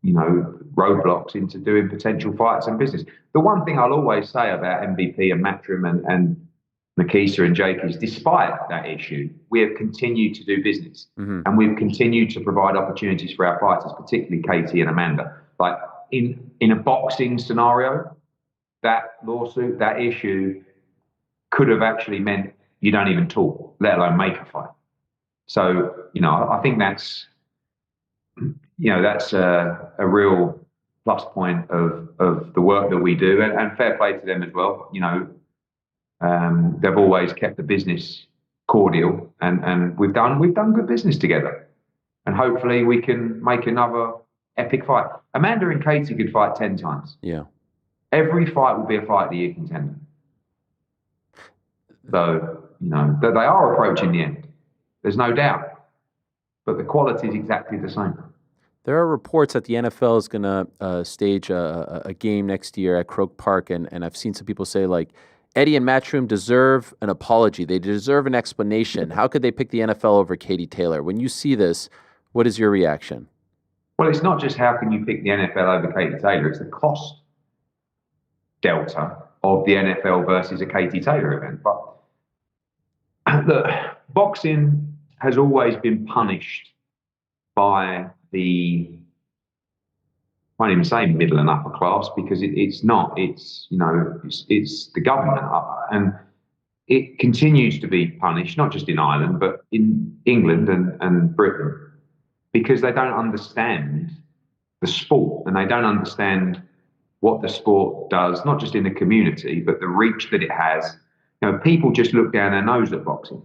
roadblocks into doing potential fights and business. The one thing I'll always say about MVP and Matchroom and Nikisa and Jake is despite that issue, we have continued to do business and we've continued to provide opportunities for our fighters, particularly Katie and Amanda. Like in a boxing scenario, that lawsuit, that issue could have actually meant you don't even talk, let alone make a fight. So, I think that's a real plus point of the work that we do and fair play to them as well. They've always kept the business cordial and we've done good business together. And hopefully we can make another epic fight. Amanda and Katie could fight 10 times. Yeah. Every fight will be a fight of the year contender. So, that they are approaching the end. There's no doubt. But the quality is exactly the same. There are reports that the NFL is going to stage a game next year at Croke Park, and I've seen some people say, like, Eddie and Matchroom deserve an apology. They deserve an explanation. How could they pick the NFL over Katie Taylor? When you see this, what is your reaction? Well, it's not just how can you pick the NFL over Katie Taylor, it's the cost delta of the NFL versus a Katie Taylor event. But look, boxing has always been punished by the, I won't even say middle and upper class because it's not. It's the government, and it continues to be punished not just in Ireland but in England and Britain because they don't understand the sport and they don't understand what the sport does, not just in the community but the reach that it has. People just look down their nose at boxing,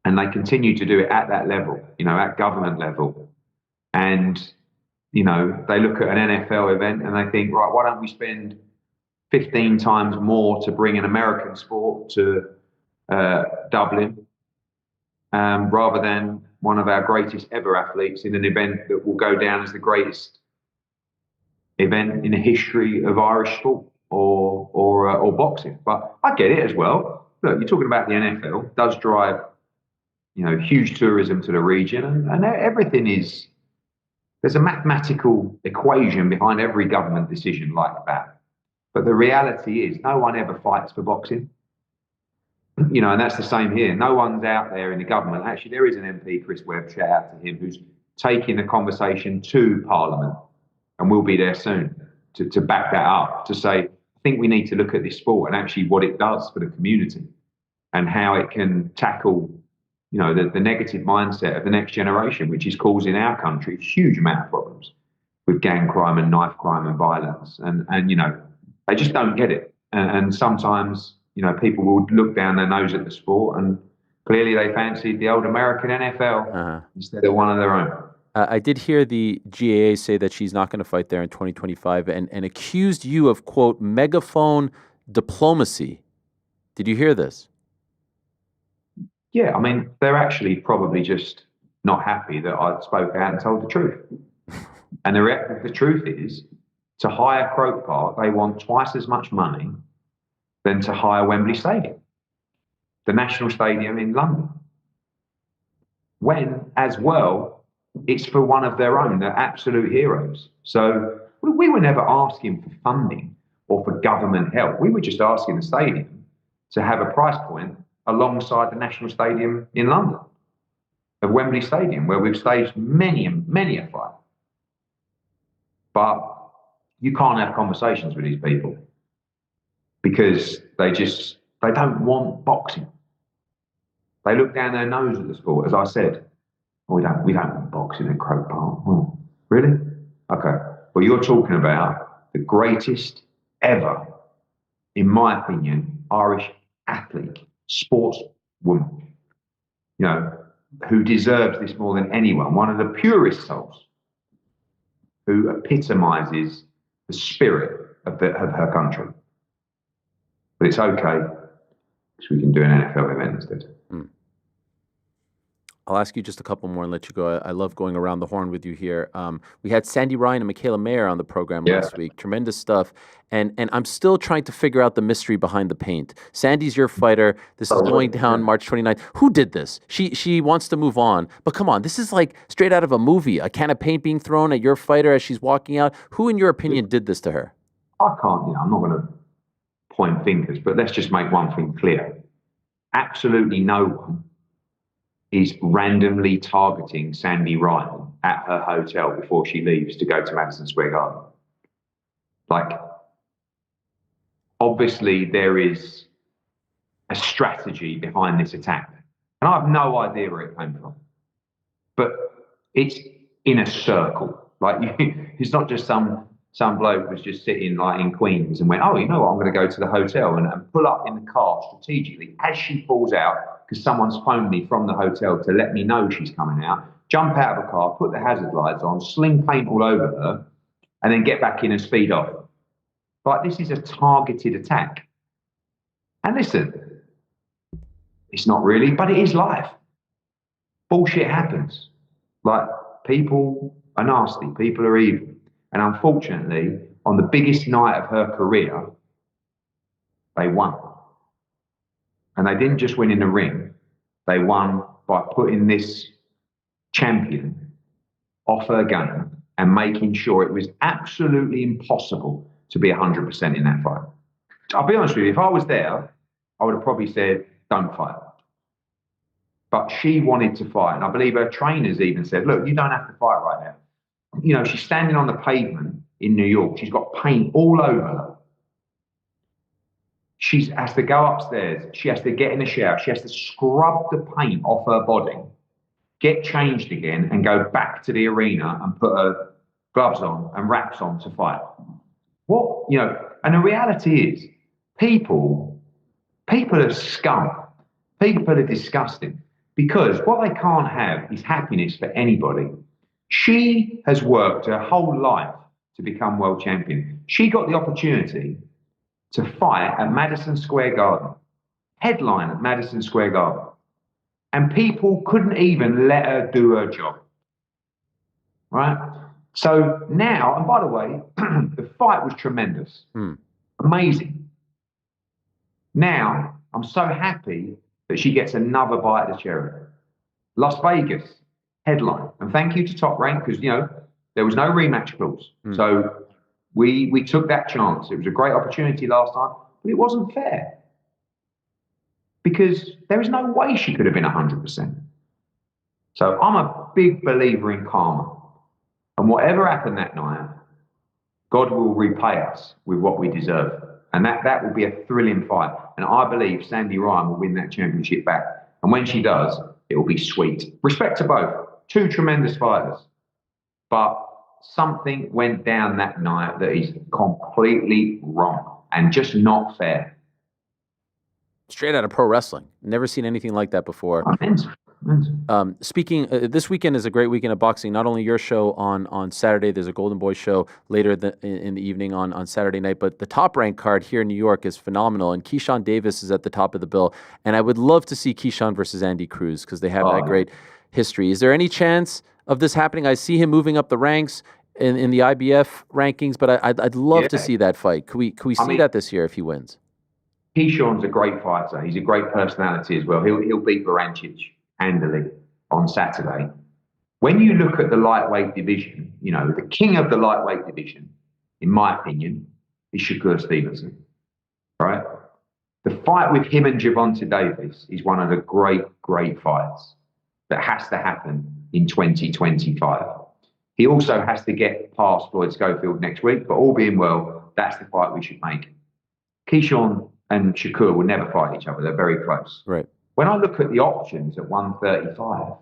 and they continue to do it at that level, at government level. And, they look at an NFL event and they think, right, why don't we spend 15 times more to bring an American sport to Dublin rather than one of our greatest ever athletes in an event that will go down as the greatest event in the history of Irish sport or boxing. But I get it as well. Look, you're talking about the NFL, it does drive, huge tourism to the region and everything is, there's a mathematical equation behind every government decision like that. But the reality is no one ever fights for boxing. And that's the same here. No one's out there in the government. Actually, there is an MP, Chris Webb, shout out to him, who's taking the conversation to Parliament and we'll be there soon to back that up, to say, I think we need to look at this sport and actually what it does for the community and how it can tackle the negative mindset of the next generation, which is causing our country a huge amount of problems with gang crime and knife crime and violence. And They just don't get it. And sometimes, people will look down their nose at the sport, and clearly they fancied the old American NFL instead of one of their own. I did hear the GAA say that she's not going to fight there in 2025 and accused you of, quote, megaphone diplomacy. Did you hear this? Yeah, I mean, they're actually probably just not happy that I spoke out and told the truth. And the truth is, to hire Croke Park, they want twice as much money than to hire Wembley Stadium, the National Stadium in London. When, as well, it's for one of their own, they're absolute heroes. So we were never asking for funding or for government help. We were just asking the stadium to have a price point alongside the National Stadium in London, of Wembley Stadium, where we've staged many a fight. But you can't have conversations with these people because they don't want boxing. They look down their nose at the sport, as I said. We don't want boxing at Croke Park. Oh, really? Okay. Well, you're talking about the greatest ever, in my opinion, Irish athlete, sportswoman, who deserves this more than anyone. One of the purest souls, who epitomizes the spirit of her country. But it's okay, because we can do an NFL event instead. I'll ask you just a couple more and let you go. I love going around the horn with you here. We had Sandy Ryan and Michaela Mayer on the program last week. Tremendous stuff. And I'm still trying to figure out the mystery behind the paint. Sandy's your fighter. This is going down March 29th. Who did this? She wants to move on. But come on, this is like straight out of a movie. A can of paint being thrown at your fighter as she's walking out. Who, in your opinion, did this to her? I can't, I'm not going to point fingers, but let's just make one thing clear. Absolutely no one is randomly targeting Sandy Ryan at her hotel before she leaves to go to Madison Square Garden. Like, obviously there is a strategy behind this attack. And I have no idea where it came from. But it's in a circle. Like, it's not just some bloke was just sitting like in Queens and went, oh, you know what, I'm going to go to the hotel and pull up in the car strategically as she pulls out, because someone's phoned me from the hotel to let me know she's coming out, jump out of a car, put the hazard lights on, sling paint all over her, and then get back in and speed off. But this is a targeted attack. And listen, it's not really, but it is life. Bullshit happens. Like, people are nasty, people are evil. And unfortunately, on the biggest night of her career, they won. And they didn't just win in the ring. They won by putting this champion off her game and making sure it was absolutely impossible to be 100% in that fight. I'll be honest with you, if I was there, I would have probably said, don't fight. But she wanted to fight. And I believe her trainers even said, look, you don't have to fight right now. She's standing on the pavement in New York. She's got paint all over her. She has to go upstairs. She has to get in the shower. She has to scrub the paint off her body, get changed again, and go back to the arena and put her gloves on and wraps on to fight. What, and the reality is, people are scum. People are disgusting, because what they can't have is happiness for anybody. She has worked her whole life to become world champion. She got the opportunity to fight at Madison Square Garden, headline at Madison Square Garden. And people couldn't even let her do her job, right? So now, and by the way, the fight was tremendous, amazing. Now, I'm so happy that she gets another bite of the cherry. Las Vegas, headline. And thank you to Top Rank, because, there was no rematch clause. So we took that chance. It was a great opportunity last time, but it wasn't fair, because there is no way she could have been 100%. So I'm a big believer in karma. And whatever happened that night, God will repay us with what we deserve. And that will be a thrilling fight. And I believe Sandy Ryan will win that championship back. And when she does, it will be sweet. Respect to both. Two tremendous fighters. But something went down that night that is completely wrong. and just not fair. Straight out of pro wrestling. Never seen anything like that before. Speaking, this weekend is a great weekend of boxing. Not only your show on Saturday, there's a Golden Boy show later in the evening on Saturday night, but the Top Rank card here in New York is phenomenal. And Keyshawn Davis is at the top of the bill. And I would love to see Keyshawn versus Andy Cruz because they have that great history. Is there any chance of this happening? I see him moving up the ranks in the IBF rankings, but I'd love to see that fight. Could we see that this year if he wins? Keyshawn's a great fighter. He's a great personality as well. He'll beat Varancic handily on Saturday. When you look at the lightweight division, the king of the lightweight division, in my opinion, is Shakur Stevenson. Right? The fight with him and Gervonta Davis is one of the great fights that has to happen in 2025. He also has to get past Floyd Schofield next week, but all being well, that's the fight we should make. Keyshawn and Shakur will never fight each other. They're very close. Right. When I look at the options at 135,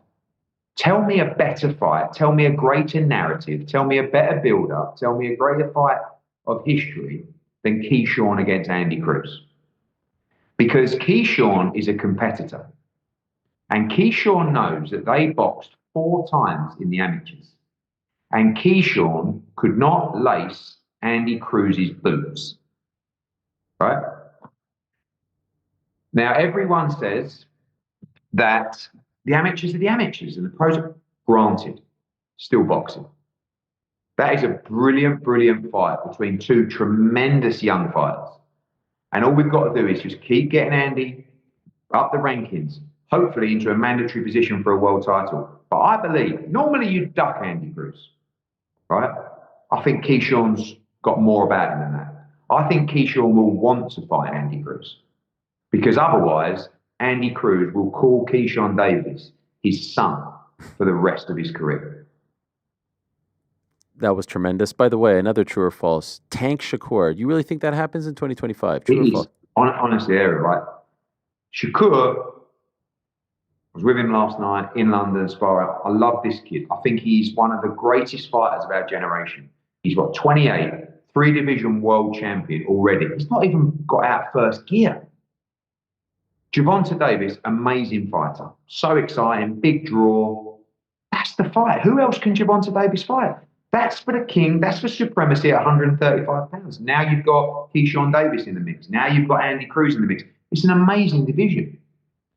tell me a better fight, tell me a greater narrative, tell me a better build-up, tell me a greater fight of history than Keyshawn against Andy Cruz. Because Keyshawn is a competitor. And Keyshawn knows that they boxed 4 times in the amateurs. And Keyshawn could not lace Andy Cruz's boots. Right? Now, everyone says that the amateurs are the amateurs and the pros are granted. Still boxing. That is a brilliant fight between 2 tremendous young fighters. And all we've got to do is just keep getting Andy up the rankings, hopefully into a mandatory position for a world title. But I believe, normally you duck Andy Cruz, right? I think Keyshawn's got more about him than that. I think Keyshawn will want to fight Andy Cruz. Because otherwise, Andy Cruz will call Keyshawn Davis his son for the rest of his career. That was tremendous. By the way, another true or false. Tank Shakur. You really think that happens in 2025? True or false? Honestly, Ariel, right? Shakur, I was with him last night in London sparring. I love this kid. I think he's one of the greatest fighters of our generation. He's got 28, 3-division world champion already. He's not even got out first gear. Gervonta Davis, amazing fighter. So exciting, big draw. That's the fight. Who else can Gervonta Davis fight? That's for the king. That's for supremacy at 135 pounds. Now you've got Keyshawn Davis in the mix. Now you've got Andy Cruz in the mix. It's an amazing division.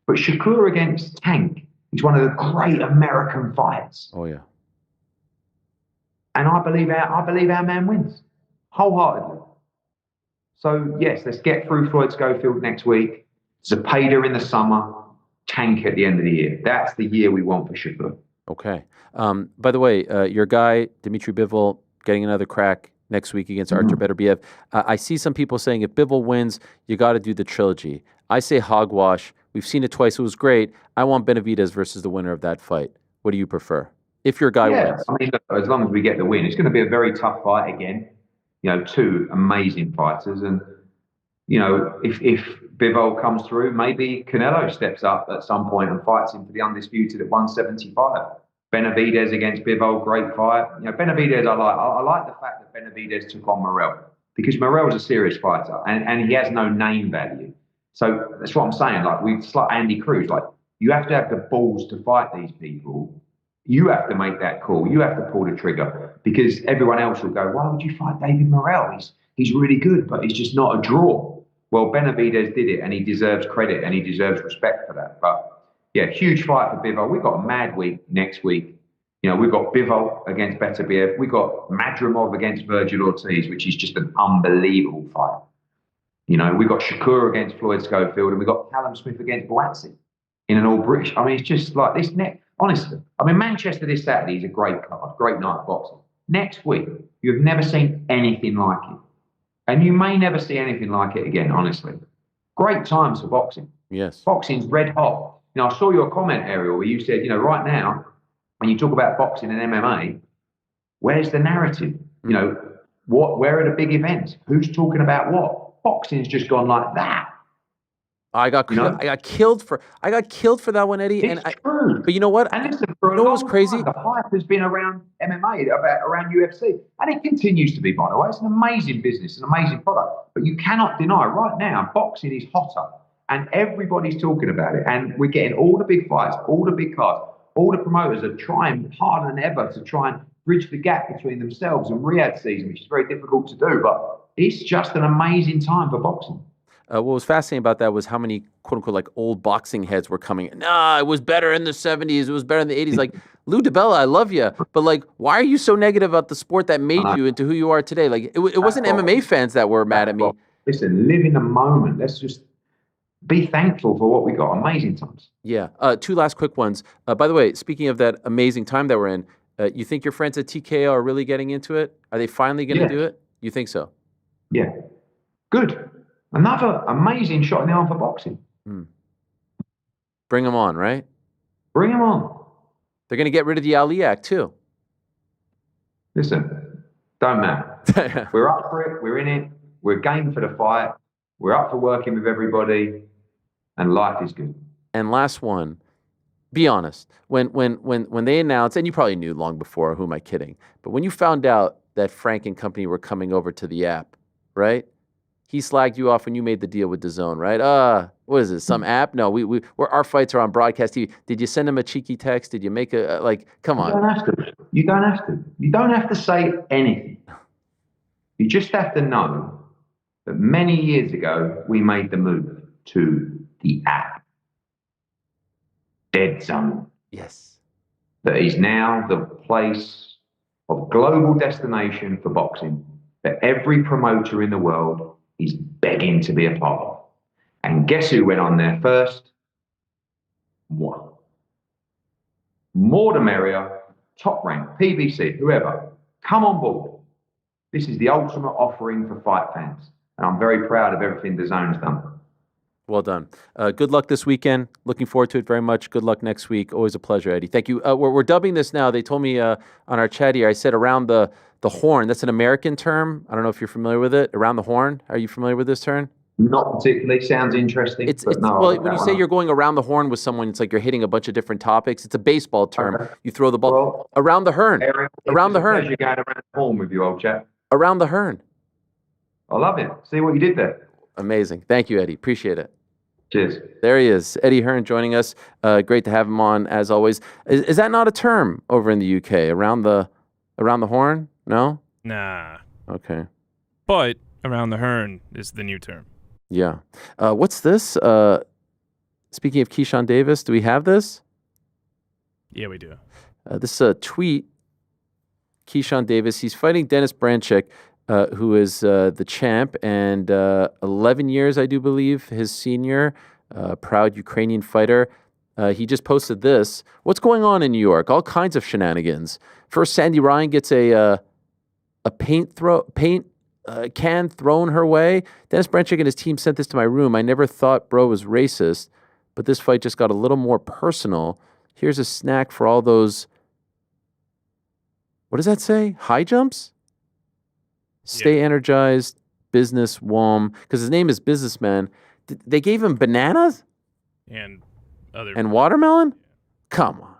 But Shakur against Tank is one of the great American fights. Oh, yeah. And I believe our man wins wholeheartedly. So, yes, let's get through Floyd Schofield next week. Zepeda in the summer, Tank at the end of the year. That's the year we want for Shakur. Okay. By the way, your guy, Dmitry Bivol, getting another crack next week against Artur Beterbiev. I see some people saying if Bivol wins, you got to do the trilogy. I say hogwash. We've seen it twice. It was great. I want Benavidez versus the winner of that fight. What do you prefer? If your guy wins. I mean, look, as long as we get the win, it's going to be a very tough fight again. 2 amazing fighters. And, if Bivol comes through, maybe Canelo steps up at some point and fights him for the undisputed at 175. Benavidez against Bivol, great fight. Benavidez, I like the fact that Benavidez took on Morrell because Morrell's a serious fighter and he has no name value. So that's what I'm saying. It's like Andy Cruz. You have to have the balls to fight these people. You have to make that call. You have to pull the trigger because everyone else will go, why would you fight David Morrell? He's really good, but he's just not a draw. Well, Benavidez did it, and he deserves credit, and he deserves respect for that. But, yeah, huge fight for Bivol. We've got a mad week next week. We've got Bivol against Beterbiev. We've got Madrimov against Virgil Ortiz, which is just an unbelievable fight. We've got Shakur against Floyd Schofield, and we've got Callum Smith against Boatsy in an all-British. I mean, it's just like this honestly. I mean, Manchester this Saturday is a great card, great night of boxing. Next week, you've never seen anything like it. And you may never see anything like it again, honestly. Great times for boxing. Yes. Boxing's red hot. I saw your comment, Ariel, where you said, right now, when you talk about boxing and MMA, where's the narrative? Where are the big events? Who's talking about what? Boxing's just gone like that. I got killed for that one, Eddie. It's true. But you know what? And listen, for you know a what was long crazy? time, the hype has been around MMA, around UFC, and it continues to be. By the way, it's an amazing business, an amazing product. But you cannot deny right now, boxing is hotter, and everybody's talking about it. And we're getting all the big fights, all the big cards, all the promoters are trying harder than ever to try and bridge the gap between themselves and Riyadh season, which is very difficult to do. But it's just an amazing time for boxing. What was fascinating about that was how many quote unquote like old boxing heads were coming. Nah, it was better in the 70s. It was better in the 80s. Like Lou DiBella, I love you, but like, why are you so negative about the sport that made you into who you are today? Like, it wasn't MMA fans that were mad at me. Listen, live in the moment. Let's just be thankful for what we got. Amazing times. Yeah. Two last quick ones. By the way, speaking of that amazing time that we're in, you think your friends at TKO are really getting into it? Are they finally going to do it? You think so? Yeah. Good. Another amazing shot in the arm for boxing. Bring them on, right? Bring them on. They're going to get rid of the Ali Act, too. Listen, don't matter. We're up for it. We're in it. We're game for the fight. We're up for working with everybody. And life is good. And last one, be honest. When they announced, and you probably knew long before, who am I kidding? But when you found out that Frank and company were coming over to the app, right? He slagged you off when you made the deal with DAZN, right? What is it? Some app? No, our fights are on broadcast TV. Did you send him a cheeky text? Did you make come on? You don't have to. You don't have to. You don't have to say anything. You just have to know that many years ago, we made the move to the app. Dead Zone. Yes. That is now the place of global destination for boxing that every promoter in the world is begging to be a part of. And guess who went on there first? One. More the merrier, top rank, PBC, whoever. Come on board. This is the ultimate offering for fight fans. And I'm very proud of everything DAZN's done. Well done. Good luck this weekend. Looking forward to it very much. Good luck next week. Always a pleasure, Eddie. Thank you. We're dubbing this now. They told me on our chat here, I said around the horn. That's an American term. I don't know if you're familiar with it. Around the horn. Are you familiar with this term? Not particularly. Sounds interesting. Well, when you say you're going around the horn with someone, it's like you're hitting a bunch of different topics. It's a baseball term. Okay. You throw the ball around the Hearn. Ariel, around the Hearn. You're going around the horn with you, old chap. Around the Hearn. I love it. See what you did there. Amazing. Thank you, Eddie. Appreciate it. Cheers. There he is, Eddie Hearn joining us. Great to have him on as always. Is that not a term over in the UK? Around the horn? No. Nah. Okay. But around the Hearn is the new term. Yeah. What's this? Speaking of Keyshawn Davis, do we have this? Yeah, we do. This is a tweet. Keyshawn Davis. He's fighting Dennis Branchek, who is the champ, and 11 years, I do believe, his senior. Proud Ukrainian fighter. He just posted this. What's going on in New York? All kinds of shenanigans. First, Sandy Ryan gets a paint can thrown her way. Dennis Branchek and his team sent this to my room. I never thought bro was racist, but this fight just got a little more personal. Here's a snack for all those, what does that say? High jumps? Stay energized, business wom, because his name is Businessman. They gave him bananas? And watermelon? Come on.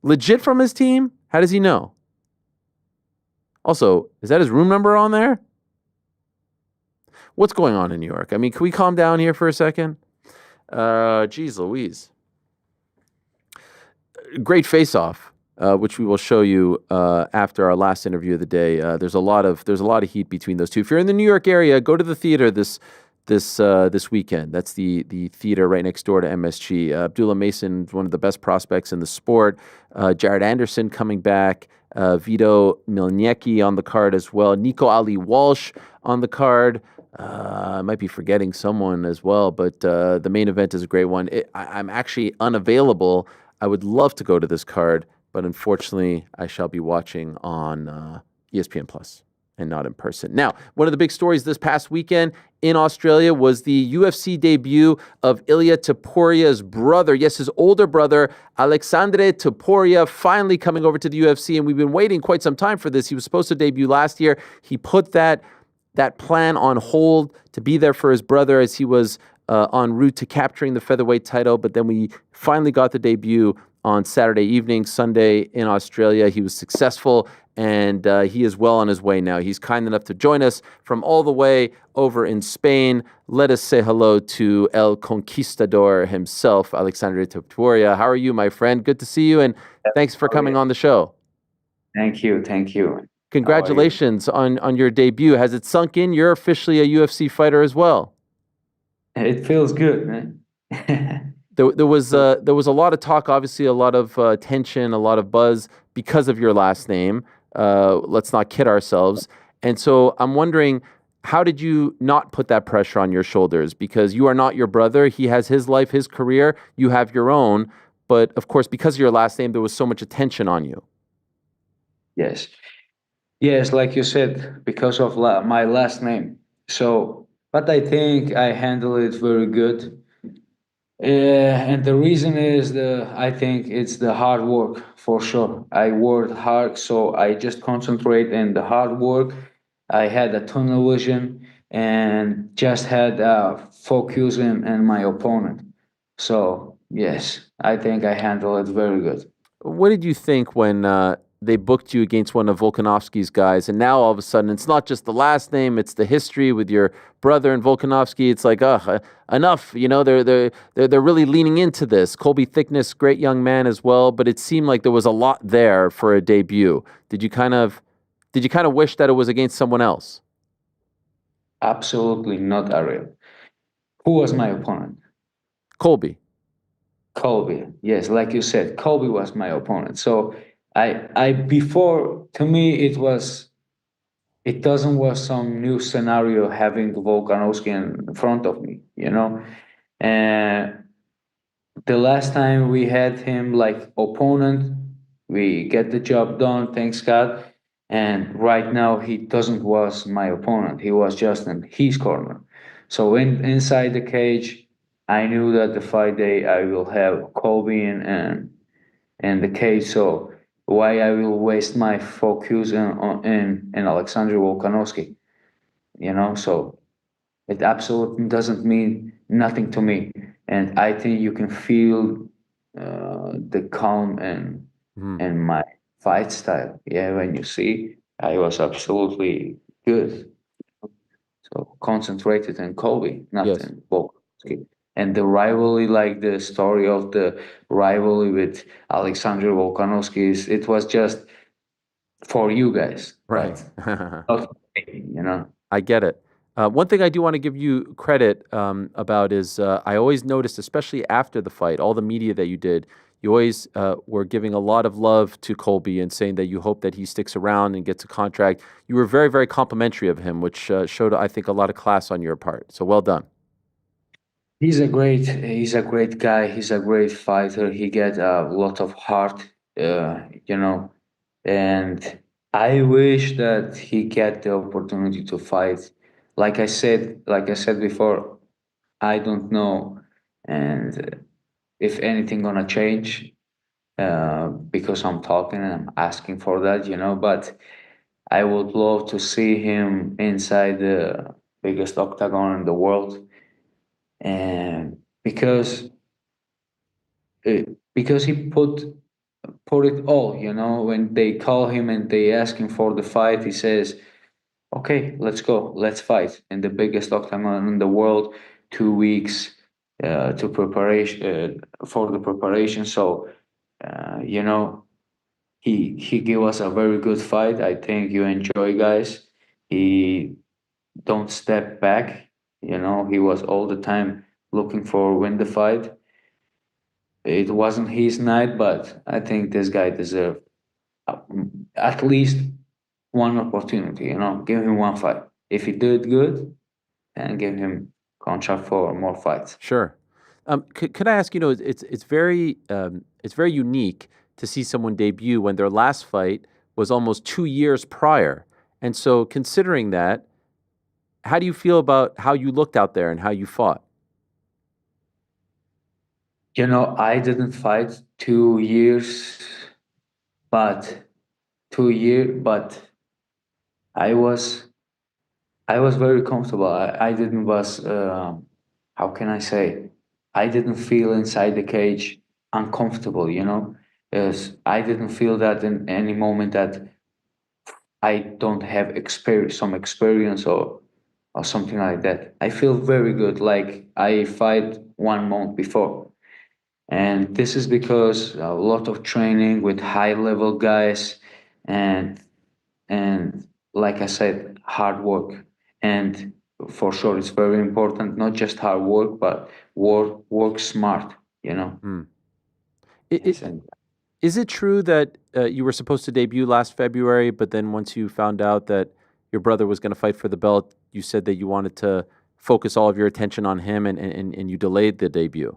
Legit from his team? How does he know? Also, is that his room number on there? What's going on in New York? I mean, can we calm down here for a second? Geez Louise. Great face-off, which we will show you after our last interview of the day. There's a lot of heat between those two. If you're in the New York area, go to the theater this weekend. That's the theater right next door to MSG. Abdullah Mason, one of the best prospects in the sport. Jared Anderson coming back. Vito Milniecki on the card as well. Nico Ali Walsh on the card. I might be forgetting someone as well, but the main event is a great one. I'm actually unavailable. I would love to go to this card, but unfortunately, I shall be watching on ESPN Plus and not in person. Now, one of the big stories this past weekend in Australia was the UFC debut of Ilia Topuria's brother. Yes, his older brother, Aleksandre Topuria, finally coming over to the UFC, and we've been waiting quite some time for this. He was supposed to debut last year. He put that plan on hold to be there for his brother as he was en route to capturing the featherweight title, but then we finally got the debut on Saturday evening, Sunday in Australia. He was successful, and he is well on his way now. He's kind enough to join us from all the way over in Spain. Let us say hello to El Conquistador himself, Aleksandre Topuria. How are you, my friend? Good to see you, and thanks for coming on the show. Thank you. Congratulations on your debut. Has it sunk in? You're officially a UFC fighter as well. It feels good, man. There was a lot of talk, obviously a lot of tension, a lot of buzz because of your last name. Let's not kid ourselves. And so I'm wondering, how did you not put that pressure on your shoulders? Because you are not your brother. He has his life, his career. You have your own. But of course, because of your last name, there was so much attention on you. Yes, like you said, because of my last name. So, but I think I handle it very good. And the reason is I think it's the hard work for sure. I worked hard, so I just concentrate in the hard work. I had a tunnel vision and just had focus in my opponent. So yes, I think I handle it very good. What did you think when they booked you against one of Volkanovski's guys, and now all of a sudden it's not just the last name, it's the history with your brother and Volkanovski? It's like, enough. You know, they're really leaning into this. Colby Thickness, great young man as well, but it seemed like there was a lot there for a debut. Did you kind of wish that it was against someone else? Absolutely not, Ariel. Who was my opponent? Colby, yes, like you said, Colby was my opponent. So I before, to me it doesn't was some new scenario having Volkanovski in front of me, you know. And the last time we had him like opponent, we get the job done, thanks God. And right now he doesn't was my opponent. He was just in his corner. So inside the cage, I knew that the fight day I will have Colby in the cage. So why I will waste my focus in Alexander Volkanovski, you know? So it absolutely doesn't mean nothing to me. And I think you can feel the calm in my fight style. Yeah, when you see, I was absolutely good. So concentrated in Colby, not in Volkanovski. And the rivalry, like the story of the rivalry with Alexander Volkanovski, it was just for you guys, right? Not for me, you know. I get it. One thing I do want to give you credit about is I always noticed, especially after the fight, all the media that you did, you always were giving a lot of love to Colby and saying that you hope that he sticks around and gets a contract. You were very, very complimentary of him, which showed, I think, a lot of class on your part. So well done. He's a great guy. He's a great fighter. He get a lot of heart, you know, and I wish that he get the opportunity to fight. Like I said before, I don't know, and if anything gonna change, because I'm talking and I'm asking for that, you know. But I would love to see him inside the biggest octagon in the world, and because he put it all, you know. When they call him and they ask him for the fight, he says, okay, let's go, let's fight in the biggest octagon in the world. 2 weeks to preparation for the preparation. So you know, he gave us a very good fight. I think you enjoy, guys. He don't step back, you know. He was all the time looking for win the fight. It wasn't his night, but I think this guy deserved uh, at least one opportunity. You know, give him one fight. If he did good, then give him contract for more fights. Sure. Could I ask? You know, it's very unique to see someone debut when their last fight was almost 2 years prior. And so, considering that, how do you feel about how you looked out there and how you fought? You know, I didn't fight 2 years, but 2 years, but I was I was very comfortable. I didn't was how can I say, I didn't feel inside the cage uncomfortable, you know, because I didn't feel that in any moment that I don't have some experience or something like that. I feel very good, like I fight 1 month before. And this is because a lot of training with high level guys and and like I said, hard work. And for sure it's very important, not just hard work, but work smart, you know. Yes, and Is it true that you were supposed to debut last February, but then once you found out that your brother was going to fight for the belt, you said that you wanted to focus all of your attention on him and you delayed the debut?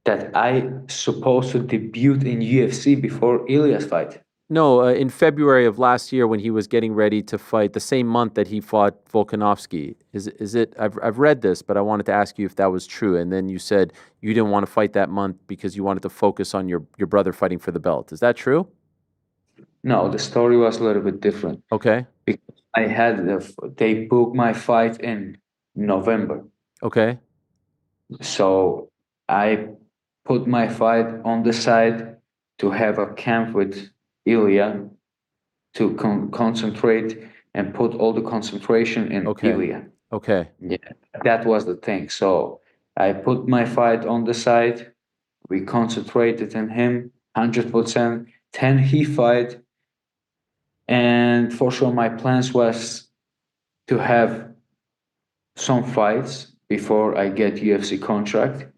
that I supposed to debut in UFC before Ilia's fight. No, in February of last year when he was getting ready to fight, the same month that he fought Volkanovski. Is it? I've read this, but I wanted to ask you if that was true. And then you said you didn't want to fight that month because you wanted to focus on your brother fighting for the belt. Is that true? No, the story was a little bit different. Okay. Because they booked my fight in November. Okay. So I put my fight on the side to have a camp with Ilia to concentrate and put all the concentration in Ilia. Okay. Yeah, that was the thing. So I put my fight on the side. We concentrated on him 100%. Then he fight, and for sure my plans was to have some fights before I get UFC contract.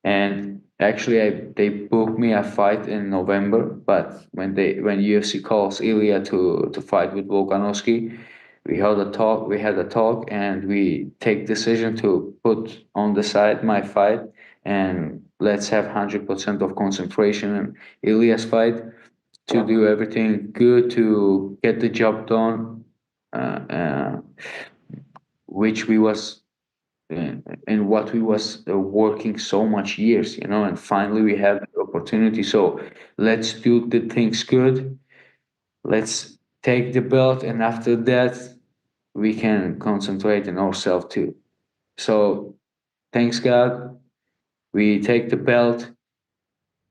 And actually, they booked me a fight in November. But when UFC calls Ilia to fight with Volkanovski, we had a talk. We had a talk, and we take decision to put on the side my fight, and let's have 100% of concentration in Ilia's fight to do everything good to get the job done, uh, uh, which we was in what we was working so much years, you know, and finally we have the opportunity. So let's do the things good. Let's take the belt, and after that, we can concentrate on ourselves too. So thanks God, we take the belt,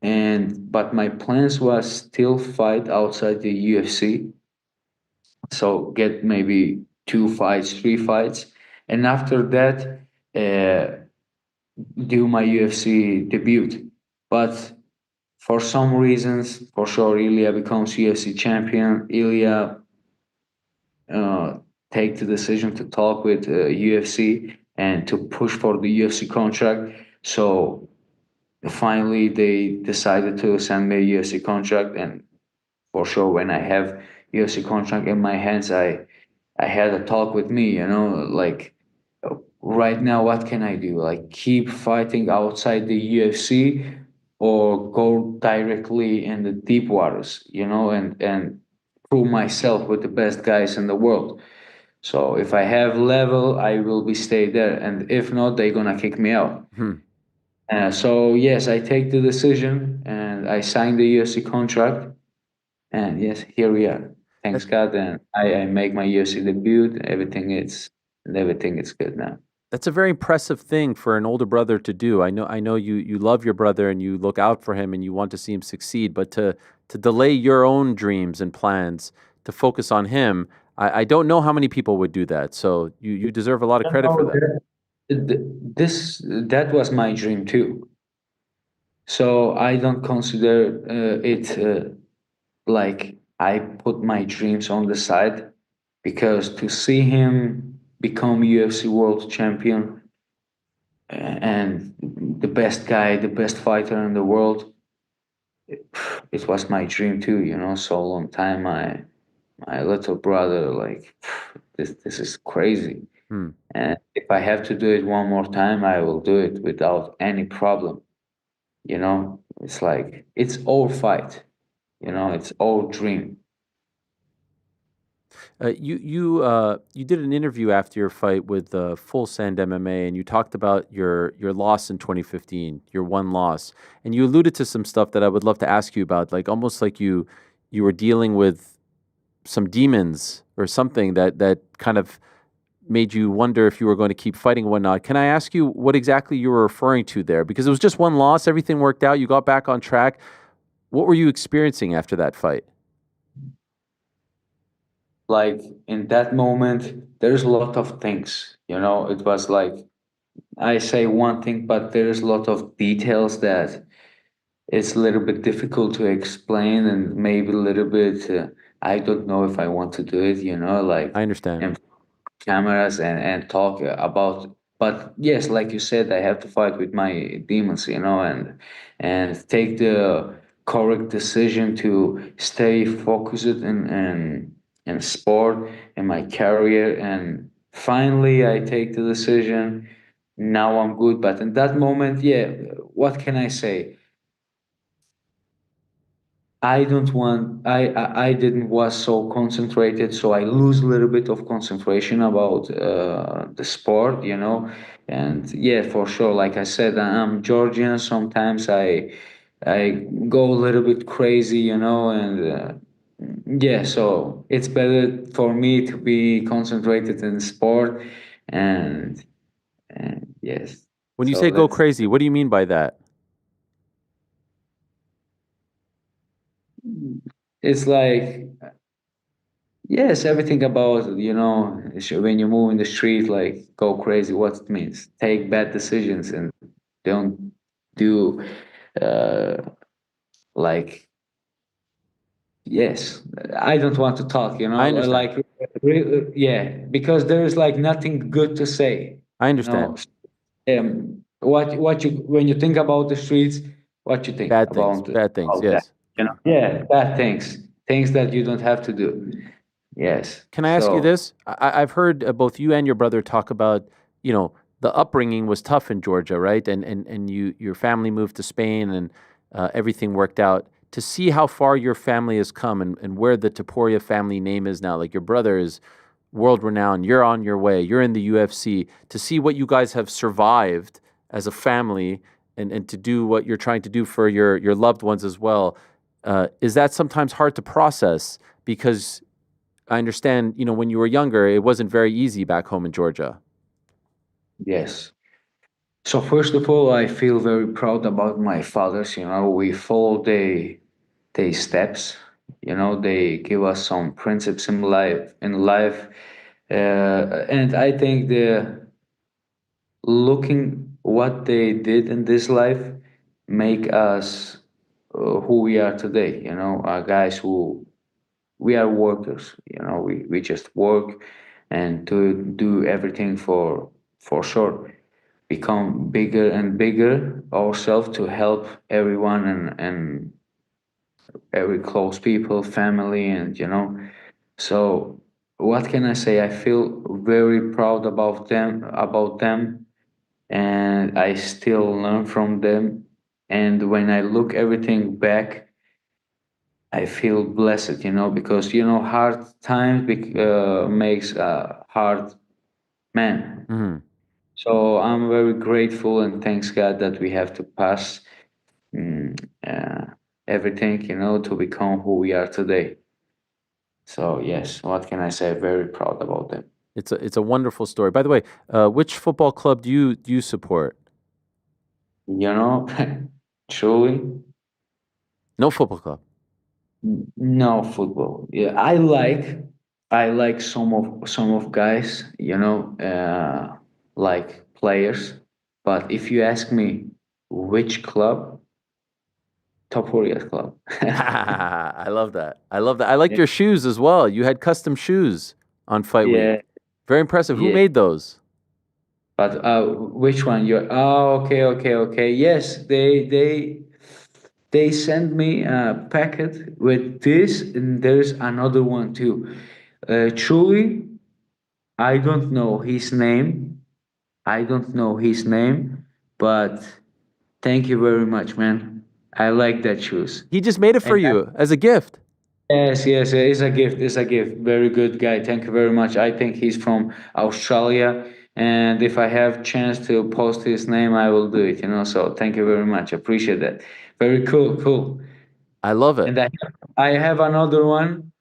and but my plans was still fight outside the UFC. So get maybe 2 fights, 3 fights, and after that. Do my UFC debut. But for some reasons, for sure, Ilia becomes UFC champion. Ilia uh, take the decision to talk with UFC and to push for the UFC contract. So finally, they decided to send me a UFC contract, and for sure, when I have UFC contract in my hands, I had a talk with me, you know, like right now, what can I do? Like keep fighting outside the UFC or go directly in the deep waters, you know, and prove myself with the best guys in the world. So if I have level, I will be stay there, and if not, they're gonna kick me out. So yes, I take the decision and I sign the UFC contract, and yes, here we are. Thanks God, and I make my UFC debut. Everything is good now. That's a very impressive thing for an older brother to do. I know you love your brother and you look out for him and you want to see him succeed, but to delay your own dreams and plans to focus on him, I don't know how many people would do that. So you deserve a lot of credit for that. That was my dream too. So I don't consider it like I put my dreams on the side, because to see him become UFC world champion and the best guy, the best fighter in the world, it was my dream too. You know, so long time. My little brother, like this is crazy. And if I have to do it one more time, I will do it without any problem. You know, it's like it's all fight. You know, it's all dream. You did an interview after your fight with Full Send MMA, and you talked about your loss in 2015, your one loss, and you alluded to some stuff that I would love to ask you about, like almost like you were dealing with some demons or something that kind of made you wonder if you were going to keep fighting and whatnot. Can I ask you what exactly you were referring to there? Because it was just one loss, everything worked out, you got back on track. What were you experiencing after that fight? Like in that moment, there's a lot of things, it was like, I say one thing, but there's a lot of details that it's a little bit difficult to explain, and maybe a little bit, I don't know if I want to do it, like I understand. in cameras and talk about. But yes, like you said, I have to fight with my demons, and take the correct decision to stay focused in sport and my career. And finally, I take the decision. Now I'm good. But in that moment, yeah, what can I say? I don't want. I didn't was so concentrated, so I lose a little bit of concentration about the sport, And yeah, for sure, like I said, I'm Georgian. Sometimes I go a little bit crazy, and yeah. So it's better for me to be concentrated in sport, and yes. When you So say go that's. crazy, what do you mean by that? It's like, yes, everything about, when you move in the street, like go crazy, what it means. Take bad decisions and don't do, uh, like, yes, I don't want to talk, I understand. like, yeah, because there is like nothing good to say, I you know. understand. What you, when you think about the streets, what you think Bad things. Bad things. about that, Yes. Yeah, bad things that you don't have to do. Yes. Can I ask you So, this? I've heard both you and your brother talk about, the upbringing was tough in Georgia, right? And your family moved to Spain, and everything worked out. To see how far your family has come, and where the Topuria family name is now, like your brother is world renowned, you're on your way, you're in the UFC. To see what you guys have survived as a family, and to do what you're trying to do for your loved ones as well, is that sometimes hard to process? Because I understand, when you were younger, it wasn't very easy back home in Georgia. yes. So first of all, I feel very proud about my fathers. We follow their steps. They give us some principles in life. And I think the looking what they did in this life make us who we are today. Guys who we are workers. We just work and to do everything for sure. Become bigger and bigger ourselves to help everyone and every close people, family, and So what can I say? I feel very proud about them, and I still learn from them. And when I look everything back, I feel blessed, because hard times makes a hard man. Hmm. So I'm very grateful and thanks God that we have to pass mm, uh, everything, to become who we are today. So yes, what can I say? Very proud about them. It's a wonderful story. By the way, which football club do you support? You know, truly, No football club. no football. Yeah, I like some of guys, like players. But if you ask me which club, Topuria club. I love that. I love that. I liked Yeah, your shoes as well. You had custom shoes on fight week. yeah, Very impressive. Who yeah. made those? But which one? Okay, okay, okay. Yes, they sent me a packet with this, and there's another one too. Truly, I don't know his name. I don't know his name, but thank you very much, man. I like that shoes. He just made it for And you as a gift. yes, yes, it's a gift. It's a gift. Very good guy. Thank you very much. I think he's from Australia, and if I have chance to post his name, I will do it. So thank you very much. Appreciate that. Very cool, cool. I love it. And I have another one.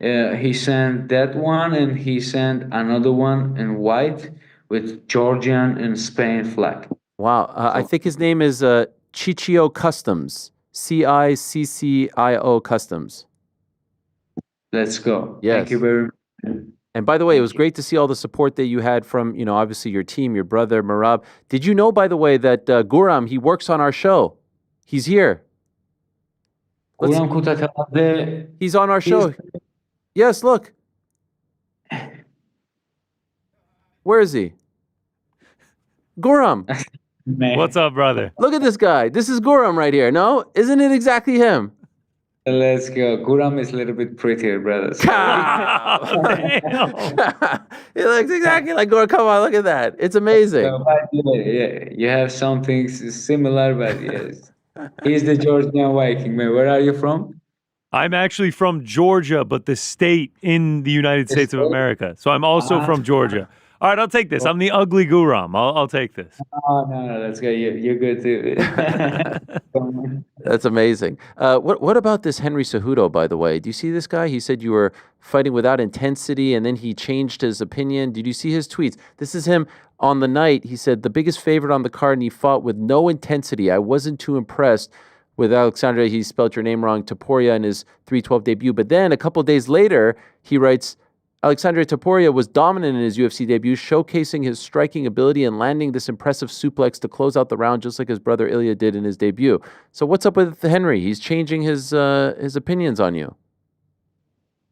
He sent that one, and he sent another one in white with Georgian and Spain flag. Wow. I think his name is Ciccio Customs. CICCIO Customs. Let's go. Yes. Thank you very much. And by the way, it was great to see all the support that you had from, obviously your team, your brother, Merab. Did you know, by the way, that Guram, he works on our show? He's here. Guram Kutateladze. He's on our show. Yes, look. Where is he? Guram. What's up, brother? Look at this guy. This is Guram right here. No? Isn't it exactly him? Let's go. Guram is a little bit prettier, brother. He looks exactly like Guram. Come on, look at that. It's amazing. Yeah, you have some things similar, but yes. He's the Georgian Viking, man. Where are you from? I'm actually from Georgia, but the state in the United States of America. So I'm also from Georgia. All right, I'll take this. I'm the ugly Guram. I'll take this. Oh, no, that's good. You're good too. That's amazing. What about this Henry Cejudo, by the way? Do you see this guy? He said you were fighting without intensity, and then he changed his opinion. Did you see his tweets? This is him on the night. He said, the biggest favorite on the card, and he fought with no intensity. I wasn't too impressed with Aleksandre. He spelled your name wrong, Topuria, in his 312 debut. But then a couple of days later, he writes, Aleksandre Topuria was dominant in his UFC debut, showcasing his striking ability and landing this impressive suplex to close out the round, just like his brother Ilia did in his debut. So what's up with Henry? He's changing his opinions on you.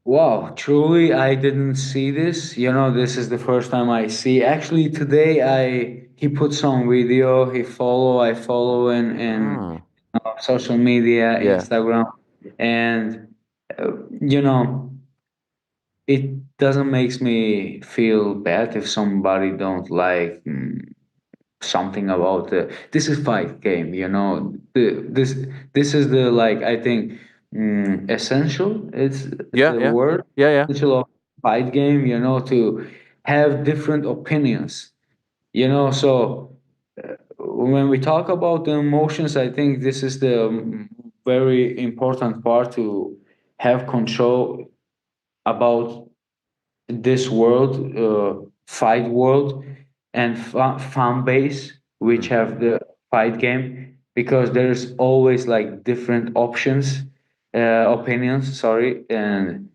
Wow, truly, I didn't see this. This is the first time I see. Actually, today he put some video. I follow in social media, Instagram, and it doesn't makes me feel bad if somebody don't like something about this is fight game. This is the I think essential. It's the word. Essential of fight game. To have different opinions. So when we talk about the emotions, I think this is the very important part to have control about this world, fight world, and fan base, which have the fight game, because there's always different opinions, sorry, and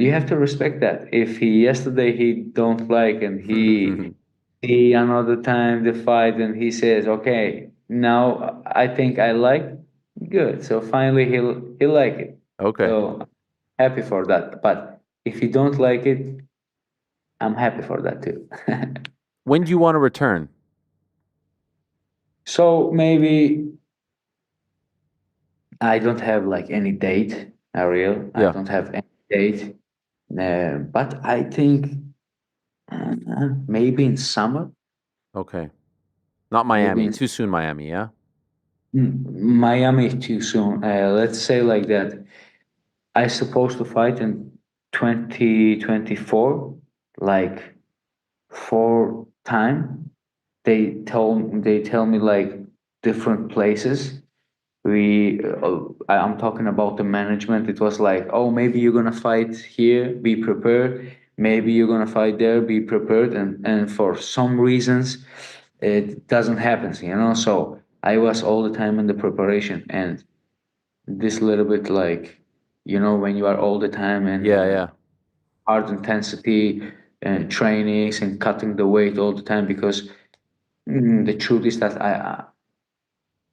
you have to respect that. If yesterday he don't like and he see another time the fight and he says, okay, now I think I like, good. So finally he'll like it. Okay. So happy for that. But if you don't like it, I'm happy for that too. When do you want to return? So maybe I don't have any date, Ariel. I don't have any date. But I think maybe in summer. Okay. Not Miami. Too soon, Miami, yeah? Miami is too soon. Let's say like that. I supposed to fight in 2024, 4 time. They tell me different places. I'm talking about the management. It was oh, maybe you're gonna fight here, be prepared. Maybe you're gonna fight there, be prepared. And for some reasons, it doesn't happen. So I was all the time in the preparation, and this little bit when you are all the time and hard intensity and trainings and cutting the weight all the time, because the truth is that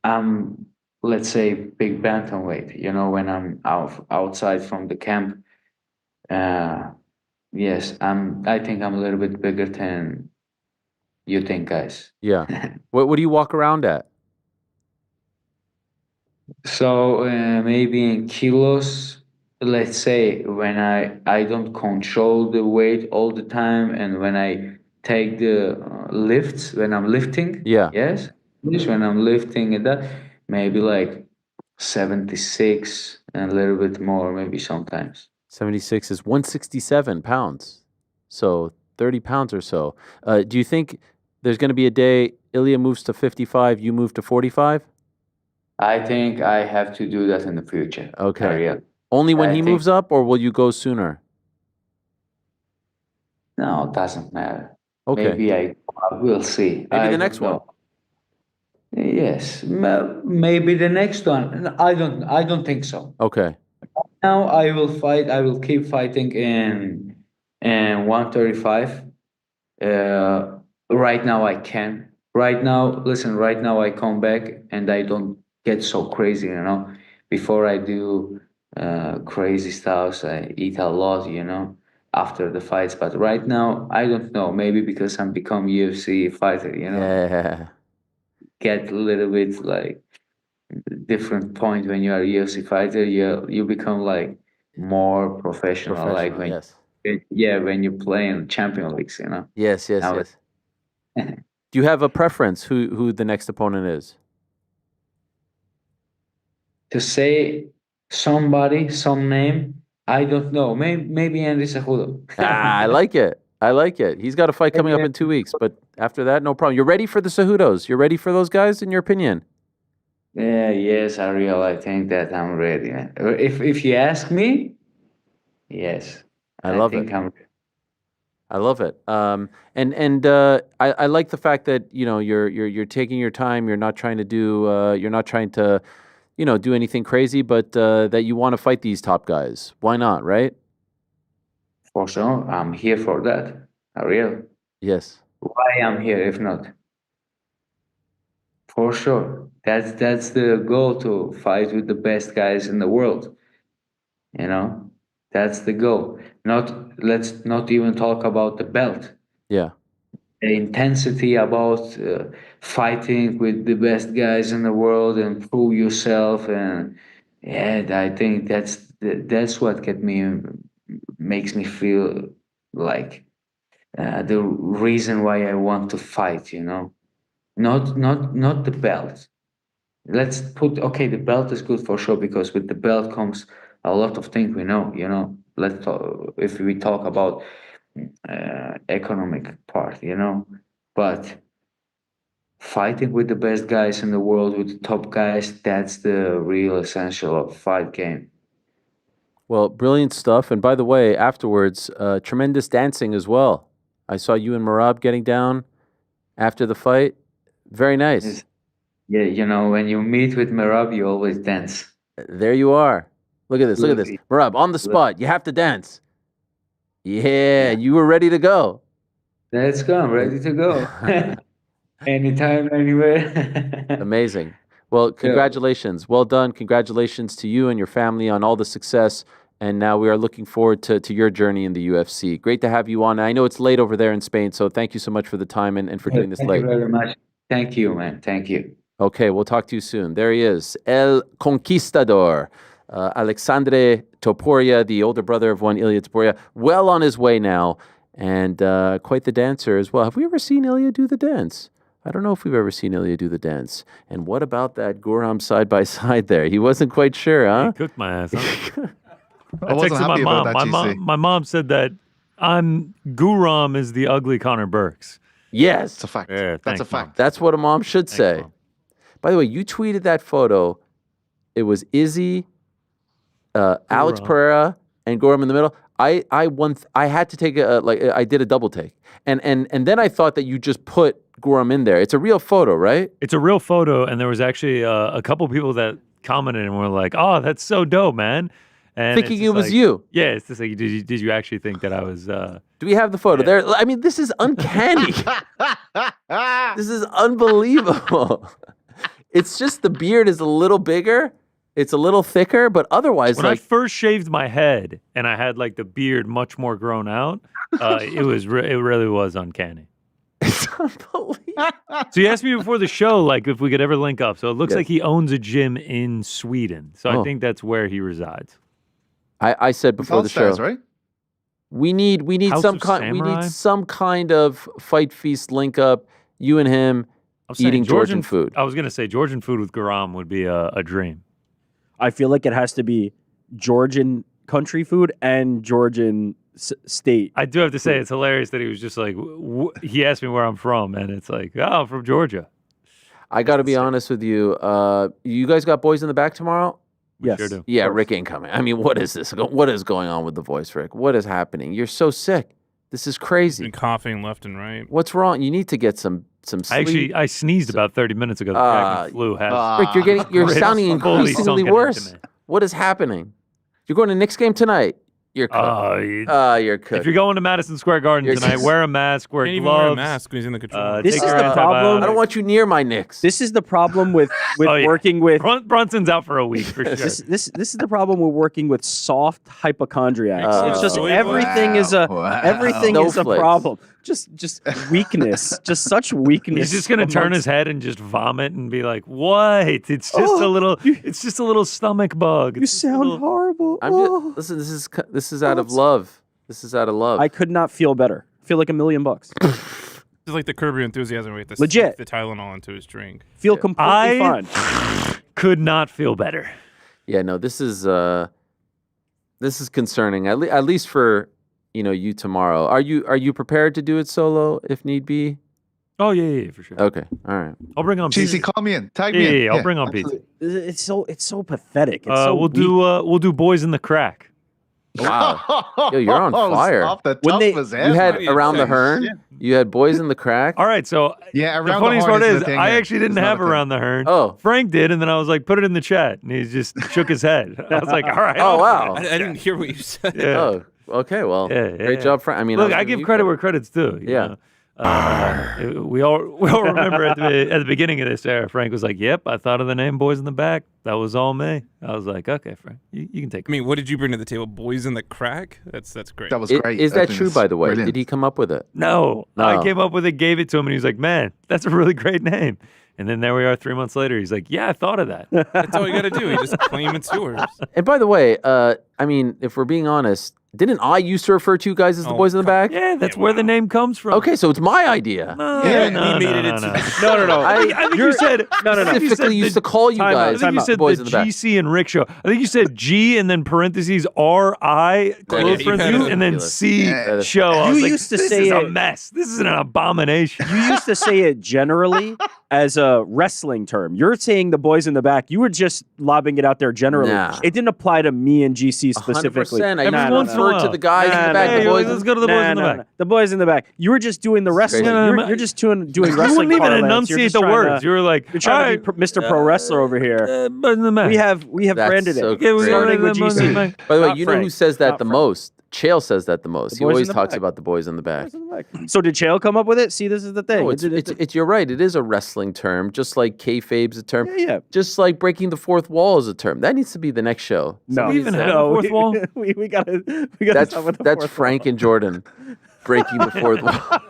I'm, let's say, big bantamweight. When I'm outside from the camp, yes, I think I'm a little bit bigger than you think, guys. Yeah. What do you walk around at? So maybe in kilos, let's say when I don't control the weight all the time, and when I take the lifts, when I'm lifting, yes, when I'm lifting and that, maybe 76 and a little bit more, maybe sometimes. 76 is 167 pounds. So 30 pounds or so. Do you think there's going to be a day Ilia moves to 55, you move to 45? I think I have to do that in the future. Okay. Ariel. Only when he moves up, or will you go sooner? No, it doesn't matter. Okay. Maybe I will see. Maybe I the don't next one. know. Yes, maybe the next one. No, I don't think so. Okay. Now I will fight. I will keep fighting in 135. Right now I can. Right now, listen. Right now I come back and I don't get so crazy. Before I do crazy stuff, I eat a lot. After the fights. But right now I don't know. Maybe because I'm become UFC fighter. Yeah. Get a little bit like different point when you are a UFC fighter. You become like more professional. Like when Yes. when you play in champion leagues. Yes. Yes. Now Yes. Do you have a preference who the next opponent is? to say somebody, some name, I don't know. Maybe Henry Cejudo. I like it. I like it. He's got a fight coming up in 2 weeks, but after that, no problem. You're ready for the Cejudos? You're ready for those guys, in your opinion? Yeah, yes, Ariel. I think that I'm ready, man. If you ask me, yes, I love think it. I'm. I love it. I like the fact that you're taking your time. You're not trying to do anything crazy, but that you want to fight these top guys. Why not? Right? For sure, I'm here for that, Ariel. Yes. Why I'm here if not? For sure. That's the goal, to fight with the best guys in the world. You know, that's the goal. Let's not even talk about the belt. Yeah. The intensity about fighting with the best guys in the world and prove yourself, and yeah, I think that's what makes me feel like the reason why I want to fight. Not the belt. Let's put, okay, the belt is good for sure, because with the belt comes a lot of things we know. Let's talk, if we talk about economic part. But fighting with the best guys in the world, with the top guys, that's the real essential of fight game. Well, brilliant stuff. And by the way, afterwards, tremendous dancing as well. I saw you and Marab getting down after the fight. Very nice. Yeah, when you meet with Merab, you always dance. There you are. Look at this. Look at this. Marab, on the spot. You have to dance. Yeah, you were ready to go. Let's go. I'm ready to go. Anytime, anywhere. Amazing. Well, congratulations. Well done. Congratulations to you and your family on all the success. And now we are looking forward to your journey in the UFC. Great to have you on. I know it's late over there in Spain, so thank you so much for the time and for doing this late. Thank you very much. Thank you, man. Thank you. Okay, we'll talk to you soon. There he is, El Conquistador, Aleksandre Topuria, the older brother of one Ilia Topuria, well on his way now, and quite the dancer as well. Have we ever seen Ilia do the dance? I don't know if we've ever seen Ilia do the dance. And what about that Guram side by side there? He wasn't quite sure, huh? He cooked my ass, huh? I wasn't happy about that, GC. My mom said that Guram is the ugly Connor Burks. Yes. It's a fact. Yeah, That's a thanks, fact. Mom. That's what a mom should say. Mom. By the way, you tweeted that photo. It was Izzy, Alex Pereira, and Guram in the middle. I had to take I did a double take, and then I thought that you just put Guram in there. It's a real photo, right? It's a real photo, and there was actually a couple people that commented and were like, "Oh, that's so dope, man!" And Thinking it was you. Yeah, it's just like, did you actually think that I was? Do we have the photo there? I mean, this is uncanny. This is unbelievable. It's just the beard is a little bigger. It's a little thicker, but otherwise, when I first shaved my head and I had like the beard much more grown out, it really was uncanny. It's unbelievable. So you asked me before the show, like if we could ever link up. So it looks like he owns a gym in Sweden. So I think that's where he resides. I said before the show, right? We need House some of kind. We Samurai? need some kind of fight feast link up. You and him eating Georgian food. I was gonna say Georgian food with Guram would be a dream. I feel like it has to be Georgian country food and Georgian state. I do have to say it's hilarious that he was just like, he asked me where I'm from, and it's like, oh, I'm from Georgia. I got to be honest with you. You guys got boys in the back tomorrow? Yes. Sure do. Yeah, Rick ain't coming. I mean, what is this? What is going on with the voice, Rick? What is happening? You're so sick. This is crazy. Been coughing left and right. What's wrong? You need to get some sleep. I sneezed about 30 minutes ago. The dragon flu has. Rick, you're sounding increasingly worse. What is happening? You're going to Knicks game tonight. You're cooked. You're cooked. If you're going to Madison Square Garden tonight, wear a mask, wear Can't gloves. even wear a mask when he's in the control. This is the problem. I don't want you near my Knicks. This is the problem with working with Brunson's out for a week for sure. This is the problem with working with soft hypochondriacs. It's just everything is a problem. Just weakness, just such weakness. He's just gonna turn his head and just vomit and be like, "What? It's just a little. It's just a little stomach bug. You sound horrible." Listen, this is out of love. This is out of love. I could not feel better. I feel like $1 million. It's like the Curb Your Enthusiasm rate. Legit. The Tylenol into his drink. Feel completely fine. Could not feel better. Yeah, no, this is concerning. At least for you tomorrow. Are you prepared to do it solo if need be? Oh yeah, for sure. Okay, all right. I'll bring on Cheesy, Pete. call me in. Tag me in. Yeah, I'll bring on Pete. It's so pathetic. It's so we'll do Boys in the Crack. Wow. Yo, you're on fire. Off the When top they- of his You head. had Around the Hearn. You had Boys in the Crack. All right, so Yeah, the Around the funniest Horn part is is the thing I here. actually didn't It's not have a thing. Around the Hearn. Oh. Frank did, and then I was like, put it in the chat, and he just shook his head. I was like, all right. Oh wow. I didn't hear what you said. Yeah. Oh, okay. Well, great job, Frank. I mean, Look, was I giving give you credit where credit's due. you Yeah. know. We all remember at the beginning of this era, Frank was like, "Yep, I thought of the name Boys in the Back. That was all me." I was like, "Okay, Frank, you can take it." I mean, what did you bring to the table? Boys in the Crack? That's great. That was Is great. that I think true, it's by the way? brilliant. Did he come up with it? No, No. I came up with it, gave it to him, and he was like, "Man, that's a really great name." And then there we are 3 months later. He's like, "Yeah, I thought of that." That's all you got to do. You just claim it's yours. And by the way, I mean, if we're being honest, didn't I used to refer to you guys as the Boys in the Back? Yeah, that's where the name comes from. Okay, so it's my idea. No, Yeah, no, he made no, it no, into no. No. I think you said Specifically used to call you guys I think you said Boys the in the Back. GC and Rick show. I think you said G and then parentheses RI close you parentheses had and then ridiculous. C Yeah. show. I was You like, used to this say is a it- mess. This is an abomination. You used to say it generally as a wrestling term. You're saying the Boys in the Back. You were just lobbing it out there generally. Nah. It didn't apply to me and GC specifically. 100%. I Every used to once in a refer while. to the guys in the back. Hey, The boys. let's go to the Boys in the Back. The Boys in the Back. You were just doing the wrestling. crazy. You're just doing You wrestling. wouldn't even parlance. You're enunciate just the trying words. to- You were like, You're trying to be Mr. Pro Wrestler over here. Boys in the Back. We have That's branded so it. crazy. Starting with Boys in the GC. Back. By the way, Not you know who Frank. says that Not the Frank. most? Chael says that the most. The He Boys in always the talks Back. about the Boys in the Back. So did Chael come up with it? See, this is the thing. No, it's you're right. It is a wrestling term, just like kayfabe's a term. Yeah. Just like breaking the fourth wall is a term. That needs to be the next show. No, we even have a fourth wall? we gotta That's stop with the that's fourth Frank wall. and Jordan breaking the fourth wall.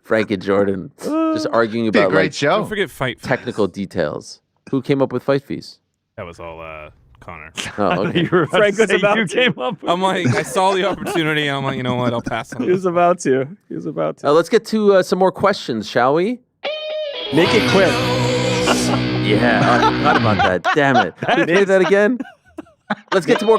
Frank and Jordan just arguing Be a about great like show. Don't forget fight. technical details. Who came up with fight fees? That was all Connor. Oh, okay. You were about Frank to was say about you to. came up with I'm like, I saw the opportunity, and I'm like, you know what? I'll pass on He it. was about to. He was about to. Let's get to some more questions, shall we? Make it quick. Yeah, I forgot about that. Damn it. Can you say that again? Let's get to more.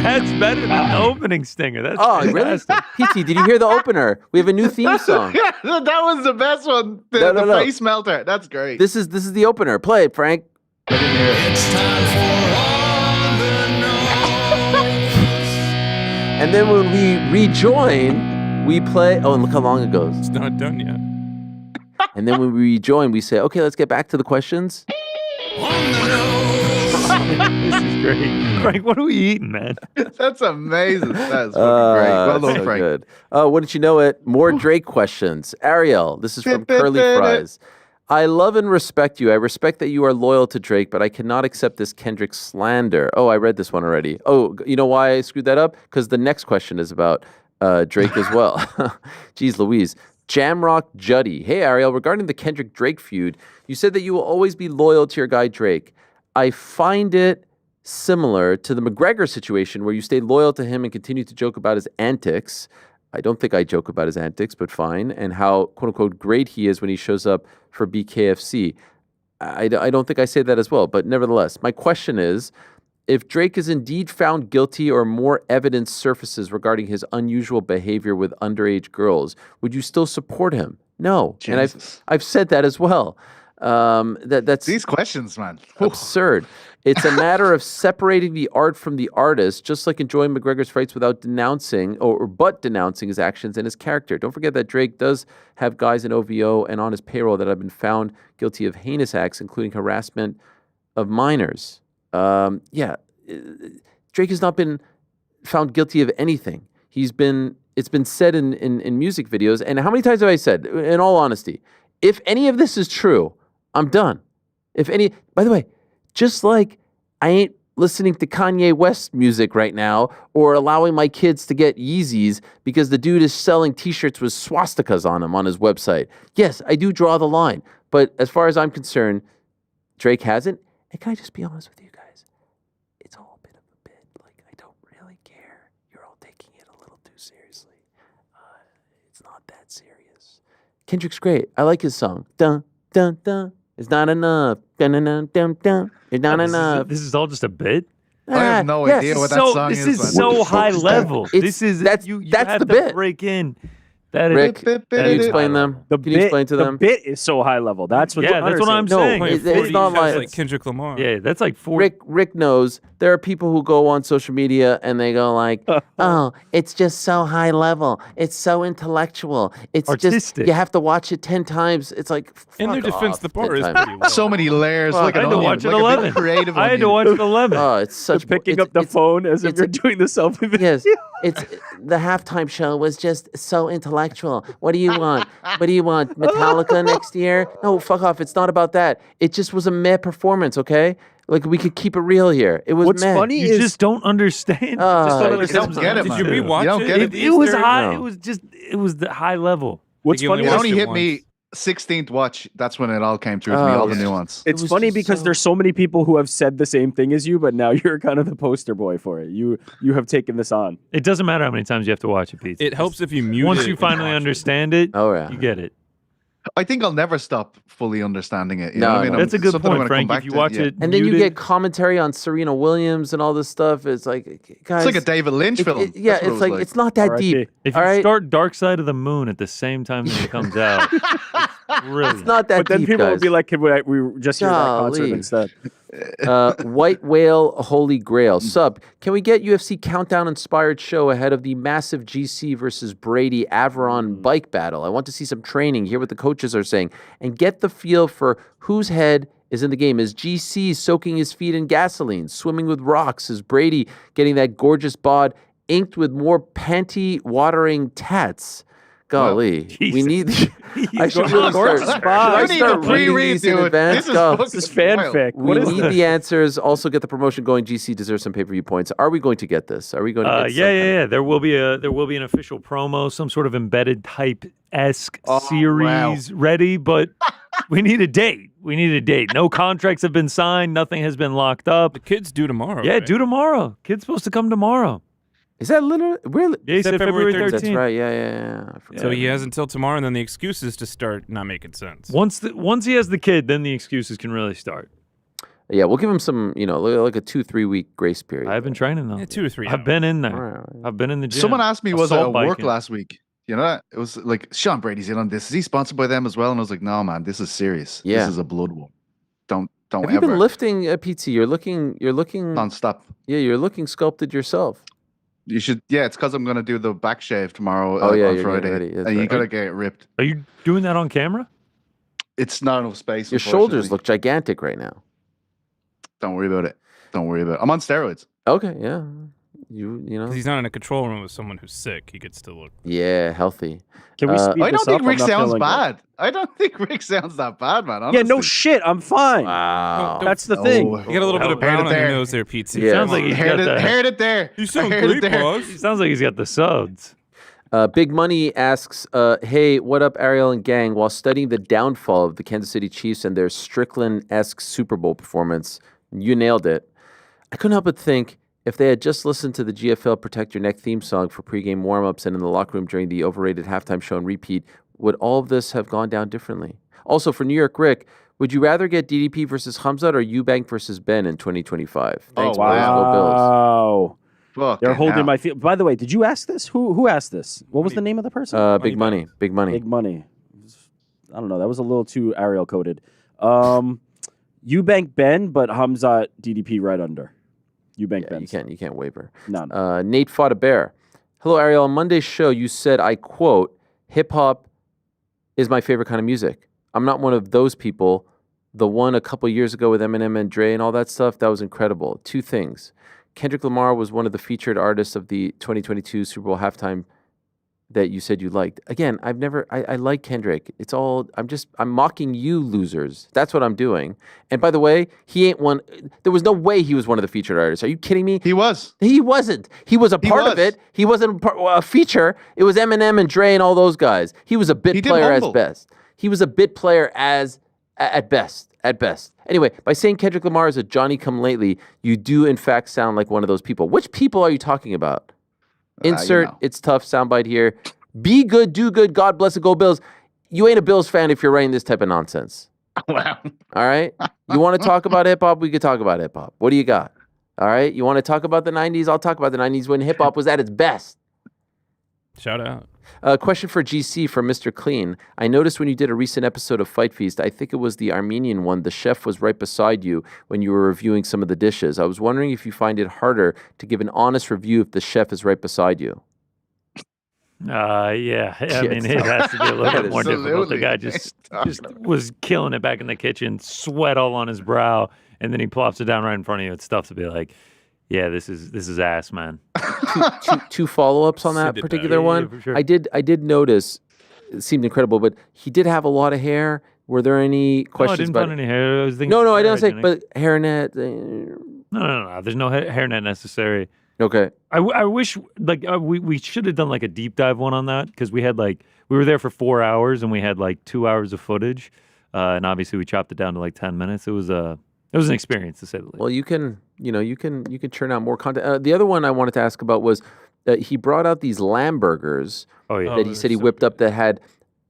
That's better than the opening stinger. That's Oh, really? fantastic. PT, did you hear the opener? We have a new theme song. Yeah, that was the best one. No, The no. face melter. That's great. This is the opener. Play it, Frank. It's time for On the Nose. And then when we rejoin, we play. Oh, and look how long it goes. It's not done yet. And then when we rejoin, we say, okay, let's get back to the questions. This is great. Frank, what are we eating, man? That's amazing. That's fucking great. Well done, so Frank. good. Wouldn't you know it? More Drake questions. Ariel, this is from Curly Fries. I love and respect you. I respect that you are loyal to Drake, but I cannot accept this Kendrick slander. Oh, I read this one already. Oh, you know why I screwed that up? Because the next question is about Drake as well. Jeez Louise. Jamrock Juddy. Hey, Ariel, regarding the Kendrick-Drake feud, you said that you will always be loyal to your guy Drake. I find it similar to the McGregor situation where you stayed loyal to him and continue to joke about his antics. I don't think I joke about his antics, but fine. And how, quote unquote, great he is when he shows up for BKFC. I don't think I say that as well, but nevertheless, my question is, if Drake is indeed found guilty or more evidence surfaces regarding his unusual behavior with underage girls, would you still support him? No. Jesus. And I've said that as well. That's These questions, man. absurd. It's a matter of separating the art from the artist, just like enjoying McGregor's fights without denouncing but denouncing his actions and his character. Don't forget that Drake does have guys in OVO and on his payroll that have been found guilty of heinous acts, including harassment of minors. Drake has not been found guilty of anything. It's been said in music videos. And how many times have I said, in all honesty, if any of this is true, I'm done. By the way, just like I ain't listening to Kanye West music right now or allowing my kids to get Yeezys because the dude is selling t-shirts with swastikas on them on his website. Yes, I do draw the line. But as far as I'm concerned, Drake hasn't. And can I just be honest with you guys? It's all a bit of a bit. Like, I don't really care. You're all taking it a little too seriously. It's not that serious. Kendrick's great. I like his song. Dun, dun, dun. It's not enough. Dun, dun, dun, dun, dun. It's not enough. This is all just a bit? I have no idea what that song is. This is so high level. That's the bit. Break in. Rick, can you explain them? Can you explain to them? The bit is so high level. That's what. Yeah, that's what I'm saying. It's not like Kendrick Lamar. Yeah, that's like 40. Rick knows there are people who go on social media and they go like, "Oh, it's just so high level. It's so intellectual. It's artistic. Just you have to watch it 10 times." It's like in their defense, the bar is pretty low. So many layers. I had to watch it 11. I had to watch it 11. Oh, it's such picking up the phone as if you're doing the selfie video. Yes, it's the halftime show was just so intellectual. What do you want? What do you want? Metallica next year? No, fuck off. It's not about that. It just was a meh performance, okay? Like, we could keep it real here. It was What's meh. funny You just don't understand. You don't get it, Did man. you rewatch You don't get it. It was high. No. It was the high level. What's funny? It is- only hit me 16th watch. That's when it all came through to me, all the nuance. It's was funny just because so- there's so many people who have said the same thing as you, but now you're kind of the poster boy for it. You have taken this on. It doesn't matter how many times you have to watch it, Pete. It helps if you mute Once it you and finally watch it. understand it, yeah. you get it. I think I'll never stop fully understanding it. You No, know what I mean? no. That's a good Something I'm point, gonna come Frank. back If you to, watch yeah. it, And then you muted- get commentary on Serena Williams and all this stuff. It's like, guys. It's like a David Lynch film. Yeah, That's what it it's was like, it's not that R.I.P. deep. If all you right? start Dark Side of the Moon at the same time that it comes out, it's brilliant. It's not that But then deep, people guys. will be like, "Can we just hear that concert Golly. instead?" White Whale Holy Grail. Sub, can we get UFC Countdown inspired show ahead of the massive GC versus Brady Averon bike battle? I want to see some training, hear what the coaches are saying, and get the feel for whose head is in the game. Is GC soaking his feet in gasoline, swimming with rocks? Is Brady getting that gorgeous bod inked with more panty-watering tats? Golly, we need. I should really start. I need a pre-read, in dude. advance. This is fanfic. We What is need this? the answers. Also, get the promotion going. GC deserves some pay-per-view points. Are we going to get this? Are we going to get? Yeah. There will be an official promo, some sort of embedded type esque series ready, but we need a date. No contracts have been signed. Nothing has been locked up. The kid's due tomorrow. Yeah, right? due tomorrow. Kid's supposed to come tomorrow. Is that literally really? Yeah, he said February 13th. That's right. Yeah. I forgot. So he has until tomorrow, and then the excuses to start not making sense. Once he has the kid, then the excuses can really start. Yeah, we'll give him some, like a 2-3 week grace period. I've been training though. Yeah, 2 to 3 I've been in there. All right. I've been in the gym. Someone asked me, was it Assault at work biking. last week? You know that? It was like, Sean Brady's in on this. Is he sponsored by them as well? And I was like, no, man, this is serious. Yeah. This is a blood war. Don't Have ever. you been lifting, PT? You're looking. Non-stop. Yeah, you're looking sculpted yourself. You should, it's because I'm going to do the back shave tomorrow Oh, yeah, on you're Friday. getting ready. That's And you right. got to get it ripped. Are you doing that on camera? It's not enough space. Your shoulders unfortunately. look gigantic right now. Don't worry about it. I'm on steroids. Okay, yeah. You know. 'Cause he's not in a control room with someone who's sick. He gets to look. Yeah, healthy. Can we speed I this don't think up? Rick I'm not sounds feeling good. bad. I don't think Rick sounds that bad, man. Yeah, no honestly. shit. I'm fine. Wow. That's the thing. You got a little bit of brown on your nose there, Pete. Yeah. Sounds like he's got the. Heard it there. You sound heard it great, there. boss. He sounds like he's got the suds. Big Money asks, hey, what up, Ariel and gang? While studying the downfall of the Kansas City Chiefs and their Strickland-esque Super Bowl performance, you nailed it. I couldn't help but think, if they had just listened to the GFL Protect Your Neck theme song for pregame warm-ups and in the locker room during the overrated halftime show and repeat, would all of this have gone down differently? Also, for New York Rick, would you rather get DDP versus Hamzat or Eubank versus Ben in 2025? Thanks, boys. Go Bills. Wow. Fucking They're holding hell. my feet. By the way, did you ask this? Who asked this? What was the name of the person? Big Money. Big Money. Big Money. I don't know. That was a little too Ariel coded. Eubank Ben, but Hamzat DDP right under. Eubank Ben. You can't waver. No. Nate fought a bear. Hello, Ariel. On Monday's show, you said, I quote, hip hop is my favorite kind of music. I'm not one of those people. The one a couple years ago with Eminem and Dre and all that stuff, that was incredible. Two things. Kendrick Lamar was one of the featured artists of the 2022 Super Bowl halftime that you said you liked. Again, I like Kendrick. It's all, I'm mocking you losers. That's what I'm doing. And by the way, he ain't one, there was no way he was one of the featured artists. Are you kidding me? He was. He wasn't. He was a part of it. He wasn't a feature. It was Eminem and Dre and all those guys. He was a bit player as best. He was a bit player at best. Anyway, by saying Kendrick Lamar is a Johnny-come-lately, you do in fact sound like one of those people. Which people are you talking about? Insert, it's tough, soundbite here. Be good, do good, God bless it, go Bills. You ain't a Bills fan if you're writing this type of nonsense. Wow. All right? You want to talk about hip-hop? We could talk about hip-hop. What do you got? All right? You want to talk about the 90s? I'll talk about the 90s when hip-hop was at its best. Shout out. Question for GC from Mr. Clean. I noticed when you did a recent episode of Fight Feast, I think it was the Armenian one, the chef was right beside you when you were reviewing some of the dishes. I was wondering if you find it harder to give an honest review if the chef is right beside you. Yeah. I mean, it has to be a little bit more difficult. The guy just was killing it back in the kitchen, sweat all on his brow, and then he plops it down right in front of you. It's tough to be like, yeah, this is ass, man. Two follow-ups on that particular one. Yeah, for sure. I did notice, it seemed incredible, but he did have a lot of hair. Were there any questions I didn't about find any hair. I was thinking No, I didn't say, but hairnet. No. There's no hairnet necessary. Okay. I wish we should have done like a deep dive one on that because we were there for 4 hours and we had like 2 hours of footage, and obviously we chopped it down to like 10 minutes. It was an experience to say the least. Well, you can churn out more content. The other one I wanted to ask about was he brought out these lamb burgers that he said he whipped up that had,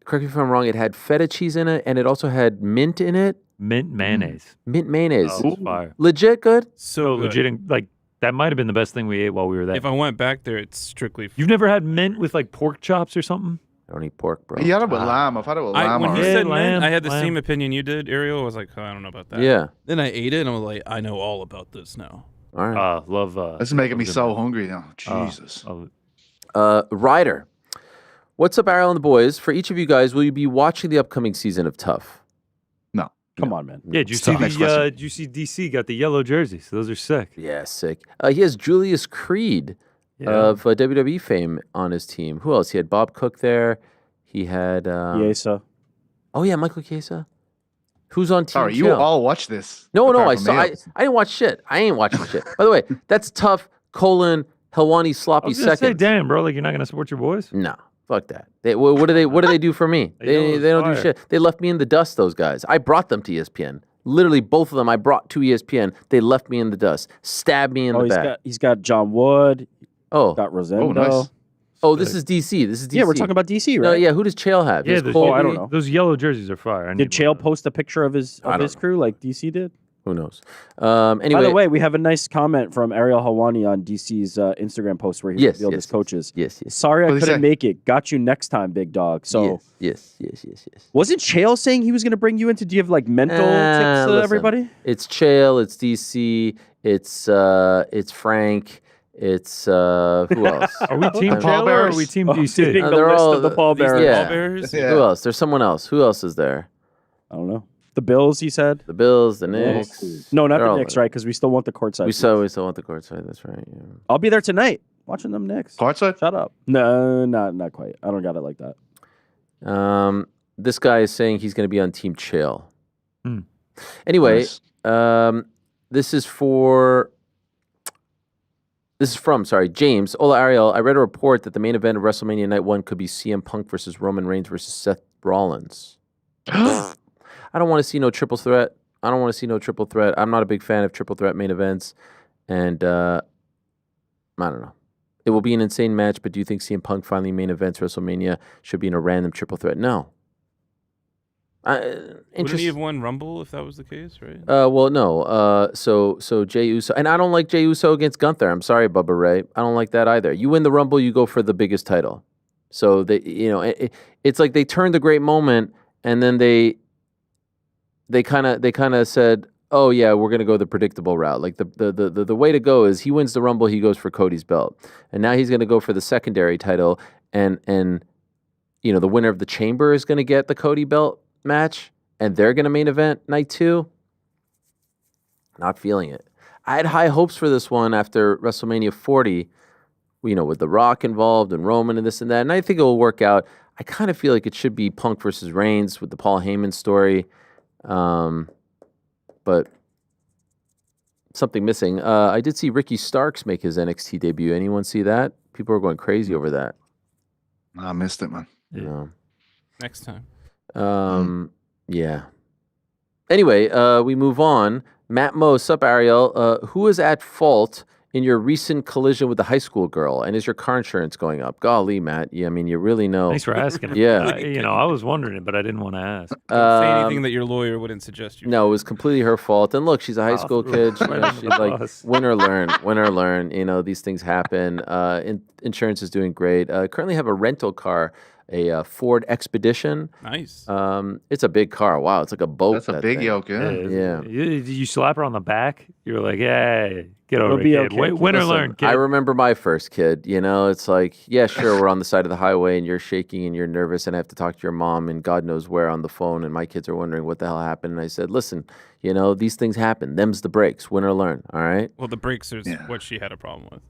correct me if I'm wrong, it had feta cheese in it and it also had mint in it. Mint mayonnaise. Mint mayonnaise. Oh, fire. Legit good? So good. Legit, like that might have been the best thing we ate while we were there. If I went back there, it's strictly. You've never had mint with like pork chops or something? I don't eat pork, bro. You had it with lamb. I've had it with lamb. When he already. said lamb, mint, I had the same opinion you did, Ariel. I was like, oh, I don't know about that. Yeah. Then I ate it, and I was like, I know all about this now. All right. Love. This is making me so hungry now. Jesus. Ryder. What's up, Ariel and the boys? For each of you guys, will you be watching the upcoming season of Tough? No. Come on, man. Yeah, did you see DC got the yellow jerseys? Those are sick. Yeah, sick. He has Julius Creed of WWE fame on his team. Who else? He had Bob Cook there. He had Chiesa. Oh yeah, Michael Chiesa. Who's on Team Sorry, you Chill? all watch this. No, apart I from saw. me. I didn't watch shit. I ain't watching shit. By the way, that's Tough. Helwani I sloppy was gonna say, seconds. damn, bro, like you're not gonna support your boys? No, fuck that. What do they do for me? They don't do shit. They left me in the dust. Those guys. I brought them to ESPN. Literally, both of them I brought to ESPN. They left me in the dust. Stabbed me in the back. He's got John Wood. Oh, got Rosendo. nice. Oh, this is DC. Yeah, we're talking about DC, right? No, yeah. Who does Chael have? Yeah, He has Colby? I don't know. Those yellow jerseys are fire. Did Chael post a picture of his crew like DC did? Who knows? Anyway, by the way, we have a nice comment from Ariel Helwani on DC's Instagram post where he revealed his coaches. Yes. Sorry I couldn't make it. Got you next time, big dog. So yes. Wasn't Chael saying he was going to bring you into? Do you have like mental tips to everybody? It's Chael. It's DC. It's Frank. It's who else? Are we Team Chael or are we Team DC? They're all the pallbearers. Yeah. Who else? There's someone else. Who else is there? I don't know. The Bills, he said. The Bills, the Knicks. No, not the Knicks, right? Because we still want the courtside. We still want the courtside. That's right. Yeah. I'll be there tonight watching them Knicks. Courtside? Shut up. No, not quite. I don't got it like that. This guy is saying he's going to be on Team Chael. Anyway, this is from James. Hola, Ariel. I read a report that the main event of WrestleMania Night 1 could be CM Punk versus Roman Reigns versus Seth Rollins. I don't want to see no triple threat. I'm not a big fan of triple threat main events. And I don't know. It will be an insane match, but do you think CM Punk finally main events WrestleMania should be in a random triple threat? No. Wouldn't he have won Rumble if that was the case, right? Well, no. So Jey Uso, and I don't like Jey Uso against Gunther. I'm sorry, Bubba Ray. I don't like that either. You win the Rumble, you go for the biggest title. So it's like they turned the great moment, and then they kind of said, oh yeah, we're gonna go the predictable route. Like the way to go is he wins the Rumble, he goes for Cody's belt, and now he's gonna go for the secondary title, and the winner of the Chamber is gonna get the Cody belt match, and they're gonna main event night 2. Not feeling it. I had high hopes for this one after WrestleMania 40, with The Rock involved and Roman and this and that, and I think it will work out. I kind of feel like it should be Punk versus Reigns with the Paul Heyman story. But something missing. I did see Ricky Starks make his NXT debut. Anyone see that? People are going crazy over that. I missed it, man. Yeah. Next time. Yeah. Anyway, we move on. Matt Mo, sup, Ariel? Who is at fault in your recent collision with the high school girl? And is your car insurance going up? Golly, Matt. Yeah, I mean, you really know. Thanks for asking. Yeah. I was wondering it, but I didn't want to ask. Don't say anything that your lawyer wouldn't suggest you. No, it was completely her fault. And look, she's a high school kid. She's like, win or learn. These things happen. Insurance is doing great. Currently have a rental car, a Ford Expedition. Nice. It's a big car. Wow, it's like a boat. That's a big thing. yoke, yeah. You slap her on the back. You were like, "Hey, get over it, be kid. okay. Win or learn, kid." I remember my first kid. It's like, yeah, sure, we're on the side of the highway, and you're shaking, and you're nervous, and I have to talk to your mom, and God knows where on the phone, and my kids are wondering what the hell happened. And I said, listen, these things happen. Them's the breaks. Win or learn. All right. Well, the breaks is what she had a problem with.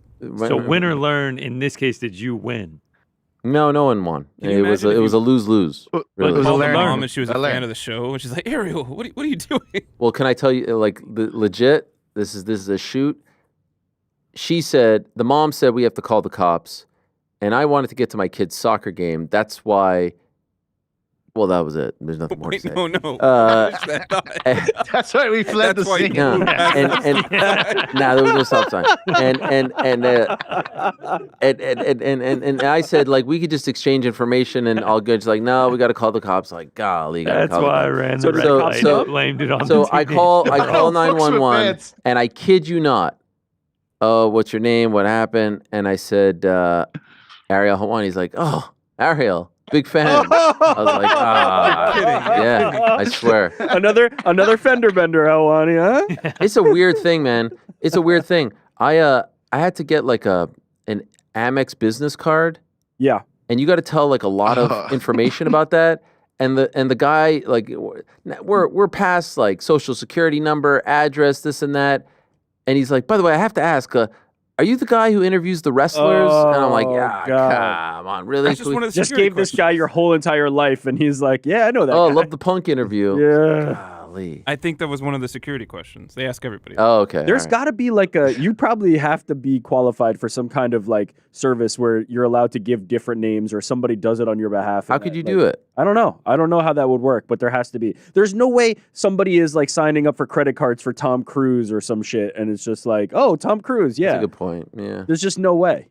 So win or learn. In this case, did you win? No one won. Can It you was imagine a if you- lose-lose. Like, was a called the learn. mom and she was a A learn. fan of the show, and she's like, Ariel, what are you doing? Well, can I tell you, legit? This is a shoot. The mom said we have to call the cops, and I wanted to get to my kid's soccer game. That's why. Well, that was it. There's nothing more to say. No. Finish that thought. That's why we fled the That's why you scene. Yeah. moved past Nah, there was no stop sign. And I said, like, we could just exchange information and all good. She's like, no, we got to call the cops. Like, golly, That's why I ran the red light. so- Blamed it on So the I TV. call Fucks with 911, fans. and I kid you not. Oh, what's your name? What happened? And I said, Ariel Helwani. He's like, oh, Ariel, big fan. I was like, yeah, I swear. Another fender bender, Helwani, huh? It's a weird thing, man. It's a weird thing. I had to get like an Amex business card, Yeah. and you got to tell like a lot of information about that. And the guy, like, we're past like social security number, address, this and that. And he's like, by the way, I have to ask, are you the guy who interviews the wrestlers? And I'm like, God. come on, really? That's just one of the Just security gave this guy your whole entire life, and he's like, yeah, I know that Oh, guy. love the Punk interview. Yeah. Golly. I think that was one of the security questions. They ask everybody. Oh, okay. There's all right. got to be like you probably have to be qualified for some kind of like service where you're allowed to give different names or somebody does it on your behalf. How could you do it? I don't know. I don't know how that would work, but there has to be. There's no way somebody is like signing up for credit cards for Tom Cruise or some shit, and it's just like, oh, Tom Cruise, yeah. That's a good point. Yeah. There's just no way.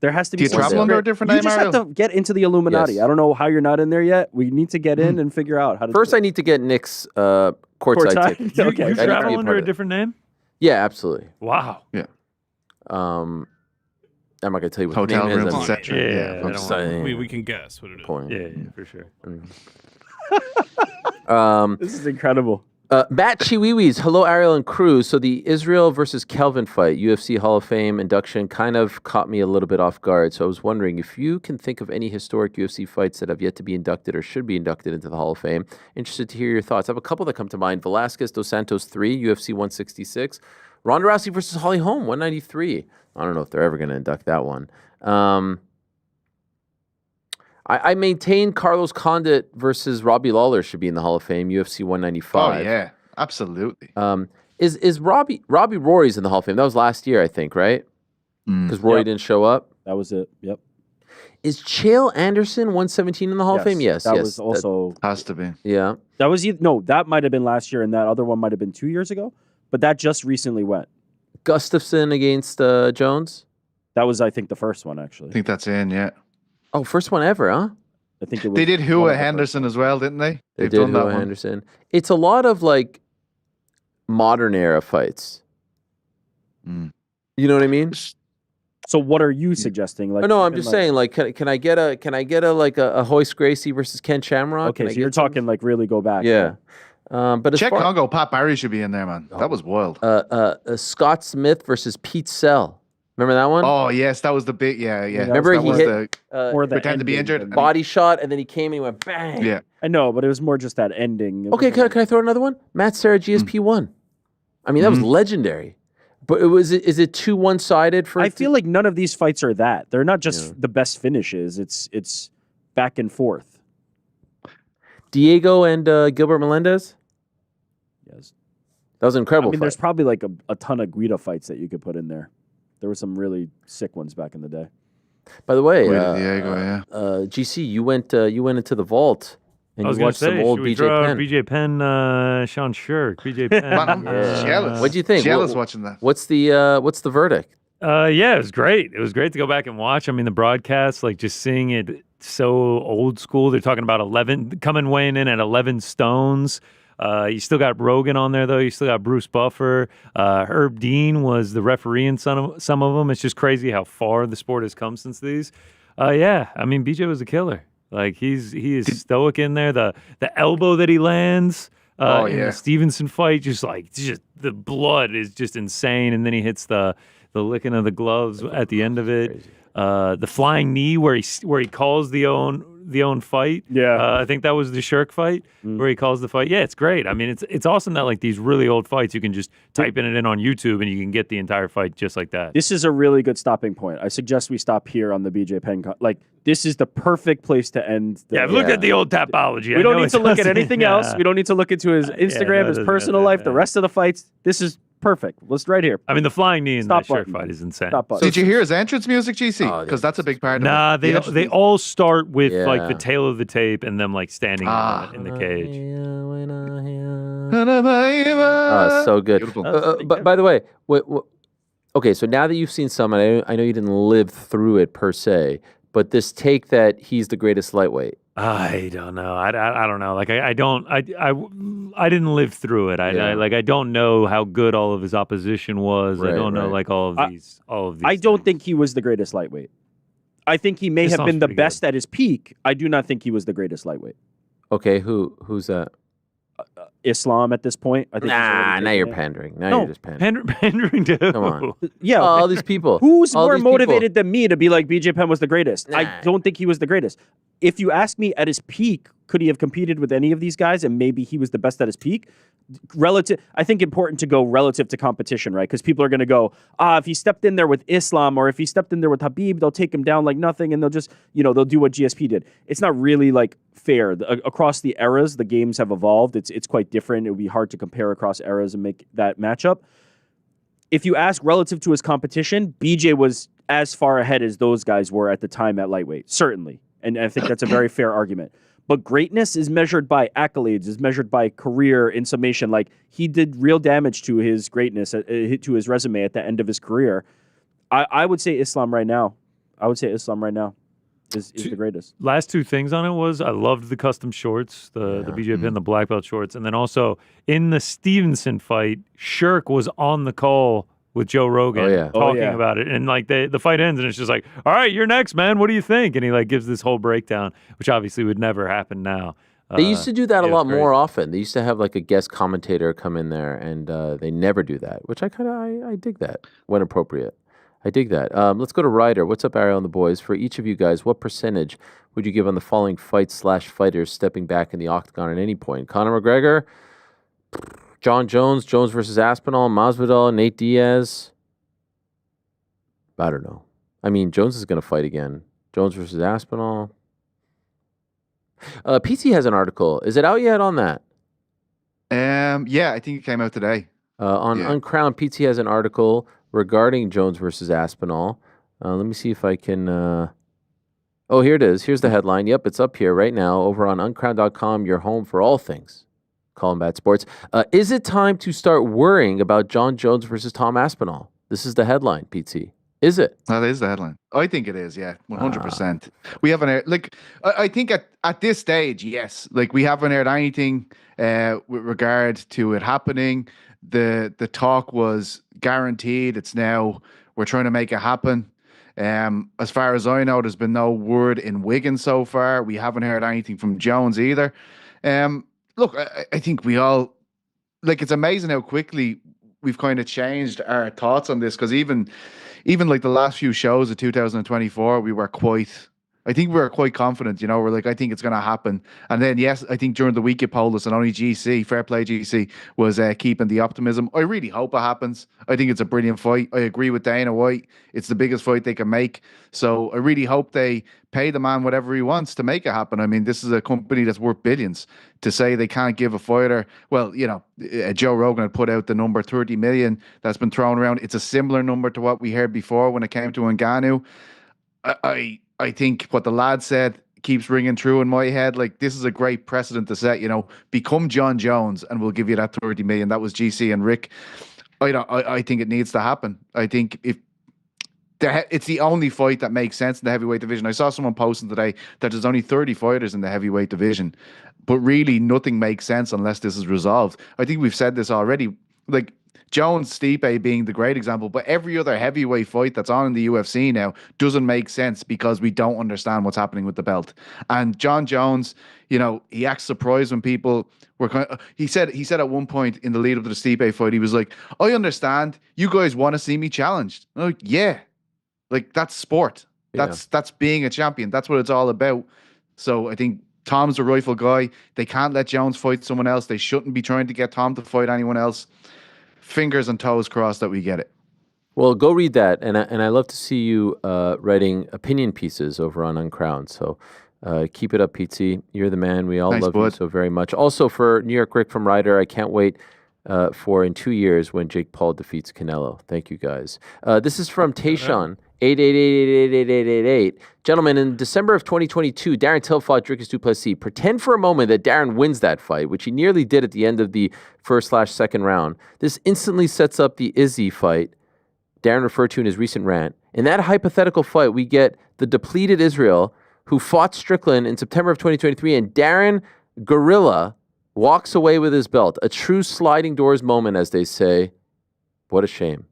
There has to be. Do you some travel under secret- a different You name, just have Ariel? to get into the Illuminati. Yes. I don't know how you're not in there yet. We need to get in and figure out how to. First, I need to get Nick's courtside ticket. You Okay. I need to be travel a under part a of it. different name? Yeah, absolutely. Wow. I'm not gonna tell you what Hotel the name rooms, is. etc. Yeah, I'm they just don't want- saying. We can guess what it is. Point. Yeah, for sure. This is incredible. Matt Chiwiwis, hello Ariel and crew. So the Israel versus Kelvin fight, UFC Hall of Fame induction, kind of caught me a little bit off guard. So I was wondering if you can think of any historic UFC fights that have yet to be inducted or should be inducted into the Hall of Fame. Interested to hear your thoughts. I have a couple that come to mind. Velasquez dos Santos 3, UFC 166. Ronda Rousey versus Holly Holm, 193. I don't know if they're ever going to induct that one. I maintain Carlos Condit versus Robbie Lawler should be in the Hall of Fame, UFC 195. Oh yeah, absolutely. Is Robbie Rory's in the Hall of Fame? That was last year, I think, right? Because Rory Yep. didn't show up. That was it. Yep. Is Chael Anderson 117 in the Hall of Fame? Yes, That yes. was also. Has to be. Yeah. That was no. That might have been last year, and that other one might have been 2 years ago. But that just recently went. Gustafson against Jones. That was, I think, the first one actually. I think that's in. Yeah. Oh, first one ever, huh? I think it was. They did one Hua of the Henderson as well, didn't they? They They've did done that Hua one. Anderson. It's a lot of like modern era fights. Mm. You know what I mean? So what are you suggesting? Like, Oh, no, I'm even, just saying. Like, can I get a like a Hoist Gracie versus Ken Shamrock? Okay, Can I so you're get some? talking like really go back. Yeah. But as Czech far Congo, Pat Barry should be in there, man. That was wild. Scott Smith versus Pete Sell. Remember that one? Oh yes, that was the big yeah. Remember that he was hit More the pretend to be ending injured. than- body shot, and then he came and he went bang. Yeah. I know, but it was more just that ending. It Okay, wasn't can I throw another one? Matt Serra GSP won. I mean, that was legendary. But is it too one-sided for? I feel like none of these fights are that. They're not just the best finishes. It's back and forth. Diego and Gilbert Melendez. Yes. That was an incredible. I mean, fight. there's probably like a ton of Guida fights that you could put in there. There were some really sick ones back in the day. By the way, Diego, GC, you went into the vault and I was you going to watched some say, old should we BJ throw Penn. BJ Penn, Sean Shirk, BJ Penn. Man, I'm jealous. What'd you think? Jealous watching that. What's the verdict? Yeah, it was great. It was great to go back and watch. I mean, the broadcast, like just seeing it so old school. They're talking about weighing in at 11 stones. You still got Rogan on there, though. You still got Bruce Buffer. Herb Dean was the referee in some of them. It's just crazy how far the sport has come since these. Yeah, I mean, BJ was a killer. Like he is stoic in there. The elbow that he lands in the Stevenson fight, just the blood is just insane. And then he hits the licking of the gloves at the end of it. The flying knee where he calls the own fight. Yeah. I think that was the Shirk fight where he calls the fight. Yeah, it's great. I mean, it's awesome that like these really old fights you can just type it in on YouTube and you can get the entire fight just like that. This is a really good stopping point. I suggest we stop here on the BJ Penn. This is the perfect place to end. I've looked at the old Tapology. We don't need to look at anything else. We don't need to look into his Instagram, his personal life, the rest of the fights. This is perfect. Let's right here. I mean, the flying knee in the Stop Shirk button. fight is insane. Stop button. Did you hear his entrance music, GC? Because that's a big part of it. Nah, The entrance they music. all start with like the Yeah. tail of the tape and them like standing in the cage. Oh, so good. Beautiful. But by the way, okay, so now that you've seen some, and I know you didn't live through it per se, but this take that he's the greatest lightweight. I don't know. I don't know. Like I didn't live through it. I don't know how good all of his opposition was. I don't know like all of these. I don't think he was the greatest lightweight. I think he may This have been sounds the pretty best at his peak. I do not think he was the greatest lightweight. Okay, who's that? Islam at this point. I think. he's already Now taken you're it. pandering. Now No, you're just pandering. Pandering to Come on. Yeah. All these people. Who's All more these people. motivated than me to be like BJ Penn was the greatest? I Nah. don't think he was the greatest. If you ask me at his peak, could he have competed with any of these guys and maybe he was the best at his peak? I think important to go relative to competition, right? Because people are going to go, if he stepped in there with Islam or if he stepped in there with Habib, they'll take him down like nothing and they'll just, they'll do what GSP did. It's not really like fair. Across the eras, the games have evolved. It's quite different. It would be hard to compare across eras and make that matchup. If you ask relative to his competition, BJ was as far ahead as those guys were at the time at lightweight, certainly. And I think that's a very fair argument. But greatness is measured by accolades, is measured by career in summation. Like he did real damage to his greatness, to his resume at the end of his career. I would say Islam right now. Is the greatest. Last two things on it was I loved the custom shorts, the BJ Penn, the black belt shorts, and then also in the Stevenson fight, Shirk was on the call with Joe Rogan talking about it, and like the fight ends, and it's just like, all right, you're next, man. What do you think? And he like gives this whole breakdown, which obviously would never happen now. They used to do that a it lot was more crazy. often. They used to have like a guest commentator come in there, and they never do that, which I dig that when appropriate. I dig that. Let's go to Ryder. What's up, Ariel and the boys? For each of you guys, what percentage would you give on the following fights/fighters stepping back in the octagon at any point? Conor McGregor, John Jones, Jones versus Aspinall, Masvidal, Nate Diaz. I don't know. I mean, Jones is going to fight again. Jones versus Aspinall. PT has an article. Is it out yet on that? Yeah, I think it came out today. On Uncrowned, PT has an article regarding Jones versus Aspinall. Let me see if I can... Oh, here it is. Here's the headline. Yep, it's up here right now over on uncrowned.com, your home for all things combat sports. Is it time to start worrying about John Jones versus Tom Aspinall? This is the headline, PT. Is it? That is the headline. I think it is, yeah, 100%. We haven't aired, I think at this stage, yes. Like, we haven't aired anything with regard to it happening. The talk was guaranteed. It's now, we're trying to make it happen. As far as I know, there's been no word in Wigan so far. We haven't heard anything from Jones either. look, I think we all, like, it's amazing how quickly we've kind of changed our thoughts on this, because even like the last few shows of 2024, I think we were quite confident, we're like, I think it's going to happen. And then, yes, I think during the week you polled us, and only GC, fair play GC, was keeping the optimism. I really hope it happens. I think it's a brilliant fight. I agree with Dana White. It's the biggest fight they can make. So I really hope they pay the man whatever he wants to make it happen. I mean, this is a company that's worth billions. To say they can't give a fighter, well, Joe Rogan had put out the number 30 million that's been thrown around. It's a similar number to what we heard before when it came to Ngannou. I think what the lad said keeps ringing true in my head. Like, this is a great precedent to set, become John Jones and we'll give you that 30 million. That was GC and Rick. I think it needs to happen. I think it's the only fight that makes sense in the heavyweight division. I saw someone posting today that there's only 30 fighters in the heavyweight division, but really nothing makes sense unless this is resolved. I think we've said this already. Like, Jones, Stipe being the great example, but every other heavyweight fight that's on in the UFC now doesn't make sense because we don't understand what's happening with the belt. And John Jones, he acts surprised when people were he said at one point in the lead up to the Stipe fight, he was like, I understand you guys want to see me challenged. I'm like, yeah, like, that's sport. That's being a champion. That's what it's all about. So I think Tom's a rifle guy. They can't let Jones fight someone else. They shouldn't be trying to get Tom to fight anyone else. Fingers and toes crossed that we get it. Well, go read that, and I love to see you writing opinion pieces over on Uncrowned. So keep it up, Pete. You're the man. We all love you so very much. Also, for New York Rick from Ryder, I can't wait for in 2 years when Jake Paul defeats Canelo. Thank you, guys. This is from Tayshawn. 888-888-8888. Gentlemen, in December of 2022, Darren Till fought Dricus du Plessis. Pretend for a moment that Darren wins that fight, which he nearly did at the end of the first/second round. This instantly sets up the Izzy fight Darren referred to in his recent rant. In that hypothetical fight, we get the depleted Israel who fought Strickland in September of 2023, and Darren Gorilla walks away with his belt. A true sliding doors moment, as they say. What a shame.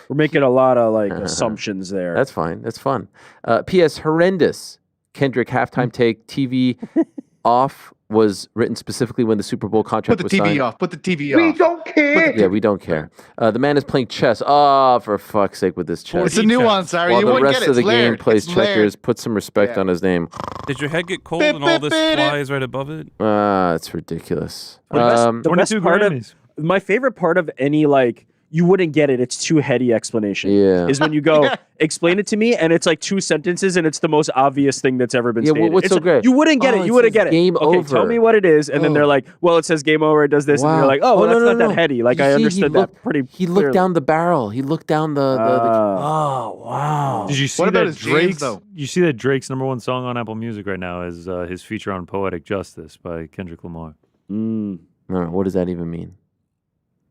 We're making a lot of assumptions there. That's fine. That's fun. P.S. Horrendous. Kendrick halftime take. TV off was written specifically when the Super Bowl contract was signed. Put the TV off. We don't care. Yeah, we don't care. The man is playing chess. Oh, for fuck's sake with this chess. It's a nuance, Ari. While You the won't rest get it. of the It's game layered. plays It's checkers. layered. Put some respect on his name. Did your head get cold and all this flies right above it? It's ridiculous. The best 22 part Grammys. of my favorite part of any you wouldn't get it. It's too heady explanation. Yeah. Is when you go explain it to me, and it's like 2 sentences, and it's the most obvious thing that's ever been Yeah, stated. what's It's so great? You wouldn't get Oh, it. it You wouldn't says get it. game okay, over. tell me what it is, and then they're like, "Well, it says game over. It does this," and you're like, "Oh, well, that's not that heady." Like, I understood that pretty. He looked clearly. down the barrel. He looked down the oh, wow. Did you see What about that his jeans, Drake's? though? You see that Drake's #1 song on Apple Music right now is his feature on "Poetic Justice" by Kendrick Lamar. No, what does that even mean?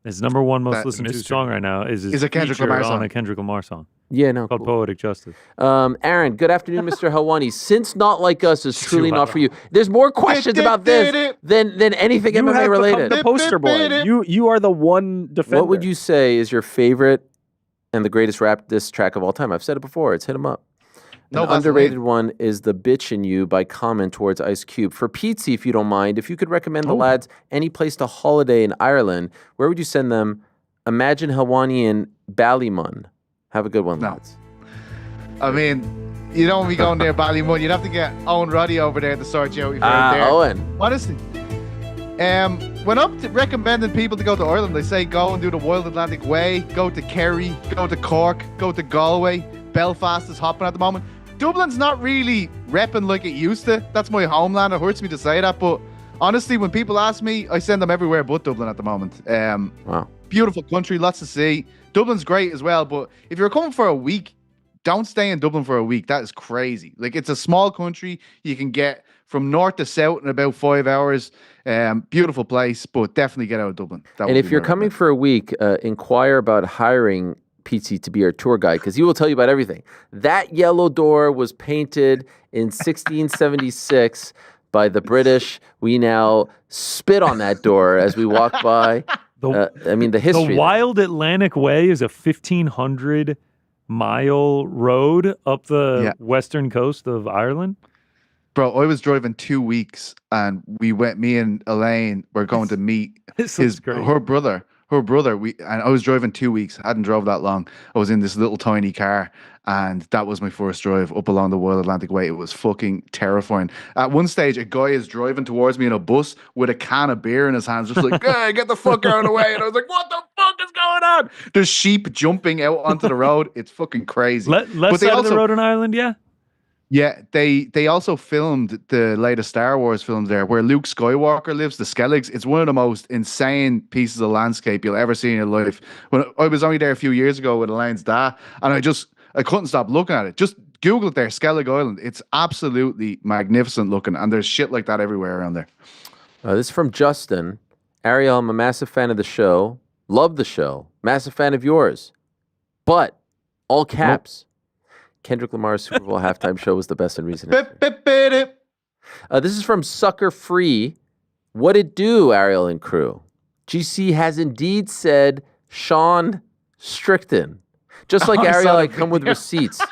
His #1 most That listened to mystery. song right now is his a Kendrick feature Lamar on song. a Kendrick Lamar song Yeah, no. called Cool. "Poetic Justice." Aaron, good afternoon, Mr. Helwani. Since Not Like Us is truly too not hot. for you, there's more questions about this than anything You MMA have related. become the poster boy. You are the one defender. What would you say is your favorite and the greatest rap diss track of all time? I've said it before. It's Hit 'Em Up. No, An Vaseline. underrated one is The Bitch in You by Common towards Ice Cube. For Pizzi, if you don't mind, if you could recommend the lads any place to holiday in Ireland, where would you send them? Imagine Helwani in Ballymun. Have a good one, lads. I mean, you don't want to be going there, Ballymun. You'd have to get Owen Roddy over there to sort you out if you're out there. Owen. Honestly. When I'm recommending people to go to Ireland, they say go and do the Wild Atlantic Way, go to Kerry, go to Cork, go to Galway. Belfast is hopping at the moment. Dublin's not really repping like it used to. That's my homeland. It hurts me to say that, but honestly, when people ask me, I send them everywhere but Dublin at the moment. Wow. Beautiful country, lots to see. Dublin's great as well, but if you're coming for a week, don't stay in Dublin for a week. That is crazy. Like, it's a small country. You can get from north to south in about 5 hours. Beautiful place, but definitely get out of Dublin. That And would if be you're my coming for a week, inquire about hiring Pizzi to be our tour guide, because he will tell you about everything. That yellow door was painted in 1676 by the British. We now spit on that door as we walk by. The history. The Wild Atlantic Way is a 1,500-mile road up the western coast of Ireland. Bro, I was driving 2 weeks, and me and Elaine were going to meet her brother. And I was driving 2 weeks. Hadn't drove that long. I was in this little tiny car, and that was my first drive up along the Royal Atlantic Way. It was fucking terrifying. At one stage, a guy is driving towards me in a bus with a can of beer in his hands, just like, "Hey, get the fuck out of the way!" And I was like, "What the fuck is going on?" There's sheep jumping out onto the road. It's fucking crazy. Left side of the road in Ireland, yeah. Yeah, they also filmed the latest Star Wars films there, where Luke Skywalker lives, the Skelligs. It's one of the most insane pieces of landscape you'll ever see in your life. When I was only there a few years ago with Elaine's dad, and I couldn't stop looking at it. Just Google it there, Skellig Island. It's absolutely magnificent looking, and there's shit like that everywhere around there. This is from Justin. Ariel, I'm a massive fan of the show. Love the show. Massive fan of yours. But, all caps, Kendrick Lamar's Super Bowl halftime show was the best in recent history. This is from Sucker Free. What it do, Ariel and crew? GC has indeed said Sean Strickton. Just like Ariel, I come with receipts.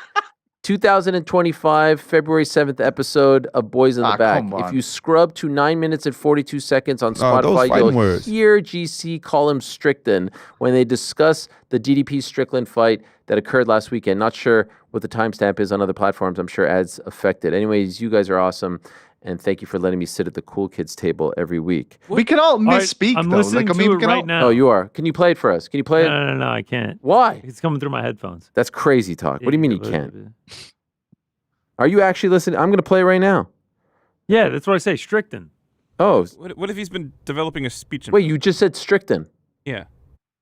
2025, February 7th episode of Boys in the Back. If you scrub to 9 minutes and 42 seconds on Spotify, you'll hear GC call him Strickton when they discuss the DDP Strickland fight that occurred last weekend. Not sure what the timestamp is on other platforms. I'm sure ads affected. Anyways, you guys are awesome. And thank you for letting me sit at the cool kids table every week. We can all misspeak, I'm though. listening to it right now. Oh, you are? Can you play it for us? Can you play it? No, I can't. Why? It's coming through my headphones. That's crazy talk. What do you mean you can't? Are you actually listening? I'm going to play it right now. Yeah, that's what I say, Strickton. Oh. What if he's been developing a speech? Wait, you just said Strickton. Yeah.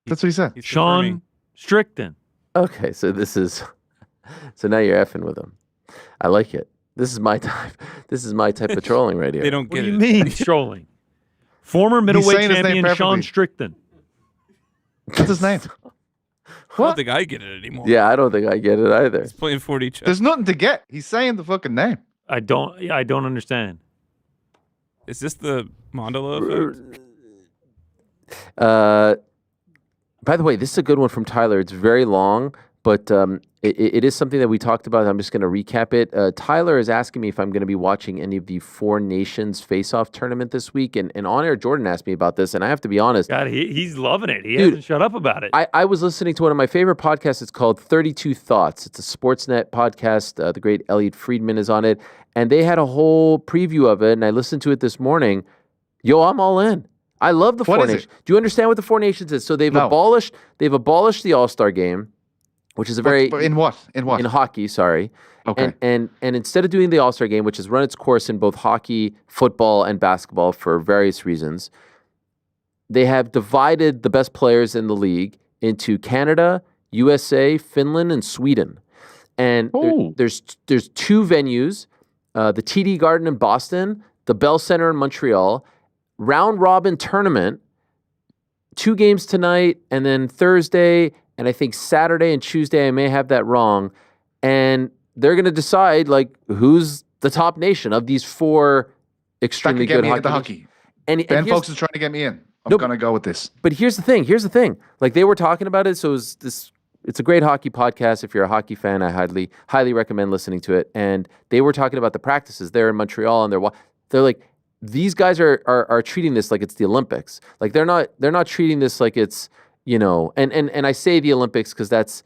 That's what he said. Sean Strickton. Okay, so this is... So now you're effing with him. I like it. This is my type. This is my type of trolling radio. They don't get What do you mean trolling? Former middleweight champion Sean Strickton. What's his name? I don't think I get it anymore. Yeah, I don't think I get it either. He's playing 40 chess. There's nothing to get. He's saying the fucking name. I don't understand. Is this the Mandela effect? By the way, this is a good one from Tyler. It's very long, but it is something that we talked about. I'm just going to recap it. Tyler is asking me if I'm going to be watching any of the Four Nations face-off tournament this week. And on air, Jordan asked me about this, and I have to be honest. God, he's loving it. He hasn't shut up about it. I was listening to one of my favorite podcasts. It's called 32 Thoughts. It's a Sportsnet podcast. The great Elliot Friedman is on it. And they had a whole preview of it, and I listened to it this morning. Yo, I'm all in. I love the Four Nations. Do you understand what the Four Nations is? So they've abolished the All-Star game, which is a very in what? In hockey, sorry. Okay. And instead of doing the All-Star game, which has run its course in both hockey, football, and basketball for various reasons, they have divided the best players in the league into Canada, USA, Finland, and Sweden. And there's two venues, the TD Garden in Boston, the Bell Center in Montreal, round robin tournament, 2 games tonight, and then Thursday, and I think Saturday and Tuesday, I may have that wrong. And they're going to decide who's the top nation of these 4 extremely good hockey. And Ben Folks is trying to get me in. I'm going to go with this. But here's the thing. They were talking about it, so it's a great hockey podcast. If you're a hockey fan, I highly recommend listening to it. And they were talking about the practices there in Montreal, and they're like, these guys are treating this like it's the Olympics. They're not treating this like it's, and I say the Olympics because that's,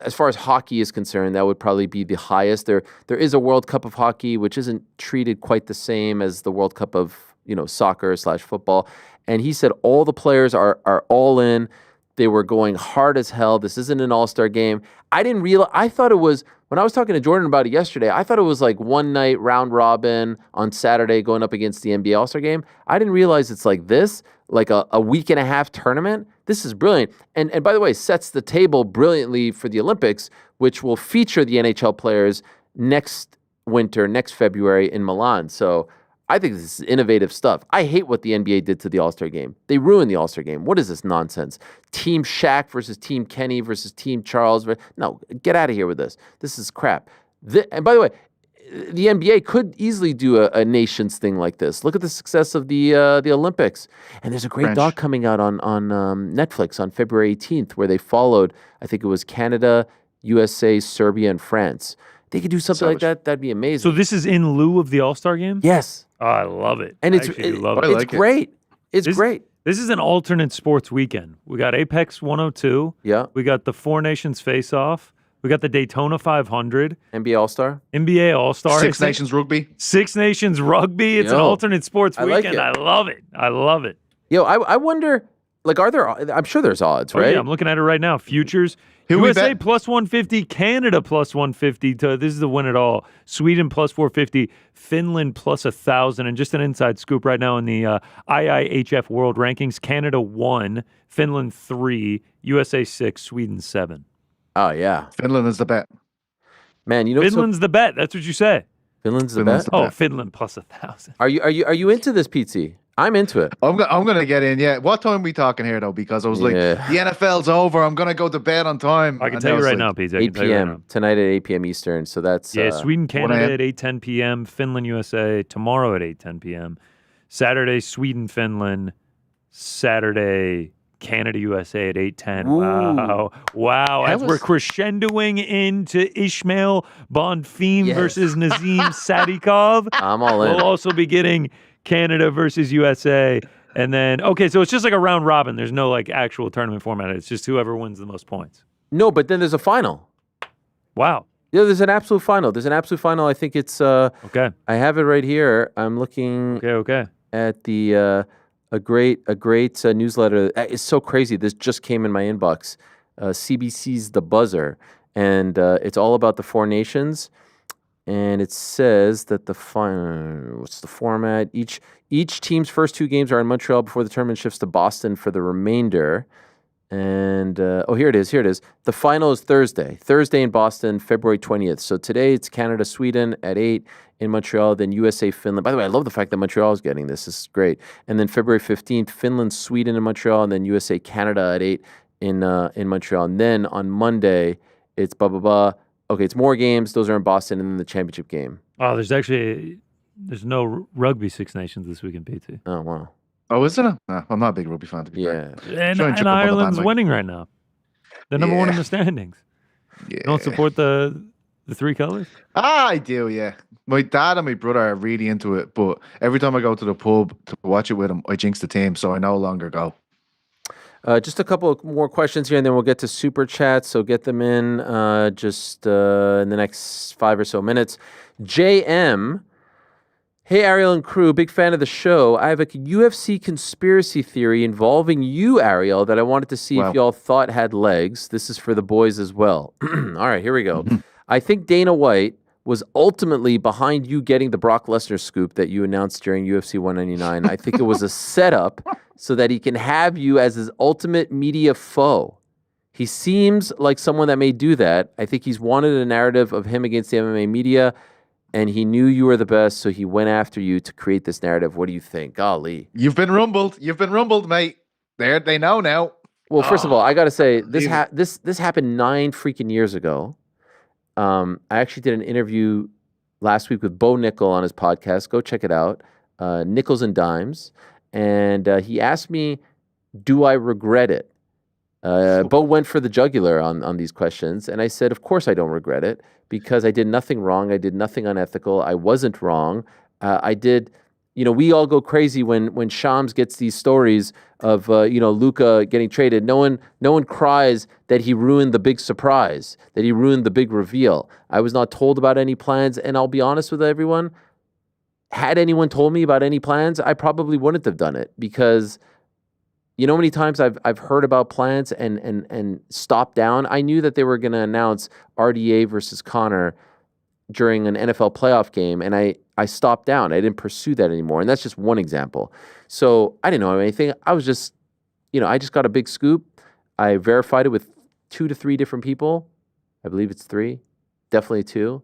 as far as hockey is concerned, that would probably be the highest. There is a World Cup of hockey, which isn't treated quite the same as the World Cup of, soccer/football. And he said all the players are all in. They were going hard as hell. This isn't an all-star game. I didn't realize, I thought it was, when I was talking to Jordan about it yesterday, I thought it was like one night round robin on Saturday going up against the NBA All-Star game. I didn't realize it's like this, like a week and a half tournament. This is brilliant. And by the way, sets the table brilliantly for the Olympics, which will feature the NHL players next winter, next February in Milan. So I think this is innovative stuff. I hate what the NBA did to the All-Star game. They ruined the All-Star game. What is this nonsense? Team Shaq versus Team Kenny versus Team Charles. No, get out of here with this. This is crap. And by the way, the NBA could easily do a nations thing like this. Look at the success of the Olympics. And there's a great doc coming out on Netflix on February 18th where they followed, I think it was Canada, USA, Serbia, and France. They could do something like that. That'd be amazing. So this is in lieu of the All-Star game? Yes. Oh, I love it. And it's great. It's great. This is an alternate sports weekend. We got Apex 102. Yeah. We got the Four Nations Face-Off. We got the Daytona 500. NBA All-Star. NBA All-Star. Six Nations Rugby. Six Nations Rugby. It's an alternate sports weekend. Like I love it. I love it. Yo, I wonder, like, are there, I'm sure there's odds, right? Yeah, I'm looking at it right now. Futures. Who we USA bet? plus 150, Canada plus 150. This is the win it all. Sweden plus 450, Finland plus 1,000. And just an inside scoop right now in the IIHF World Rankings: Canada 1, Finland 3, USA 6, Sweden 7. Oh yeah, Finland is the bet. Man, you know Finland's the bet. That's what you say. Finland's the Finland's bet. the Oh, bet. Finland plus 1,000. Are you into this, Pizzi? I'm into it. I'm gonna get in. Yeah. What time are we talking here though? Because I was like, Yeah. the NFL's over. I'm gonna go to bed on time. I can And tell you was right like, now, Pete. I 8 can tell you right p.m. now. tonight at 8 p.m. Eastern. So that's Yeah, Sweden, Canada 1 at 8:10 p.m. Finland, USA tomorrow at 8:10 p.m. Saturday, Sweden, Finland. Saturday, Canada, USA at 8:10. Wow! As we're crescendoing into Ishmael Bonfim versus Nazim Sadikov. I'm all in. We'll also be getting Canada versus USA. And then, okay, so it's just like a round robin. There's no like actual tournament format. It's just whoever wins the most points. No, but then there's a final. Wow. Yeah, there's an absolute final. There's an absolute final. I think it's okay. I have it right here. I'm looking at the a great newsletter. It's so crazy. This just came in my inbox. CBC's The Buzzer, and it's all about the Four Nations. And it says that what's the format? Each team's first 2 games are in Montreal before the tournament shifts to Boston for the remainder. And here it is. The final is Thursday in Boston, February 20th. So today it's Canada, Sweden at 8 in Montreal, then USA, Finland. By the way, I love the fact that Montreal is getting this. This is great. And then February 15th, Finland, Sweden in Montreal, and then USA, Canada at 8 in Montreal. And then on Monday, it's blah, blah, blah. Okay, it's more games. Those are in Boston, and then the championship game. Oh, there's no rugby Six Nations this weekend, PT. Oh, wow. Oh, isn't it? No, I'm not a big rugby fan, to be fair. And Try and chip up on the Ireland's bandwagon. winning right now. They're number one in the standings. Yeah. You don't support the 3 colors? I do, yeah. My dad and my brother are really into it, but every time I go to the pub to watch it with them, I jinx the team, so I no longer go. Just a couple of more questions here, and then we'll get to super chats. So get them in in the next 5 or so minutes. JM, hey Ariel and crew, big fan of the show. I have a UFC conspiracy theory involving you, Ariel, that I wanted to see if y'all thought had legs. This is for the boys as well. All right, here we go. I think Dana White was ultimately behind you getting the Brock Lesnar scoop that you announced during UFC 199. I think it was a setup so that he can have you as his ultimate media foe. He seems like someone that may do that. I think he's wanted a narrative of him against the MMA media, and he knew you were the best, so he went after you to create this narrative. What do you think? Golly. You've been rumbled, mate. They know now. Well, first of all, I got to say, this happened 9 freaking years ago. I actually did an interview last week with Bo Nickel on his podcast. Go check it out, Nickels and Dimes. And he asked me, do I regret it? Bo went for the jugular on these questions. And I said, of course I don't regret it because I did nothing wrong. I did nothing unethical. I wasn't wrong. I did, we all go crazy when Shams gets these stories of, Luka getting traded. No one cries that he ruined the big surprise, that he ruined the big reveal. I was not told about any plans. And I'll be honest with everyone, had anyone told me about any plans, I probably wouldn't have done it because you know how many times I've heard about plans and stopped down. I knew that they were going to announce RDA versus Conor during an NFL playoff game, and I stopped down. I didn't pursue that anymore, and that's just one example. So I didn't know anything. I was just, I just got a big scoop. I verified it with 2 to 3 different people. I believe it's 3, definitely 2,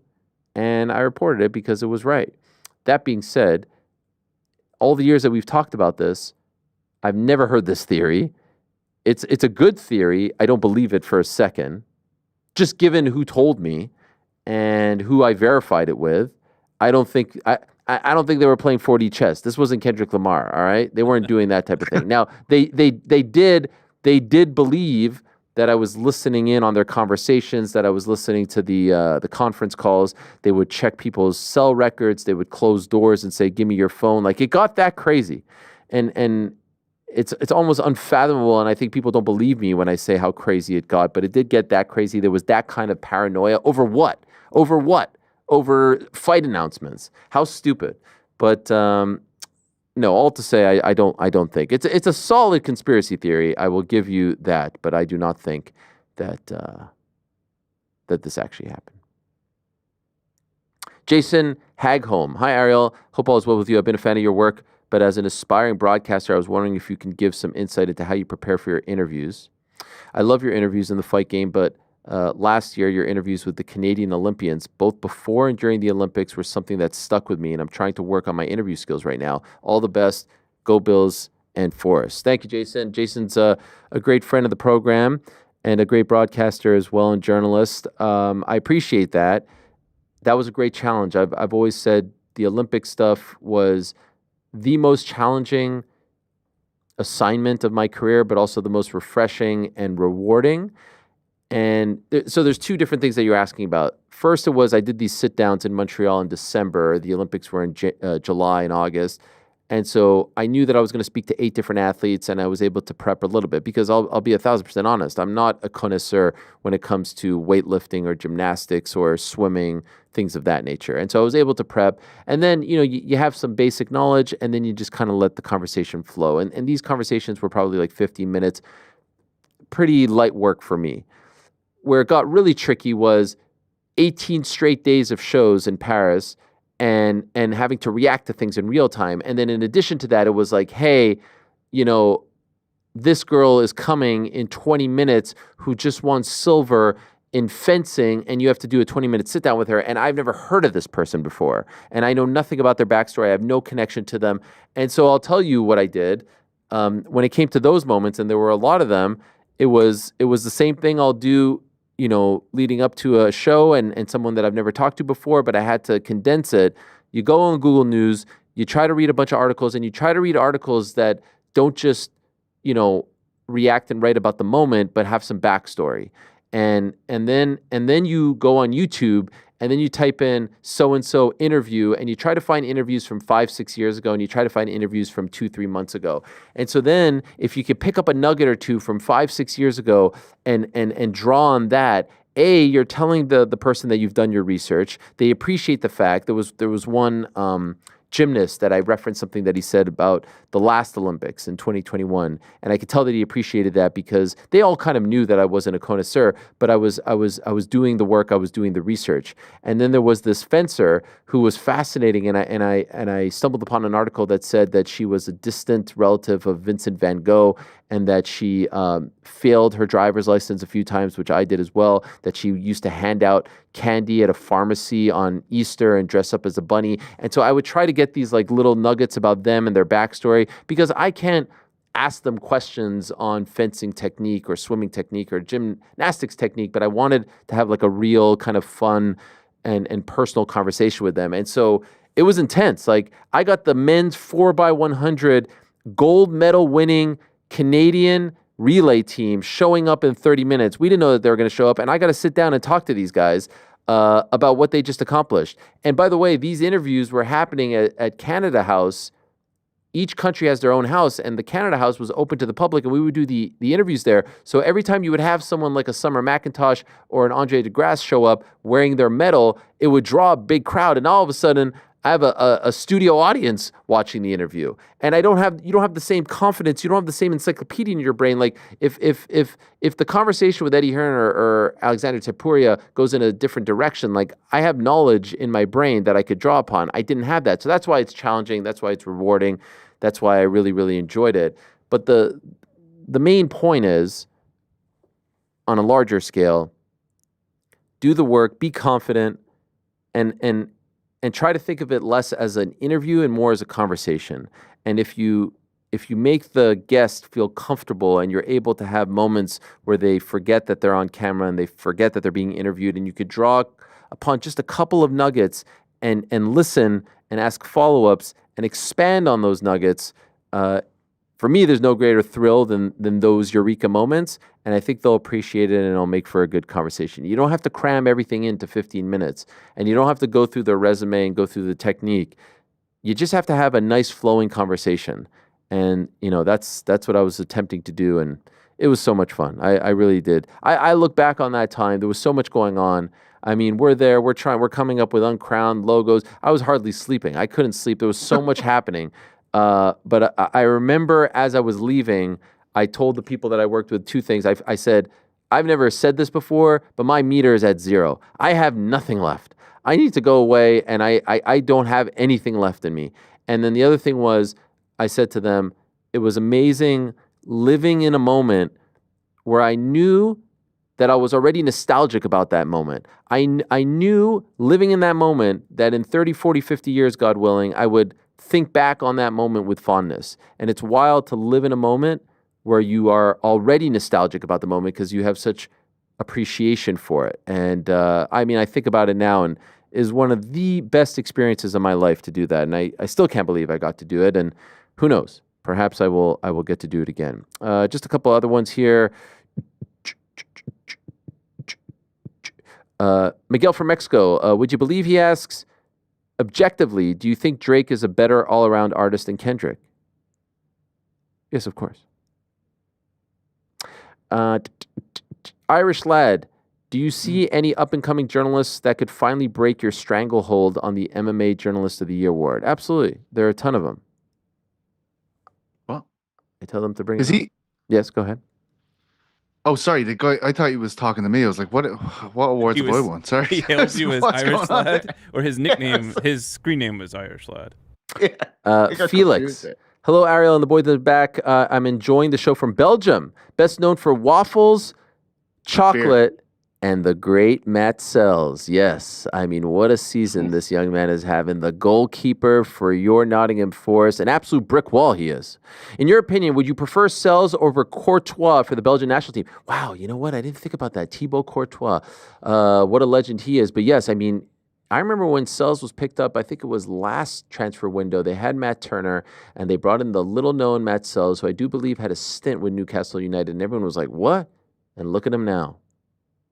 and I reported it because it was right. That being said, all the years that we've talked about this, I've never heard this theory. It's a good theory. I don't believe it for a second. Just given who told me and who I verified it with, I don't think they were playing 4D chess. This wasn't Kendrick Lamar, all right? They weren't doing that type of thing. Now, they did believe that I was listening in on their conversations, that I was listening to the conference calls. They would check people's cell records. They would close doors and say, "Give me your phone." Like, it got that crazy, and it's almost unfathomable. And I think people don't believe me when I say how crazy it got, but it did get that crazy. There was that kind of paranoia over what? Over what? Over fight announcements. How stupid. But no, all to say, I don't think it's a solid conspiracy theory. I will give you that, but I do not think that that this actually happened. Jason Hagholm. Hi, Ariel. Hope all is well with you. I've been a fan of your work, but as an aspiring broadcaster, I was wondering if you can give some insight into how you prepare for your interviews. I love your interviews in the fight game, but last year, your interviews with the Canadian Olympians, both before and during the Olympics, were something that stuck with me, and I'm trying to work on my interview skills right now. All the best. Go Bills and Forrest. Thank you, Jason. Jason's a great friend of the program and a great broadcaster as well, and journalist. I appreciate that. That was a great challenge. I've always said the Olympic stuff was the most challenging assignment of my career, but also the most refreshing and rewarding. And so there's two different things that you're asking about. First, it was I did these sit downs in Montreal in December. The Olympics were in July and August. And so I knew that I was going to speak to 8 different athletes, and I was able to prep a little bit because I'll be 1,000% honest. I'm not a connoisseur when it comes to weightlifting or gymnastics or swimming, things of that nature. And so I was able to prep. And then, you have some basic knowledge, and then you just kind of let the conversation flow. And these conversations were probably like 15 minutes, pretty light work for me. Where it got really tricky was 18 straight days of shows in Paris and having to react to things in real time. And then in addition to that, it was like, hey, this girl is coming in 20 minutes who just won silver in fencing, and you have to do a 20-minute sit down with her. And I've never heard of this person before. And I know nothing about their backstory. I have no connection to them. And so I'll tell you what I did. When it came to those moments, and there were a lot of them, it was the same thing I'll do leading up to a show and someone that I've never talked to before, but I had to condense it. You go on Google News, you try to read a bunch of articles, and you try to read articles that don't just, react and write about the moment, but have some backstory. And then you go on YouTube, and then you type in so-and-so interview, and you try to find interviews from 5-6 years ago, and you try to find interviews from 2-3 months ago. And so then if you could pick up a nugget or two from 5-6 years ago and draw on that, you're telling the person that you've done your research. They appreciate the fact. There was one gymnast that I referenced something that he said about the last Olympics in 2021, and I could tell that he appreciated that because they all kind of knew that I wasn't a connoisseur, but I was doing the work, I was doing the research. And then there was this fencer who was fascinating, and I stumbled upon an article that said that she was a distant relative of Vincent van Gogh, and that she failed her driver's license a few times, which I did as well, that she used to hand out candy at a pharmacy on Easter and dress up as a bunny. And so I would try to get these like little nuggets about them and their backstory, because I can't ask them questions on fencing technique or swimming technique or gymnastics technique, but I wanted to have like a real kind of fun and personal conversation with them. And so it was intense. Like, I got the men's 4x100 gold medal winning Canadian relay team showing up in 30 minutes. We didn't know that they were going to show up, and I got to sit down and talk to these guys about what they just accomplished. And by the way, these interviews were happening at Canada House. Each country has their own house, and the Canada House was open to the public, and we would do the interviews there. So every time you would have someone like a Summer McIntosh or an Andre DeGrasse show up wearing their medal, it would draw a big crowd, and all of a sudden I have a studio audience watching the interview, and you don't have the same confidence, you don't have the same encyclopedia in your brain. Like if the conversation with Eddie Hearn or Aleksandre Topuria goes in a different direction, like I have knowledge in my brain that I could draw upon. I didn't have that, so that's why it's challenging. That's why it's rewarding. That's why I really, really enjoyed it. But the main point is, on a larger scale, do the work, be confident, and try to think of it less as an interview and more as a conversation. And if you make the guest feel comfortable and you're able to have moments where they forget that they're on camera and they forget that they're being interviewed, and you could draw upon just a couple of nuggets and listen and ask follow-ups and expand on those nuggets, for me, there's no greater thrill than those eureka moments, and I think they'll appreciate it, and it'll make for a good conversation. You don't have to cram everything into 15 minutes, and you don't have to go through their resume and go through the technique. You just have to have a nice flowing conversation, and that's what I was attempting to do, and it was so much fun. I really did. I look back on that time. There was so much going on. I mean, we're there. We're coming up with uncrowned logos. I was hardly sleeping. I couldn't sleep. There was so much happening. But I remember as I was leaving, I told the people that I worked with two things. I said, I've never said this before, but my meter is at 0. I have nothing left. I need to go away, and I don't have anything left in me. And then the other thing was, I said to them, it was amazing living in a moment where I knew that I was already nostalgic about that moment. I knew living in that moment that in 30, 40, 50 years, God willing, I would think back on that moment with fondness. And it's wild to live in a moment where you are already nostalgic about the moment because you have such appreciation for it. And I think about it now, and is one of the best experiences of my life to do that. And I still can't believe I got to do it. And who knows? Perhaps I will get to do it again. Just a couple other ones here. Miguel from Mexico, would you believe, he asks, objectively, do you think Drake is a better all-around artist than Kendrick? Yes, of course. Irish Lad, do you see any up-and-coming journalists that could finally break your stranglehold on the MMA Journalist of the Year award? Absolutely. There are a ton of them. What? I tell them to bring Is it he? on. Yes, go ahead. Oh, sorry. The guy. I thought he was talking to me. I was like, "What awards have I won?" Sorry. He hailed you as What's Irish going on Lad, there? or his nickname, his screen name was Irish Lad. I got confused Felix. there. Hello, Ariel and the boys at the back. I'm enjoying the show from Belgium. Best known for waffles, chocolate, and the great Matt Sells. Yes, I mean, what a season this young man is having. The goalkeeper for your Nottingham Forest. An absolute brick wall he is. In your opinion, would you prefer Sells over Courtois for the Belgian national team? Wow, you know what? I didn't think about that. Thibaut Courtois. What a legend he is. But yes, I mean, I remember when Sells was picked up, I think it was last transfer window, they had Matt Turner, and they brought in the little-known Matt Sells, who I do believe had a stint with Newcastle United, and everyone was like, what? And look at him now.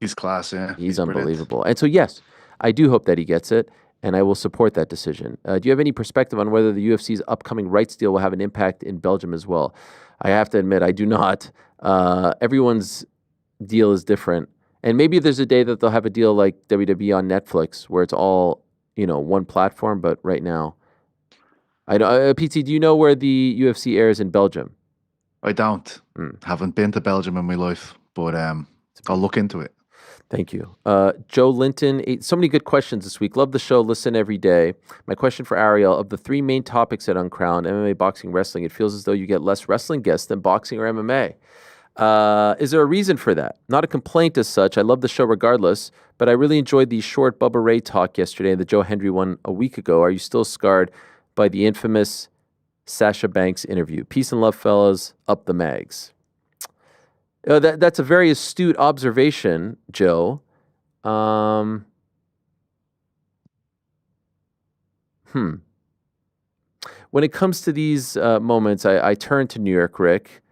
He's class, yeah. He's brilliant. unbelievable. And so, yes, I do hope that he gets it, and I will support that decision. Do you have any perspective on whether the UFC's upcoming rights deal will have an impact in Belgium as well? I have to admit, I do not. Everyone's deal is different. And maybe there's a day that they'll have a deal like WWE on Netflix where it's all, one platform. But right now, I don't. PT, do you know where the UFC airs in Belgium? I don't. Haven't been to Belgium in my life, but I'll look into it. Thank you. Joe Linton, so many good questions this week. Love the show. Listen every day. My question for Ariel, of the 3 main topics at Uncrowned, MMA, boxing, wrestling, it feels as though you get less wrestling guests than boxing or MMA. Is there a reason for that? Not a complaint as such. I love the show regardless, but I really enjoyed the short Bubba Ray talk yesterday and the Joe Hendry one a week ago. Are you still scarred by the infamous Sasha Banks interview? Peace and love, fellas. Up the mags. That's a very astute observation, Joe. When it comes to these moments, I turn to New York, Rick.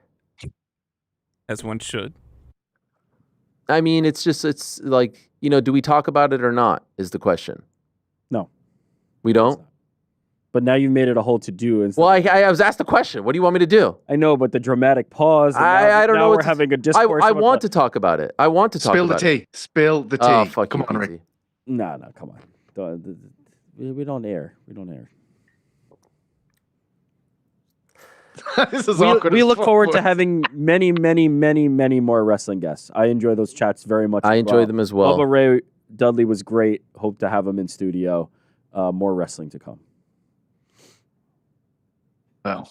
As one should. I mean, it's like, do we talk about it or not is the question. No. We don't? But now you've made it a whole to-do. Well, I was asked the question. What do you want me to do? I know, but the dramatic pause. And I don't know. Now we're having a discourse. I want to talk about it. I want to talk about it. Spill the tea. Spill the tea. Oh, fuck come you, on, PT. Rick. No, come on. We don't air. We don't air. This is awkward. We look forward to having many, many, many, many more wrestling guests. I enjoy those chats very much. I enjoy them as well. Bubba Ray Dudley was great. Hope to have him in studio. More wrestling to come. Well,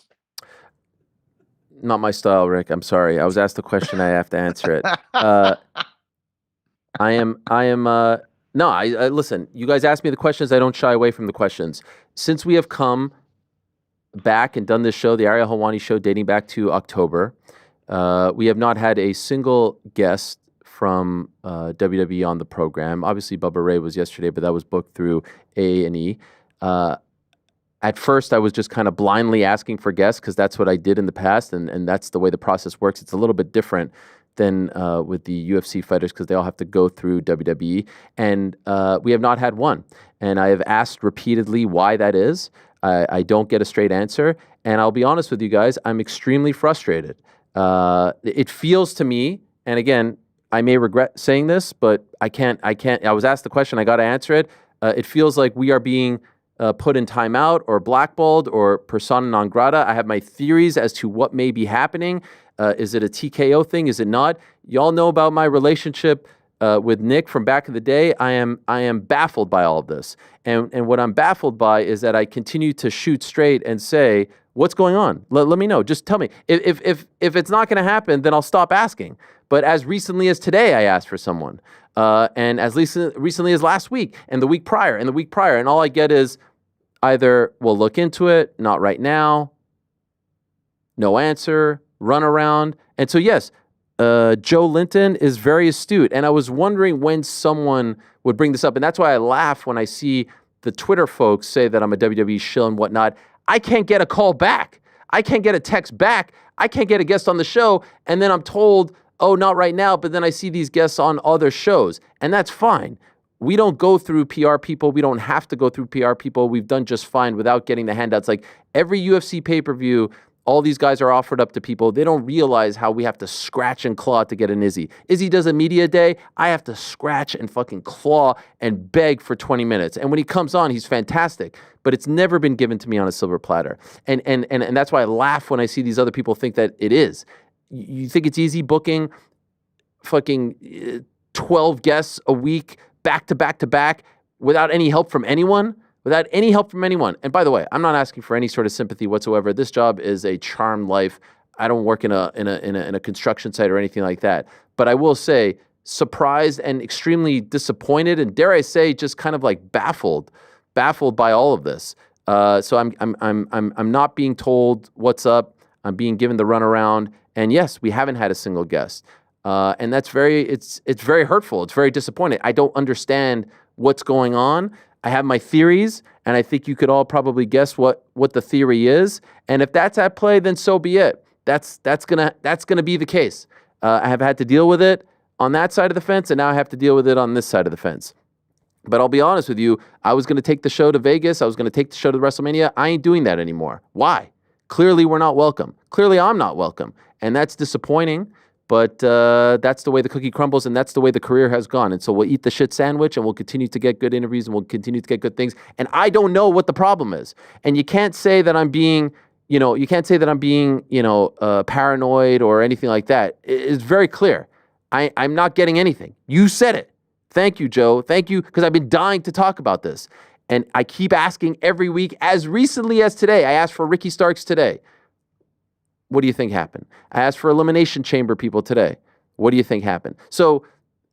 not my style, Rick. I'm sorry. I was asked the question. I have to answer it. Listen, you guys ask me the questions. I don't shy away from the questions. Since we have come back and done this show, the Ariel Helwani show, dating back to October, we have not had a single guest from WWE on the program. Obviously, Bubba Ray was yesterday, but that was booked through A&E. At first, I was just kind of blindly asking for guests because that's what I did in the past, and that's the way the process works. It's a little bit different than with the UFC fighters because they all have to go through WWE, and we have not had one. And I have asked repeatedly why that is. I don't get a straight answer, and I'll be honest with you guys, I'm extremely frustrated. It feels to me, and again, I may regret saying this, but I can't. I was asked the question, I got to answer it. It feels like we are being put in timeout or blackballed or persona non grata. I have my theories as to what may be happening. Is it a TKO thing? Is it not? Y'all know about my relationship with Nick from back in the day. I am baffled by all of this. And what I'm baffled by is that I continue to shoot straight and say, what's going on? Let me know. Just tell me. If it's not going to happen, then I'll stop asking. But as recently as today, I asked for someone. And as recently as last week and the week prior and the week prior. And all I get is, either we'll look into it, not right now, no answer, run around. And so, yes, Joe Linton is very astute. And I was wondering when someone would bring this up. And that's why I laugh when I see the Twitter folks say that I'm a WWE shill and whatnot. I can't get a call back. I can't get a text back. I can't get a guest on the show. And then I'm told, oh, not right now. But then I see these guests on other shows. And that's fine. We don't go through PR people. We don't have to go through PR people. We've done just fine without getting the handouts. Like every UFC pay-per-view, all these guys are offered up to people. They don't realize how we have to scratch and claw to get an Izzy. Izzy does a media day. I have to scratch and fucking claw and beg for 20 minutes. And when he comes on, he's fantastic. But it's never been given to me on a silver platter. And that's why I laugh when I see these other people think that it is. You think it's easy booking fucking 12 guests a week, back to back to back, without any help from anyone? Without any help from anyone. And by the way, I'm not asking for any sort of sympathy whatsoever. This job is a charmed life. I don't work in a construction site or anything like that. But I will say, surprised and extremely disappointed, and dare I say, just kind of like baffled by all of this. So I'm not being told what's up. I'm being given the runaround. And yes, we haven't had a single guest. And that's it's very hurtful. It's very disappointing. I don't understand what's going on. I have my theories, and I think you could all probably guess what the theory is. And if that's at play, then so be it. That's gonna be the case. I have had to deal with it on that side of the fence, and now I have to deal with it on this side of the fence. But I'll be honest with you, I was going to take the show to Vegas. I was going to take the show to WrestleMania. I ain't doing that anymore. Why? Clearly, we're not welcome. Clearly, I'm not welcome. And that's disappointing. But that's the way the cookie crumbles, and that's the way the career has gone. And so we'll eat the shit sandwich, and we'll continue to get good interviews, and we'll continue to get good things. And I don't know what the problem is. And you can't say that I'm being, paranoid or anything like that. It's very clear. I'm not getting anything. You said it. Thank you, Joe. Thank you, because I've been dying to talk about this. And I keep asking every week, as recently as today. I asked for Ricky Starks today. What do you think happened? I asked for Elimination Chamber people today. What do you think happened? So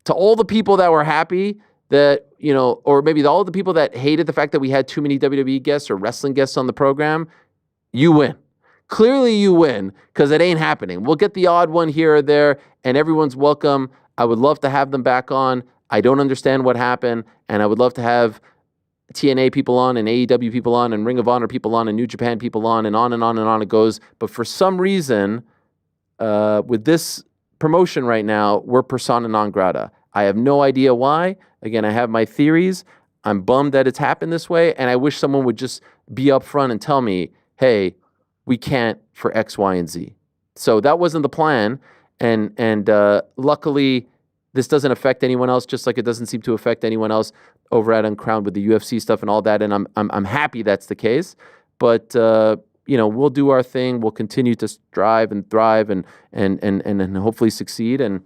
to all the people that were happy that, or maybe all the people that hated the fact that we had too many WWE guests or wrestling guests on the program, you win. Clearly you win, because it ain't happening. We'll get the odd one here or there, and everyone's welcome. I would love to have them back on. I don't understand what happened, and I would love to have TNA people on and AEW people on and Ring of Honor people on and New Japan people on and on and on and on it goes. But for some reason, with this promotion right now, we're persona non grata. I have no idea why. Again, I have my theories. I'm bummed that it's happened this way, and I wish someone would just be upfront and tell me, hey, we can't for X, Y, and Z. So that wasn't the plan, and luckily, this doesn't affect anyone else, just like it doesn't seem to affect anyone else over at Uncrowned with the UFC stuff and all that. And I'm happy that's the case. But we'll do our thing. We'll continue to strive and thrive and hopefully succeed. And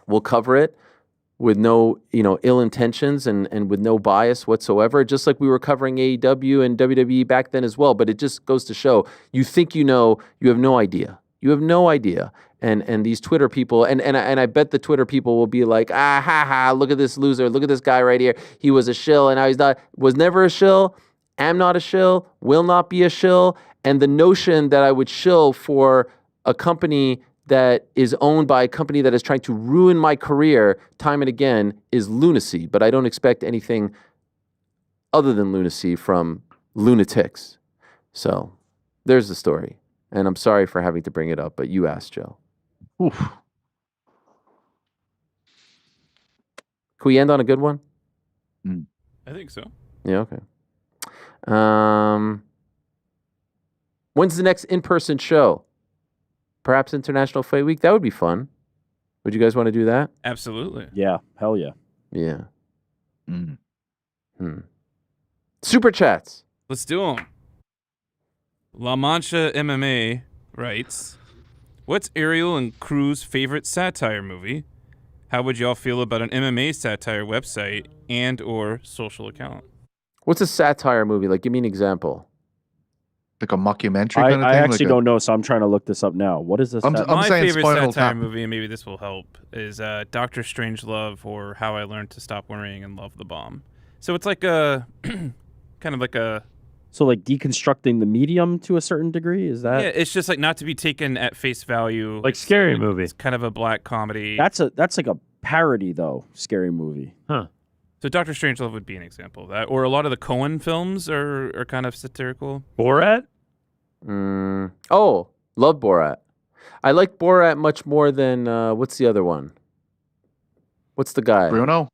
we'll cover it with no ill intentions and with no bias whatsoever. Just like we were covering AEW and WWE back then as well. But it just goes to show, you think you know, you have no idea. You have no idea. And these Twitter people, and I bet the Twitter people will be like, look at this loser, look at this guy right here. He was a shill, and now he's not, was never a shill, am not a shill, will not be a shill. And the notion that I would shill for a company that is owned by a company that is trying to ruin my career time and again is lunacy. But I don't expect anything other than lunacy from lunatics. So there's the story. And I'm sorry for having to bring it up, but you asked, Joe. Oof. Can we end on a good one? I think so. Yeah, okay. When's the next in-person show? Perhaps International Fight Week? That would be fun. Would you guys want to do that? Absolutely. Yeah, hell yeah. Yeah. Super chats. Let's do them. La Mancha MMA writes, what's Ariel and Crew's favorite satire movie? How would y'all feel about an MMA satire website and or social account? What's a satire movie? Like, give me an example. Like a mockumentary kind of thing? I actually like don't know, so I'm trying to look this up now. What is this? My saying favorite Spinal satire Tap. movie, and maybe this will help, is Doctor Strangelove or How I Learned to Stop Worrying and Love the Bomb. So it's like a kind of like a... So like deconstructing the medium to a certain degree? Is that? Yeah, it's just like not to be taken at face value. Like Scary Movie. It's kind of a black comedy. That's like a parody though, Scary Movie. Huh. So Doctor Strangelove would be an example of that. Or a lot of the Coen films are kind of satirical. Borat? Oh, love Borat. I like Borat much more than, what's the other one? What's the guy? Bruno.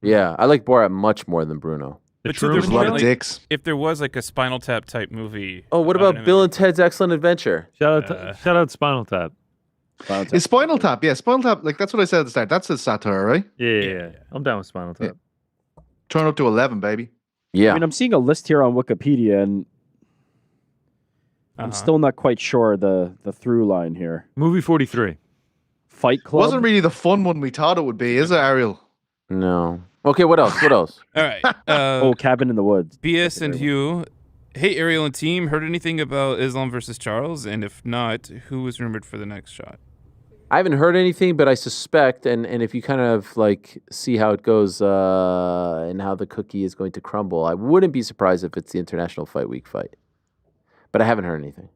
Yeah, I like Borat much more than Bruno. But so There's a lot of dicks. If there was like a Spinal Tap type movie. Oh, what about Bill and Ted's Excellent Adventure? Shout out Spinal Tap. It's Spinal Tap. Yeah, Spinal Tap. Like, that's what I said at the start. That's a satire, right? Yeah. I'm down with Spinal Tap. Turn up to 11, baby. Yeah. I mean, I'm seeing a list here on Wikipedia, and I'm still not quite sure the through line here. Movie 43. Fight Club? Wasn't really the fun one we thought it would be, is it, Ariel? No. Okay, what else? What else? All right. Cabin in the Woods. BS and Hugh. Hey, Ariel and team. Heard anything about Islam versus Charles? And if not, who is rumored for the next shot? I haven't heard anything, but I suspect, and if you kind of like see how it goes and how the cookie is going to crumble, I wouldn't be surprised if it's the International Fight Week fight. But I haven't heard anything.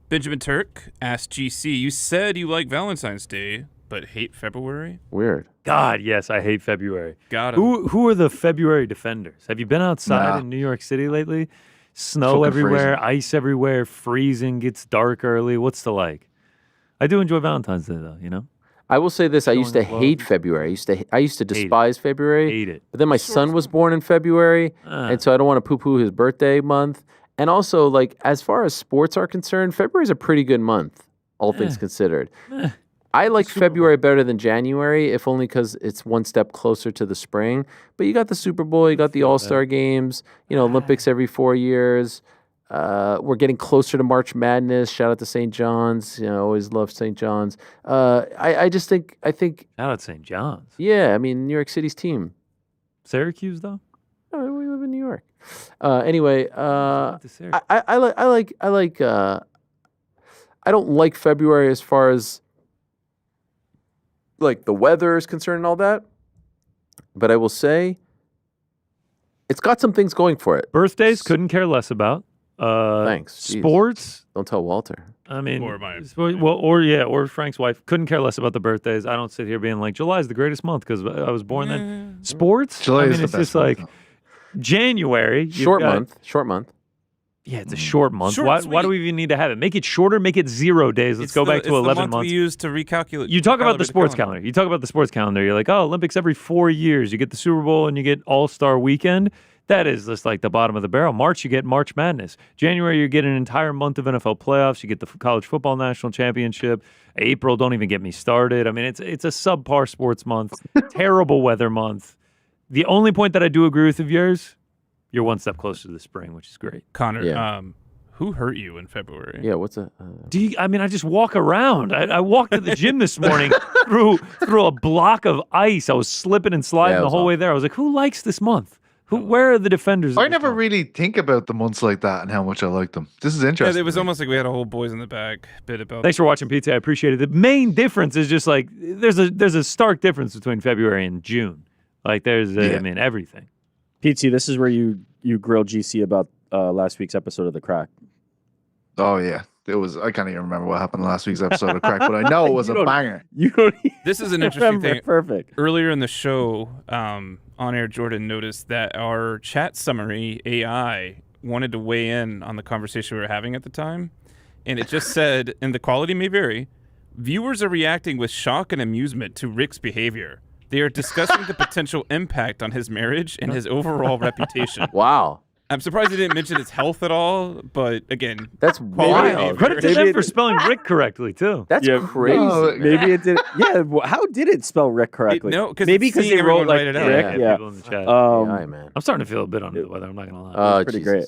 Benjamin Turk asked GC, you said you like Valentine's Day, but hate February? Weird. God, yes, I hate February. Got him. Who are the February defenders? Have you been outside Nah. in New York City lately? Snow Fucking everywhere, freezing. ice everywhere, freezing, gets dark early. What's the like? I do enjoy Valentine's Day though, you know? I will say this: I used to Showing love. hate February. I used to despise February. Hate it. But then my son was born in February, and so I don't want to poo-poo his birthday month. And also, like, as far as sports are concerned, February is a pretty good month, all things considered. I like February better than January, if only because it's one step closer to the spring. But you got the Super Bowl, you got the All-Star games, Olympics every 4 years. We're getting closer to March Madness. Shout out to St. John's. Always love St. John's. I think. Shout out St. John's. Yeah, I mean, New York City's team. Syracuse though? Oh, we live in New York. Anyway, I don't like February as far as like the weather is concerned and all that. But I will say it's got some things going for it. Birthdays, couldn't care less about. Thanks. Jeez. Sports. Don't tell Walter. I mean, Or mine. or Frank's wife. Couldn't care less about the birthdays. I don't sit here being like, July's the greatest month because I was born then. Sports. July I is mean, the it's best just month, like January. you've Short got- month. Yeah, it's a short month. Short, Why sweet. do we even need to have it? Make it shorter. Make it 0 days. Let's go back to 11 the month months. we use to recalculate. You talk about the calibrate sports calendar. You talk about the sports calendar. You're like, oh, Olympics every 4 years. You get the Super Bowl and you get All-Star Weekend. That is just like the bottom of the barrel. March, you get March Madness. January, you get an entire month of NFL playoffs. You get the college football national championship. April, don't even get me started. I mean, it's a subpar sports month. Terrible weather month. The only point that I do agree with of yours, you're one step closer to the spring, which is great. Connor, Yeah. who hurt you in February? Yeah, what's a... I just walk around. I walked to the gym this morning through a block of ice. I was slipping and sliding Yeah, it the was whole way there. I was like, who likes this month? Where are the defenders? of I this never month? really think about the months like that and how much I like them. This is Yeah, interesting. it was almost like we had a whole boys in the back bit about. Thanks for watching, PT. I appreciate it. The main difference is just like there's a stark difference between February and June. Like there's everything. PT, this is where you grilled GC about last week's episode of The Crack. Oh, yeah. It was. I can't even remember what happened in last week's episode of Crack, but I know it was You a don't- banger. You don't This is an interesting remember. thing. Perfect. Earlier in the show, on air, Jordan noticed that our chat summary AI wanted to weigh in on the conversation we were having at the time, and it just said, and the quality may vary, viewers are reacting with shock and amusement to Rick's behavior. They are discussing the potential impact on his marriage and his overall reputation. Wow. I'm surprised he didn't mention his health at all, but again, that's wild. Credit to them for spelling Rick correctly too. That's crazy. No, maybe it did. Yeah, how did it spell Rick correctly? Maybe because they wrote like Rick. Yeah. People in the chat. Man. I'm starting to feel a bit under the weather. I'm not gonna lie. Oh, pretty Jesus. great.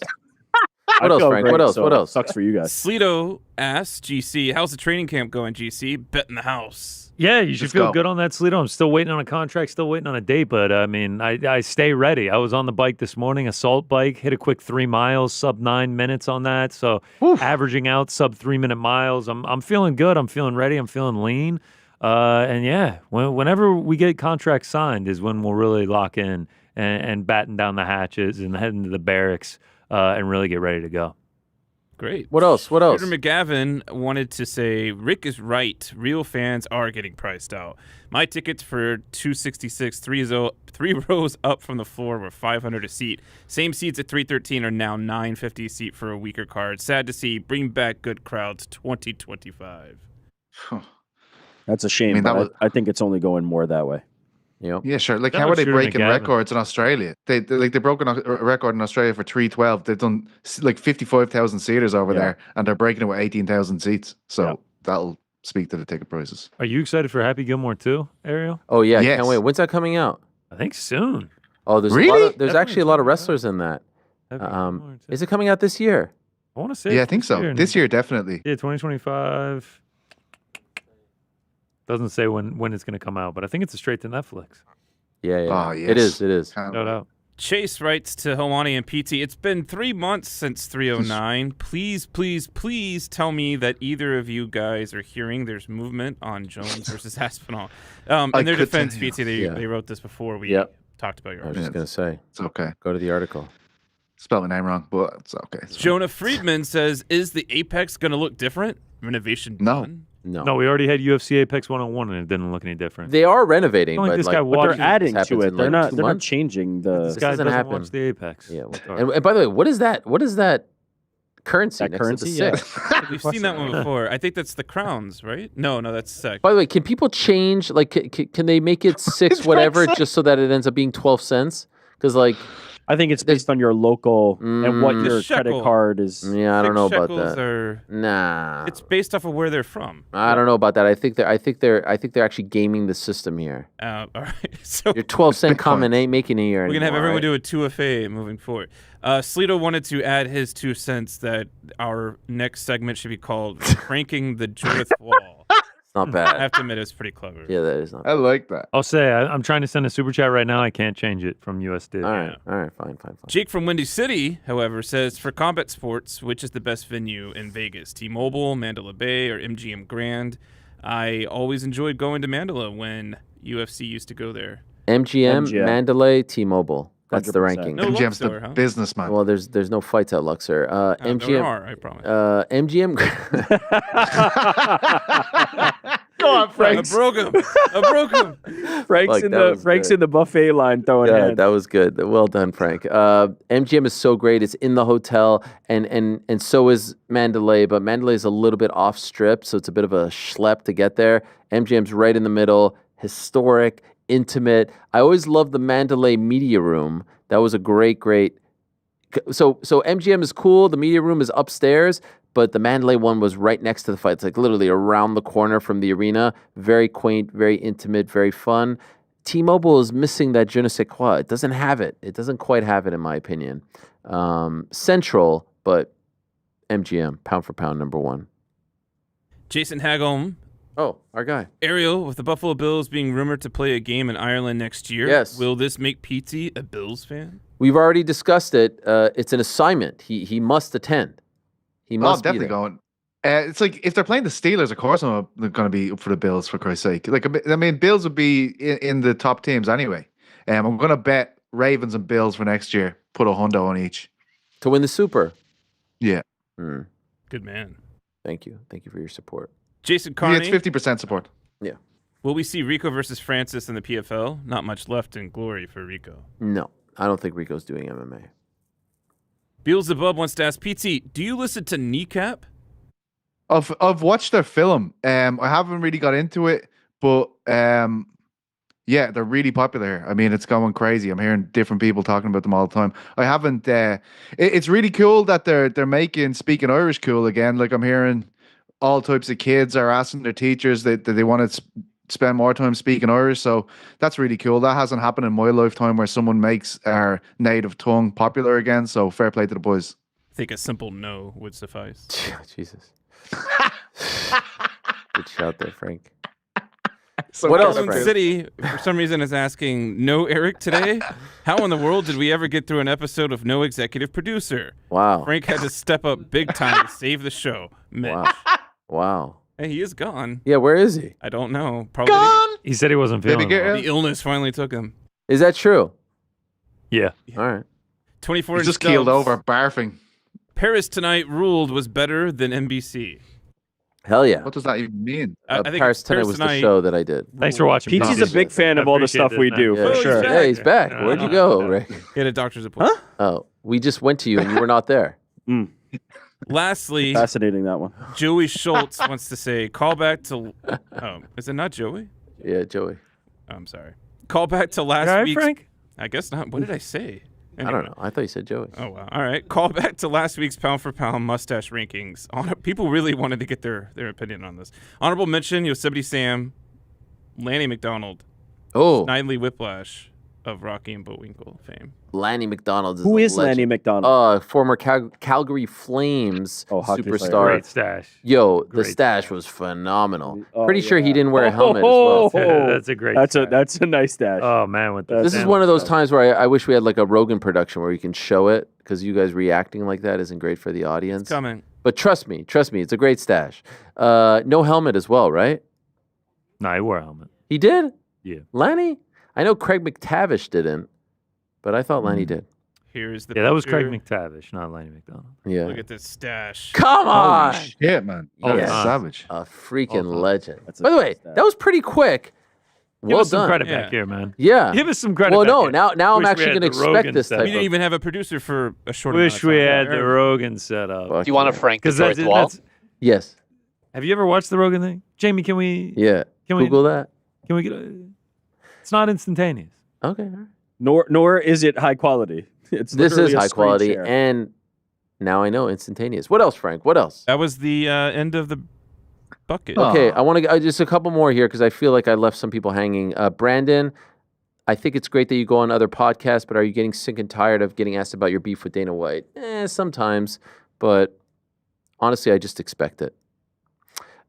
What else, Frank? What else? So What else? Sucks for you guys. Sleeto asks GC, how's the training camp going, GC? Bet in the house. Yeah, you should Let's feel go. good on that, Sleeto. I'm still waiting on a contract, still waiting on a date, but I mean, I stay ready. I was on the bike this morning, assault bike, hit a quick 3 miles, sub 9 minutes on that. So averaging out sub 3 minute miles. I'm feeling good. I'm feeling ready. I'm feeling lean. And yeah, whenever we get contracts signed is when we'll really lock in and batten down the hatches and head into the barracks and really get ready to go. Great. What else? What else? Peter McGavin wanted to say, Rick is right. Real fans are getting priced out. My tickets for 266, three rows up from the floor were $500 a seat. Same seats at 313 are now $950 a seat for a weaker card. Sad to see. Bring back good crowds 2025. That's a shame. But I think it's only going more that way. Yeah, sure. Like, That how are was they shooting breaking at Gavin. records in Australia? They broke a record in Australia for 312. They've done like 55,000 seaters over there, and they're breaking it with 18,000 seats. So that'll speak to the ticket prices. Are you excited for Happy Gilmore too, Ariel? Oh yeah, Yes. can't wait. When's that coming out? I think soon. Oh, there's Really? there's actually a lot of wrestlers in that. Happy Gilmore, too. Is it coming out this year? I want to say Yeah, I it's think this so. year. This year, definitely. Yeah, 2025. Doesn't say when it's going to come out, but I think it's straight to Netflix. Yeah. Oh, It is. yes. It is. Can't Shout wait. out. Chase writes to Helwani and PT, it's been 3 months since 309. Please, please, please tell me that either of you guys are hearing there's movement on Jones versus Aspinall. In their could defense, tell you. PT, they wrote this before we talked about your I was article. just gonna say, It's okay. go to the article. Spelled my name wrong, but it's okay. It's fine. Jonah Friedman says, is the Apex going to look different? Renovation No. done? No, we already had UFC Apex 101 and it didn't look any different. They are renovating, Like but this like, guy what watches- They're adding happens to in, it. They're like, not. 2 They're not months? changing the. this guy doesn't doesn't happen. watch the Apex. Yeah. Sorry. And by the way, what is that? What is that currency That next currency? to the Yeah. 6? We've seen that one before. I think that's the crowns, right? No, that's SEC. By the way, can people change? Like, can they make it 6 whatever just so that it ends up being 12 cents? Because like, I think it's based on your local and what your shekel. credit card is. yeah, I don't know about shekels that. are- Nah, It's based off of where they're from. I don't know about that. I think they're actually gaming the system here. All right. So Your 12-cent Bitcoin. comment ain't making it here we're going to have anymore, everyone right? do a 2FA moving forward. Sleeto wanted to add his 2 cents that our next segment should be called Cranking the Joyth Wall. It's not I bad. have to admit, it's pretty clever. Yeah, that is not I like that. I'll say I'm trying to send a super chat right now. I can't change it from USD. All right, fine. Jake from Windy City, however, says, for combat sports, which is the best venue in Vegas? T-Mobile, Mandalay Bay, or MGM Grand? I always enjoyed going to Mandalay when UFC used to go there. MGM, Mandalay, T-Mobile. That's the 100%. ranking. No MGM's Luxor, the huh? businessman. Well, there's no fights at Luxor. There MGM, are, I promise. MGM. Go on, I Frank. broke him. Frank's Like, in that the was Frank's good. in the buffet line throwing Yeah, hands. that was good. Well done, Frank. MGM is so great. It's in the hotel, and so is Mandalay. But Mandalay is a little bit off strip, so it's a bit of a schlep to get there. MGM's right in the middle, historic, intimate. I always loved the Mandalay media room. That was a great. So MGM is cool. The media room is upstairs, but the Mandalay one was right next to the fight. It's like literally around the corner from the arena. Very quaint, very intimate, very fun. T-Mobile is missing that je ne sais quoi. It doesn't have it. It doesn't quite have it, in my opinion. Central, but MGM, pound for pound, number 1. Jason Hagholm. Oh, our guy. Ariel, with the Buffalo Bills being rumored to play a game in Ireland next year, Yes. will this make PT a Bills fan? We've already discussed it. It's an assignment. He must attend. He I'm must be definitely there. going. It's like if they're playing the Steelers, of course I'm going to be up for the Bills, for Christ's sake. Like, I mean, Bills would be in the top teams anyway. I'm going to bet Ravens and Bills for next year. Put $100 on each To win the Super. Yeah. Good man. Thank you. Thank you for your support. Jason Yeah, Carney. it's 50% support. Yeah. Will we see Rico versus Francis in the PFL? Not much left in glory for Rico. No, I don't think Rico's doing MMA. Beelzebub wants to ask Pete, do you listen to Kneecap? I've watched their film. I haven't really got into it, but yeah, they're really popular. I mean, it's going crazy. I'm hearing different people talking about them all the time. I haven't. It's really cool that they're making speaking Irish cool again. Like I'm hearing all types of kids are asking their teachers that they want to spend more time speaking Irish. So that's really cool. That hasn't happened in my lifetime where someone makes our native tongue popular again. So fair play to the boys. I think a simple no would suffice. Jesus. Good shout there, Frank. So what else? City, for some reason, is asking, no Eric today? How in the world did we ever get through an episode of no executive producer? Wow. Frank had to step up big time to save the show. Mitch. Wow. Hey, he is gone. Yeah, where is he? I don't know. Probably. Gone? He said he wasn't feeling well. The illness finally took him. Is that true? Yeah. All right. 24 He's just keeled over, barfing. Paris Tonight ruled was better than NBC. Hell yeah. What does that even mean? I think Paris Tonight was the show that I did. Thanks for watching. Pete's a big fan of all the stuff we do, for sure. Hey, he's back. Where'd you go, Ray? He had a doctor's appointment. Oh, we just went to you and you were not there. Lastly, fascinating that one. Joey Schultz wants to say, call back to. Oh, is it not Joey? Yeah, Joey. Oh, I'm sorry. Call back to last All right, week's. Frank? I guess not. What did I say? I don't know. I thought you said Joey. Oh, wow. All right. Call back to last week's pound for pound mustache rankings. People really wanted to get their opinion on this. Honorable mention, Yosemite Sam, Lanny McDonald, Snidely Whiplash of Rocky and Bullwinkle fame. Lanny McDonald is Who a is legend. Lanny McDonald? Former Calgary Flames hockey player. superstar. Great stash. Yo, the Great stash was phenomenal. Oh, Pretty sure yeah. he didn't wear a helmet as well. Yeah, that's a great stash. That's a nice stash. Oh, man. With the This is one of those times where I wish we had like a Rogan production where you can show it, because you guys reacting like that isn't great for the audience. It's coming. But trust me, it's a great stash. No helmet as well, right? No, he wore a helmet. He did? Yeah. Lanny? I know Craig McTavish didn't, but I thought Lanny did. Here's the Yeah, that was picture. Craig McTavish, not Lanny McDonald. Yeah. Look at this stash. Come on! Holy shit, man. Oh, Yes. yeah. Savage. A freaking legend. That's a By the good way, stash. that was pretty quick. Give Well us some done. credit Yeah. back here, man. Yeah. Give us some credit Well, back no, here. now I'm Wish we actually had going to the expect Rogan this setup. type We didn't of... even have a producer for a short Wish we had the road. Rogan set up. Fuck Do you want a yeah. Frank Because Detroit wall? Yes. Have you ever watched the Rogan thing? Jamie, can we... Yeah. Can we- Google that. Can we get it's not instantaneous. Okay. All right. Nor is it high quality. It's This literally is a high screen quality, share. and now I know instantaneous. What else, Frank? What else? That was the end of the bucket. Okay, I want to just a couple more here because I feel like I left some people hanging. Brandon, I think it's great that you go on other podcasts, but are you getting sick and tired of getting asked about your beef with Dana White? Sometimes, but honestly, I just expect it.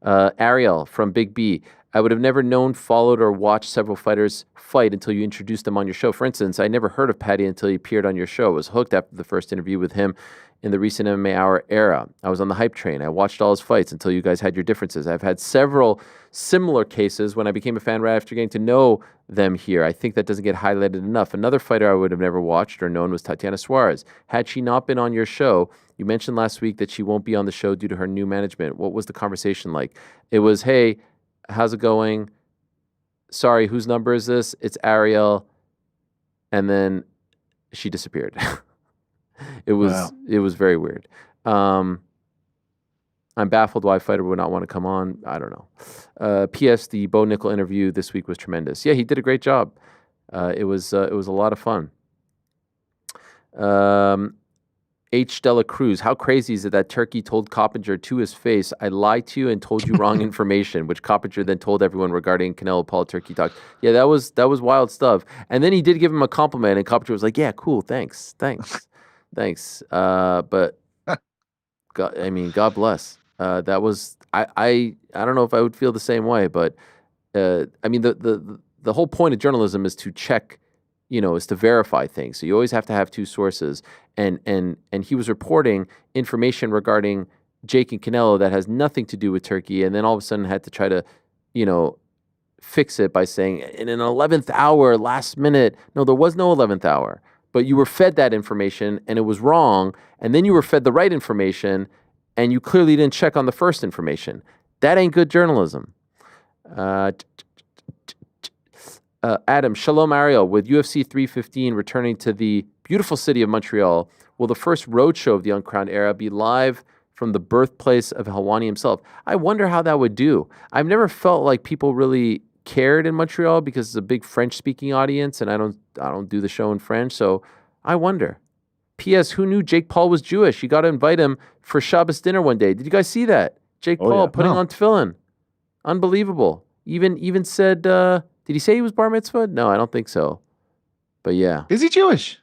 Ariel from Big B. I would have never known, followed, or watched several fighters fight until you introduced them on your show. For instance, I never heard of Paddy until he appeared on your show. I was hooked after the first interview with him in the recent MMA Hour era. I was on the hype train. I watched all his fights until you guys had your differences. I've had several similar cases when I became a fan right after getting to know them here. I think that doesn't get highlighted enough. Another fighter I would have never watched or known was Tatiana Suarez. Had she not been on your show, you mentioned last week that she won't be on the show due to her new management. What was the conversation like? It was, hey, how's it going? Sorry, whose number is this? It's Ariel. And then she disappeared. It was very weird. I'm baffled why a fighter would not want to come on. I don't know. P.S. The Bo Nickel interview this week was tremendous. Yeah, he did a great job. It was a lot of fun. H. Dela Cruz, how crazy is it that Turkey told Coppinger to his face, I lied to you and told you wrong information, which Coppinger then told everyone regarding Canelo Paul Turkey talk. Yeah, that was wild stuff. And then he did give him a compliment, and Coppinger was like, yeah, cool, thanks. But God bless. That was I don't know if I would feel the same way, but I mean the whole point of journalism is to check, is to verify things. So you always have to have two sources. And he was reporting information regarding Jake and Canelo that has nothing to do with Turkey, and then all of a sudden had to try to, fix it by saying in an 11th hour, last minute. No, there was no 11th hour. But you were fed that information and it was wrong, and then you were fed the right information and you clearly didn't check on the first information. That ain't good journalism. Adam, Shalom Ariel, with UFC 315 returning to the beautiful city of Montreal, will the first roadshow of the Uncrowned era be live from the birthplace of Helwani himself? I wonder how that would do. I've never felt like people really cared in Montreal because it's a big French-speaking audience, and I don't do the show in French, so I wonder. P.S. Who knew Jake Paul was Jewish? You got to invite him for Shabbos dinner one day. Did you guys see that? Jake Paul putting on tefillin. Unbelievable. Even said, did he say he was bar mitzvah? No, I don't think so. But yeah. Is he Jewish?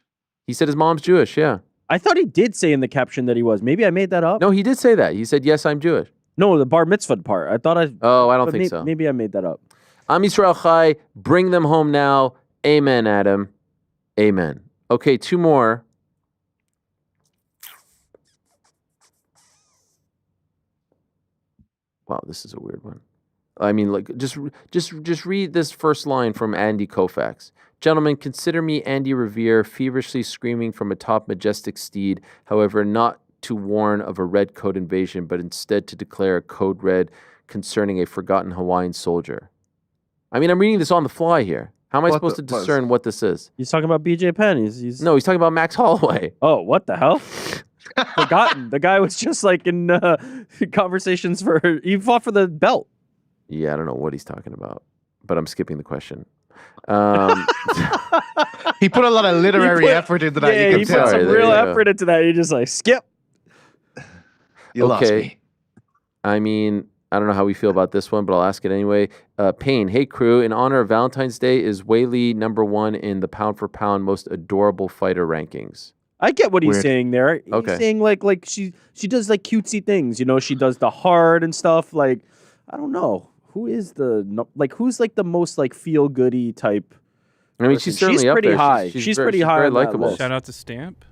He said his mom's Jewish, yeah. I thought he did say in the caption that he was. Maybe I made that up. No, he did say that. He said, yes, I'm Jewish. No, the bar mitzvah part. I thought I... Oh, I don't think so. Maybe I made that up. Am Yisrael Chai, bring them home now. Amen, Adam. Amen. Okay, 2 more. Wow, this is a weird one. I mean, like, just read this first line from Andy Koufax. Gentlemen, consider me Andy Revere, feverishly screaming from atop majestic steed, however, not to warn of a red coat invasion, but instead to declare a code red concerning a forgotten Hawaiian soldier. I mean, I'm reading this on the fly here. How am I supposed to discern what this is? He's talking about BJ Penn. No, he's talking about Max Holloway. Oh, what the hell? Forgotten. The guy was just like in conversations for... He fought for the belt. Yeah, I don't know what he's talking about, but I'm skipping the question. He put a lot of literary effort into that. Yeah, he put some real effort into that. You just like, skip. You lost me. I mean, I don't know how we feel about this one, but I'll ask it anyway. Payne, hey crew, in honor of Valentine's Day, is Weili #1 in the pound for pound most adorable fighter rankings? I get what he's saying there. Okay. He's saying like she does like cutesy things, you know, she does the hard and stuff. Like, I don't know. Who's like the most like feel goody type? I mean, she's certainly up pretty there. high. She's pretty high. Very likable. Shout out to Stamp.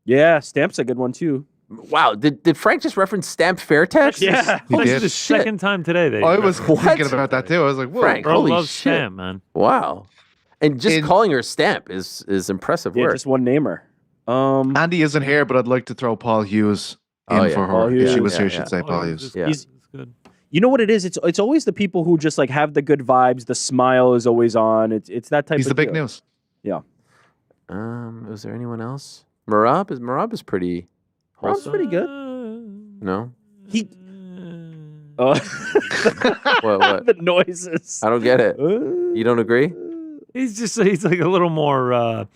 Yeah, Stamp's a good one too. Wow, did Frank just reference Stamp Fairtex? Yeah, this is the second time today. I was thinking about that too. I was like, whoa. Frank, Bro holy loves shit. Stamp, man. Wow. And just calling her Stamp is impressive work. Just one namer. Andy isn't here, but I'd like to throw Paul Hughes in for her. Paul Hughes. If she was Yeah, here, yeah. she'd say Paul Hughes. Yeah. He's good. You know what it is? It's always the people who just like have the good vibes. The smile is always on. It's that type. He's of the big deal. news. Yeah. Was there anyone else? Marab is pretty. Marab's pretty good. No. He. What? The noises. I don't get it. You don't agree? He's like a little more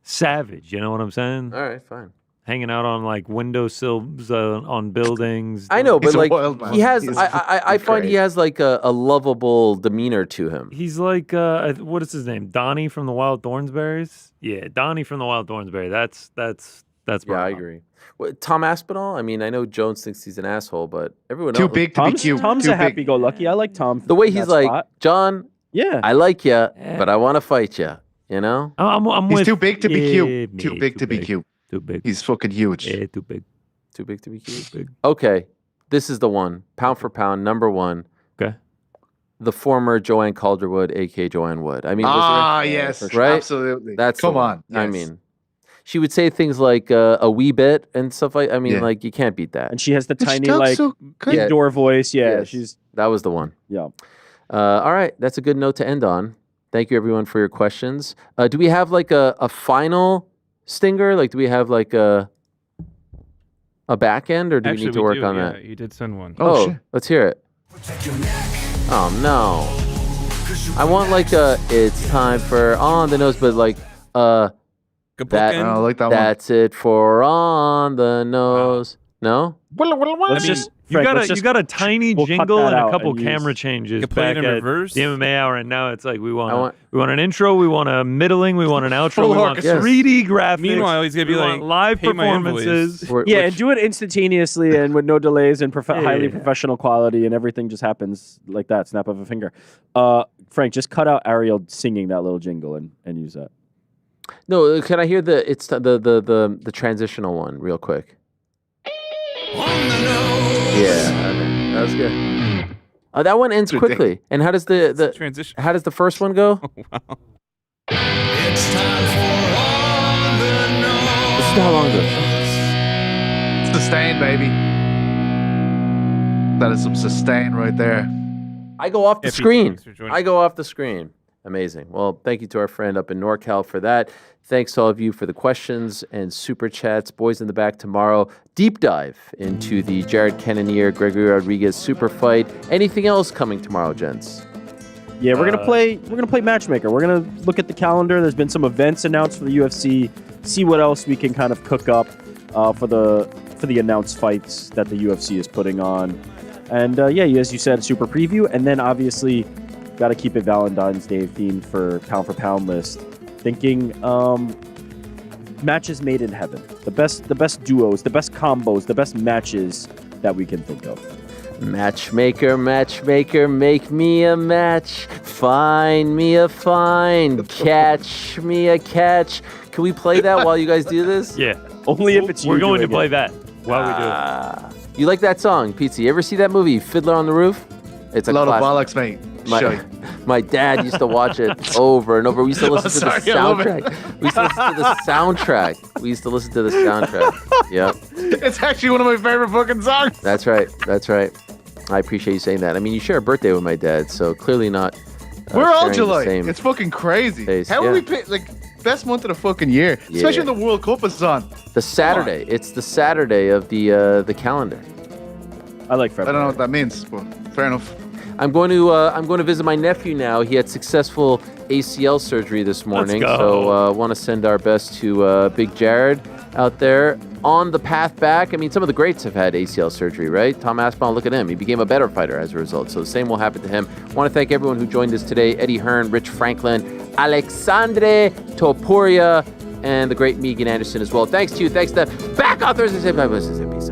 savage. You know what I'm saying? All right, fine. Hanging out on like windowsills on buildings. I know, but He's a like wild man. he has, He's I find he has like a lovable demeanor to him. He's like what is his name? Donnie from the Wild Thornsberries. Yeah, Donnie from the Wild Thornsberry. That's Yeah, I agree. Tom Aspinall. I mean, I know Jones thinks he's an asshole, but everyone Too else. big to be cute. Tom's Too a big. happy-go-lucky. I like Tom. The way in he's that like, spot. John. Yeah. I like you, but I want to fight you. You know. I'm He's with, too big to be cute. me, Too big to be cute. Too big. He's fucking huge. Yeah, too big. Too big to be cute. Big. Okay, this is the one. Pound for pound, #1. Okay. The former Joanne Calderwood, aka Joanne Wood. I mean, was there, yes, right? absolutely. That's the Come one. on. I yes. mean, she would say things like a wee bit and stuff like. I mean, Yeah. like you can't beat that. And she has the She tiny talks like so good. indoor voice. Yeah, Yes. That was the one. yeah. All right, that's a good note to end on. Thank you everyone for your questions. Do we have like a final stinger? Like, do we have like a back end, or do we need to work on that? You did send one. Oh, shit. let's hear it. Oh no! I want like a. It's time for on the nose, but like Good that. bookend. I like that one. That's it for on the nose. No. Let's just You Frank, got a tiny we'll cut jingle that and a out couple and camera use- changes You could play back it in at reverse. the MMA hour, and now it's like we want want- an intro, we want a middling, we want an outro, Full we want orchestra. 3D graphics. Meanwhile, he's gonna be we like, want live "Pay my performances. Yeah, and do it instantaneously and with no delays and highly Yeah. professional quality, and everything just happens like that, snap of a finger. Frank, just cut out Ariel singing that little jingle and use that. No. Can I hear the transitional one real quick? Yeah. Okay. That was good. That one ends quickly. And how does the transition? How does the first one go? Wow. It's time for On the Nose. This is how long ago? Sustain, baby. That is some sustain right there. I go off the Yeah, Pete, screen. thanks for joining. I go off the screen. Amazing. Well, thank you to our friend up in NorCal for that. Thanks to all of you for the questions and super chats. Boys in the back tomorrow. Deep dive into the Jared Cannonier, Gregory Rodriguez super fight. Anything else coming tomorrow, gents? Yeah, we're gonna play matchmaker. We're gonna look at the calendar. There's been some events announced for the UFC. See what else we can kind of cook up for the announced fights that the UFC is putting on. And as you said, super preview, and then obviously got to keep it Valentine's Day themed for pound list. Thinking matches made in heaven. The best duos, the best combos, the best matches that we can think of. Matchmaker, make me a match. Find me a find. Catch me a catch. Can we play that while you guys do this? Yeah. Only if it's you. We're going to doing play it. that while we do it. You like that song, Pizza? You ever see that movie, Fiddler on the Roof? It's a lot classic. of bollocks, mate. My dad used to watch it over and over. We used to listen to the soundtrack. We used to listen to the soundtrack. Yep. It's actually one of my favorite fucking songs. That's right. I appreciate you saying that. I mean, you share a birthday with my dad, so clearly not. We're all sharing the July. same It's fucking crazy. taste. How Yeah. are we best month of the fucking year? Yeah. Especially when the World Cup is on. The Saturday. It's the Saturday of the calendar. I like I February. don't know what that means, but fair enough. I'm going to visit my nephew now. He had successful ACL surgery this morning, go. so want to send our best to Big Jared out there on the path back. I mean, some of the greats have had ACL surgery, right? Tom Aspinall, look at him. He became a better fighter as a result. So the same will happen to him. I want to thank everyone who joined us today. Eddie Hearn, Rich Franklin, Aleksandre Topuria, and the great Megan Anderson as well. Thanks to you. Thanks to back authors and peace.